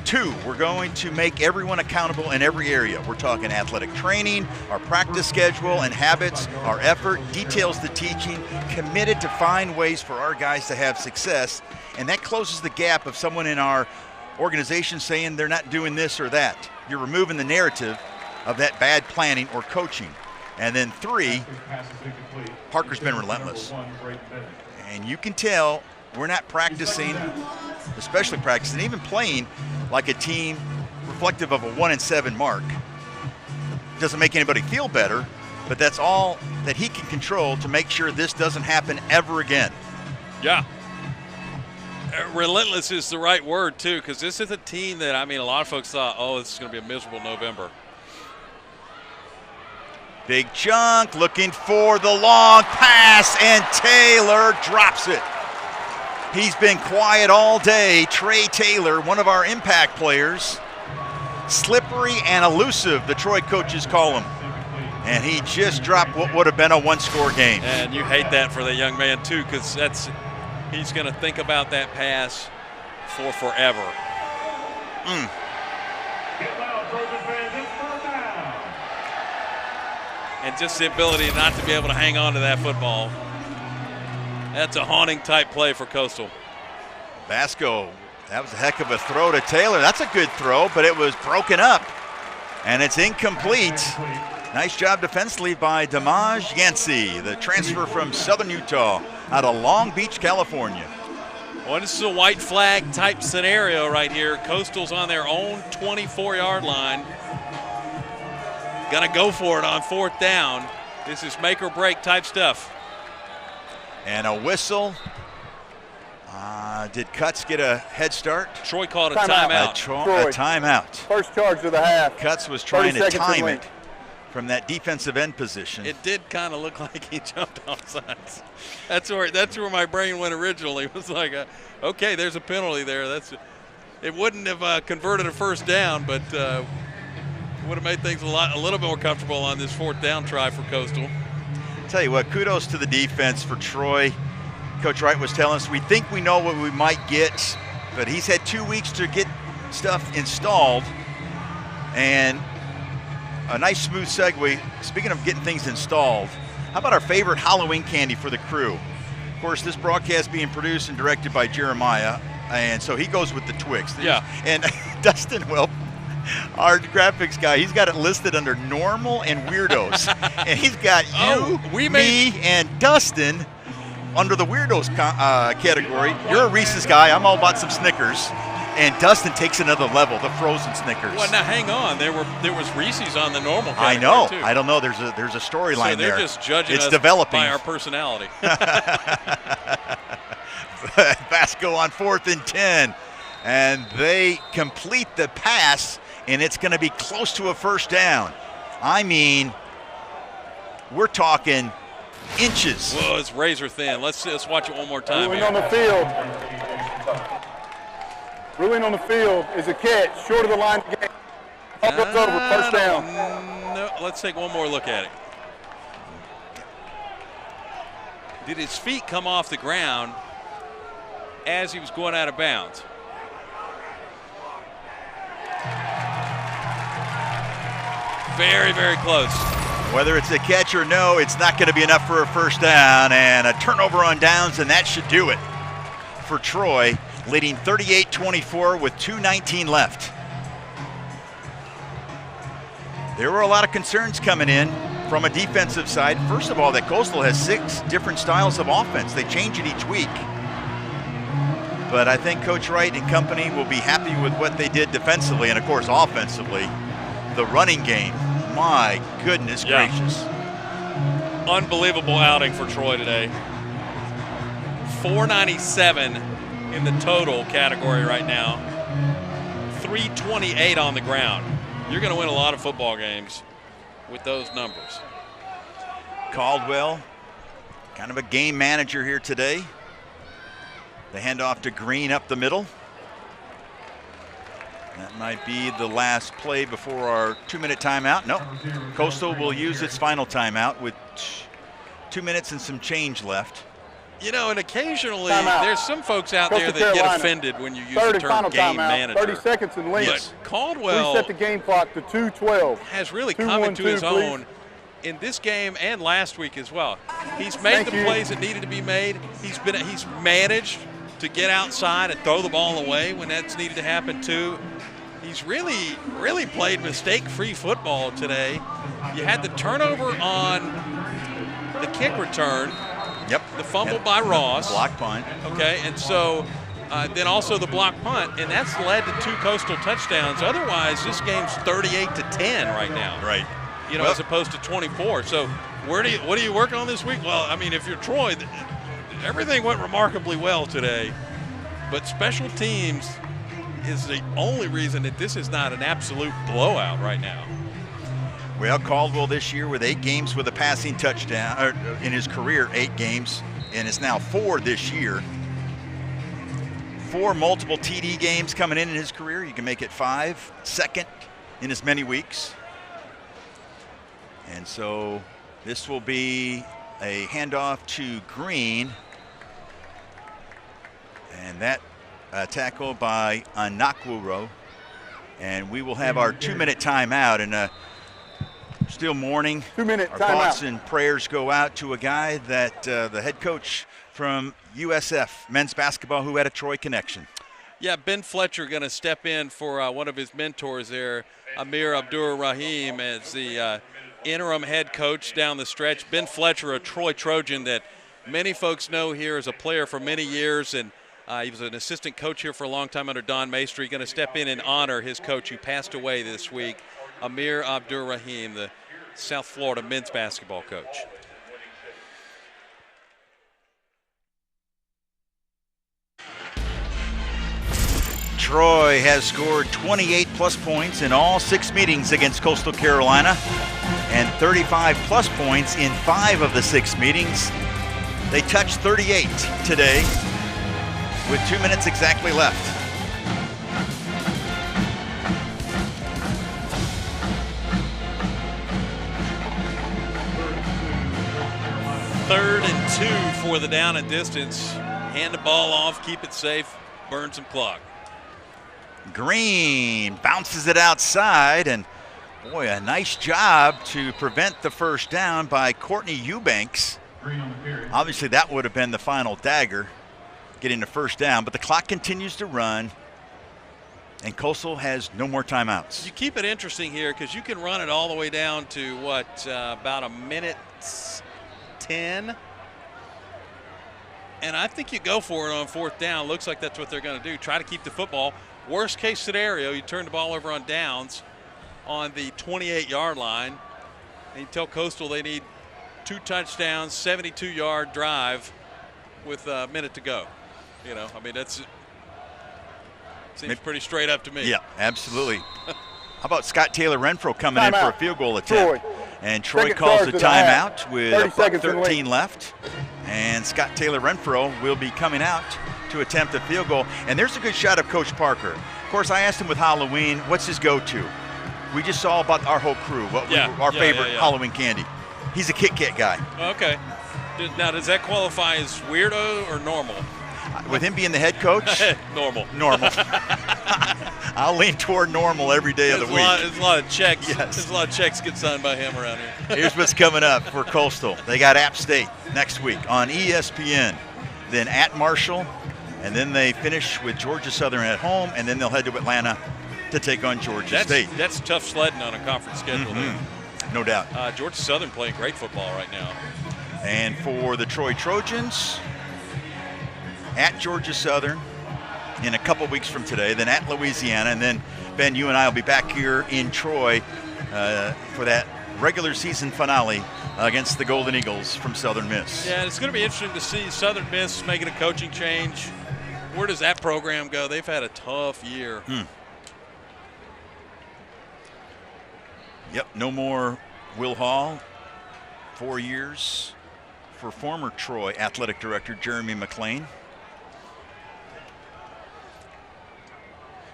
2, we're going to make everyone accountable in every area. We're talking athletic training, our practice schedule and habits, our effort, details the teaching, committed to find ways for our guys to have success. And that closes the gap of someone in our organization saying they're not doing this or that. You're removing the narrative of that bad planning or coaching. And then 3, Parker's been relentless. And you can tell we're not practicing, especially practicing, even playing like a team reflective of a 1-7 mark. Doesn't make anybody feel better, but that's all that he can control to make sure this doesn't happen ever again. Yeah. Relentless is the right word, too, because this is a team that, I mean, a lot of folks thought, oh, this is going to be a miserable November. Big chunk looking for the long pass, and Taylor drops it. He's been quiet all day. Trey Taylor, one of our impact players. Slippery and elusive, the Troy coaches call him. And he just dropped what would have been a 1-score game. And you hate that for the young man, too, because he's going to think about that pass for forever. And just the ability not to be able to hang on to that football. That's a haunting type play for Coastal. Vasco, that was a heck of a throw to Taylor. That's a good throw, but it was broken up, and it's incomplete. Nice job defensively by Damaj Yancey, the transfer from Southern Utah out of Long Beach, California. Well, this is a white flag type scenario right here. Coastal's on their own 24-yard line. Gonna go for it on 4th down. This is make or break type stuff. And a whistle. Did Cutts get a head start? Troy called a timeout. A timeout. First charge of the half. Cutts was trying to time it from that defensive end position. It did kind of look like he jumped off sides. That's where my brain went originally. It was like, okay, there's a penalty there. It wouldn't have converted a first down, but would have made things a little bit more comfortable on this 4th down try for Coastal. Tell you what, kudos to the defense for Troy. Coach Wright was telling us we think we know what we might get, but he's had 2 weeks to get stuff installed. And a nice smooth segue. Speaking of getting things installed, how about our favorite Halloween candy for the crew? Of course, this broadcast being produced and directed by Jeremiah, and so he goes with the Twix. Yeah. And Dustin, well, our graphics guy, he's got it listed under normal and weirdos. And he's got me, and Dustin under the weirdos category. You're a Reese's guy. I'm all about some Snickers. And Dustin takes another level, the frozen Snickers. Well, now hang on. There was Reese's on the normal category, I know. too. I don't know. There's a storyline there. So they're just judging it's us developing by our personality. Vasco on 4th and 10. And they complete the pass, and it's going to be close to a first down. I mean, we're talking inches. Whoa, it's razor thin. Let's watch it one more time. Ruling Here. on the field. Ruling on the field is a catch short of the line of game. Ball goes over, first down. No, let's take one more look at it. Did his feet come off the ground as he was going out of bounds? Very, very close. Whether it's a catch or no, it's not going to be enough for a first down, and a turnover on downs, and that should do it for Troy, leading 38-24 with 2:19 left. There were a lot of concerns coming in from a defensive side. First of all, that Coastal has 6 different styles of offense. They change it each week. But I think Coach Wright and company will be happy with what they did defensively, and of course offensively. The running game, my goodness gracious. Unbelievable outing for Troy today. 497 in the total category right now. 328 on the ground. You're going to win a lot of football games with those numbers. Caldwell, kind of a game manager here today. The handoff to Green up the middle. That might be the last play before our 2-minute timeout. No, Coastal will use its final timeout with 2 minutes and some change left. You know, and occasionally Timeout. there's some folks out Coastal there that get Carolina. offended when you use Third the and term final game timeout. manager. 30 seconds and leave. But Caldwell Please set the game clock to 2:12. has really 2-1-2, come into his please. own in this game and last week as well. He's made Thank the you. plays that needed to be made. He's managed to get outside and throw the ball away when that's needed to happen too. He's really played mistake-free football today. You had the turnover on the kick return. Yep. The fumble by Ross. Block punt. Okay, and so then also the block punt, and that's led to 2 Coastal touchdowns. Otherwise, this game's 38-10 right now. Right. You know, as opposed to 24. So what are you working on this week? Well, I mean, if you're Troy, everything went remarkably well today, but special teams is the only reason that this is not an absolute blowout right now. Well, Caldwell this year with 8 games with a passing touchdown, or in his career 8 games, and it's now 4 this year. 4 multiple TD games coming in his career. You can make it 5, second in as many weeks. And so this will be a handoff to Green. And that tackle by Anakwuro. And we will have our 2-minute timeout. And still mourning. 2-minute Our timeout. thoughts and prayers go out to a guy that the head coach from USF men's basketball who had a Troy connection. Yeah, Ben Fletcher going to step in for one of his mentors there, Amir Abdur-Rahim, as the interim head coach down the stretch. Ben Fletcher, a Troy Trojan that many folks know here as a player for many years, and he was an assistant coach here for a long time under Don Maestri. Going to step in and honor his coach who passed away this week, Amir Abdur-Rahim, the South Florida men's basketball coach. Troy has scored 28-plus points in all 6 meetings against Coastal Carolina and 35-plus points in 5 of the 6 meetings. They touched 38 today with 2 minutes exactly left. Third and 2 for the down and distance. Hand the ball off, keep it safe, burn some clock. Green bounces it outside, and boy, a nice job to prevent the first down by Courtney Eubanks. Obviously that would have been the final dagger, getting the first down, but the clock continues to run, and Coastal has no more timeouts. You keep it interesting here because you can run it all the way down to about 1:10. And I think you go for it on 4th down. Looks like that's what they're going to do. Try to keep the football. Worst case scenario, you turn the ball over on downs on the 28-yard line. And you tell Coastal they need 2 touchdowns, 72-yard drive with a minute to go. You know, I mean, seems pretty straight up to me. Yeah, absolutely. How about Scott Taylor Renfro coming in for a field goal attempt? Troy. And Troy Second calls charge the to the half. timeout with 30 about seconds in the 13 lead. left. And Scott Taylor Renfro will be coming out to attempt a field goal. And there's a good shot of Coach Parker. Of course, I asked him with Halloween, what's his go-to? We just saw about our whole crew, our favorite Halloween candy. He's a Kit Kat guy. Okay. Now, does that qualify as weirdo or normal? With him being the head coach, Normal. normal. I'll lean toward normal every day of the week. There's a lot of checks. Yes. There's a lot of checks get signed by him around here. Here's what's coming up for Coastal. They got App State next week on ESPN, then at Marshall, and then they finish with Georgia Southern at home, and then they'll head to Atlanta to take on Georgia State. That's tough sledding on a conference schedule. No doubt. Georgia Southern playing great football right now. And for the Troy Trojans, at Georgia Southern in a couple weeks from today, then at Louisiana, and then, Ben, you and I will be back here in Troy for that regular season finale against the Golden Eagles from Southern Miss. Yeah, it's going to be interesting to see Southern Miss making a coaching change. Where does that program go? They've had a tough year. Yep, no more Will Hall. 4 years for former Troy athletic director Jeremy McLean.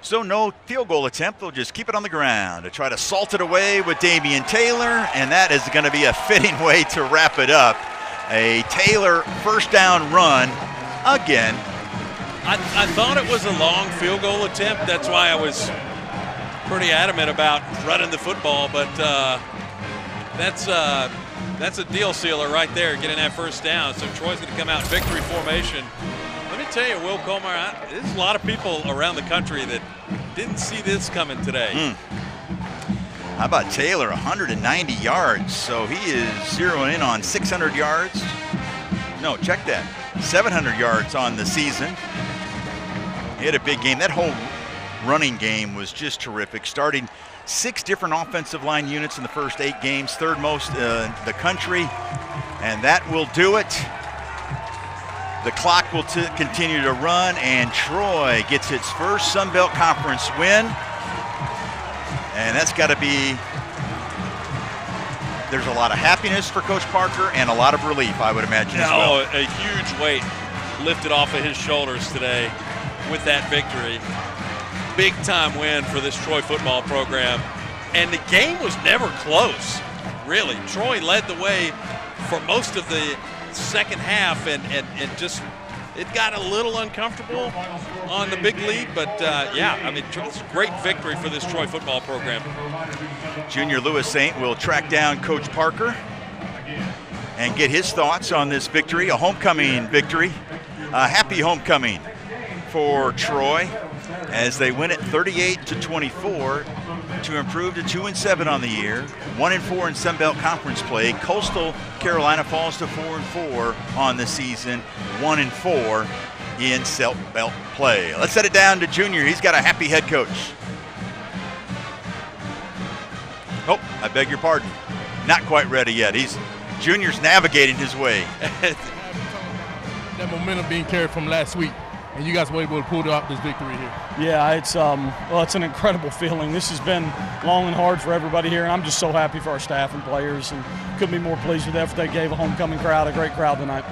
So no field goal attempt. They'll just keep it on the ground to try to salt it away with Damian Taylor, and that is going to be a fitting way to wrap it up. A Taylor first down run again. I thought it was a long field goal attempt. That's why I was pretty adamant about running the football, but that's a deal sealer right there, getting that first down. So Troy's going to come out in victory formation. Let me tell you, Will Colmar, there's a lot of people around the country that didn't see this coming today. How about Taylor, 190 yards. So he is zeroing in on 600 yards. No, check that. 700 yards on the season. He had a big game. That whole running game was just terrific. Starting 6 different offensive line units in the first 8 games, third most in the country. And that will do it. The clock will continue to run, and Troy gets its first Sun Belt Conference win. And that's got to be, there's a lot of happiness for Coach Parker and a lot of relief, I would imagine, as well. A huge weight lifted off of his shoulders today with that victory. Big time win for this Troy football program. And the game was never close, really. Troy led the way for most of the second half, and just it got a little uncomfortable on the big lead, but yeah, I mean, it's a great victory for this Troy football program. Junior Lewis Saint will track down Coach Parker and get his thoughts on this victory, a homecoming victory, a happy homecoming for Troy as they win it 38-24 to improve to 2-7 on the year, 1-4 in Sun Belt Conference play. Coastal Carolina falls to 4-4 on the season, 1-4 in Sun Belt play. Let's set it down to Junior. He's got a happy head coach. Oh, I beg your pardon. Not quite ready yet. Junior's navigating his way. That momentum being carried from last week, and you guys were able to pull out this victory here. Yeah, it's an incredible feeling. This has been long and hard for everybody here, and I'm just so happy for our staff and players, and couldn't be more pleased with the effort they gave a homecoming crowd, a great crowd tonight.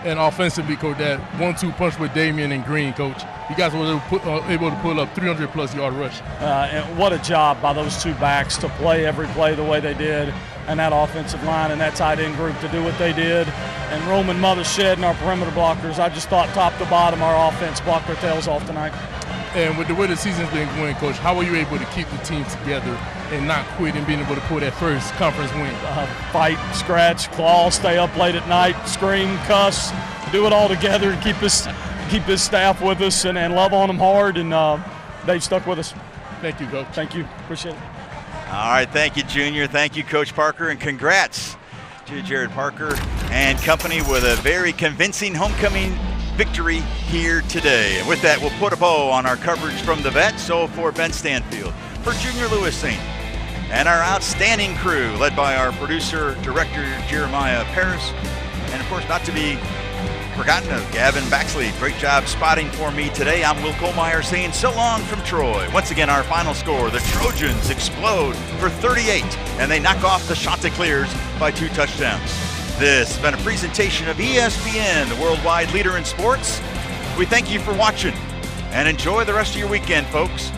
And offensively, Coach, that 1-2 punch with Damian and Green, Coach, you guys were able to pull up 300-plus yard rush. And what a job by those two backs to play every play the way they did, and that offensive line and that tight end group to do what they did. And Roman Mothershed and our perimeter blockers, I just thought top to bottom our offense blocked their tails off tonight. And with the way the season's been going, Coach, how were you able to keep the team together and not quit and being able to pull that first conference win? Fight, scratch, claw, stay up late at night, scream, cuss, do it all together to keep this staff with us and love on them hard, and they've stuck with us. Thank you, Coach. Thank you. Appreciate it. All right, thank you, Junior. Thank you, Coach Parker, and congrats to Jared Parker and company with a very convincing homecoming victory here today. And with that, we'll put a bow on our coverage from the vet. So for Ben Stanfield, for Junior Lewis Saint, and our outstanding crew led by our producer, director, Jeremiah Paris, and of course, not to be forgotten of Gavin Baxley. Great job spotting for me today. I'm Will Kohlmeyer saying so long from Troy. Once again, our final score, the Trojans explode for 38, and they knock off the Chanticleers by 2 touchdowns. This has been a presentation of ESPN, the worldwide leader in sports. We thank you for watching, and enjoy the rest of your weekend, folks.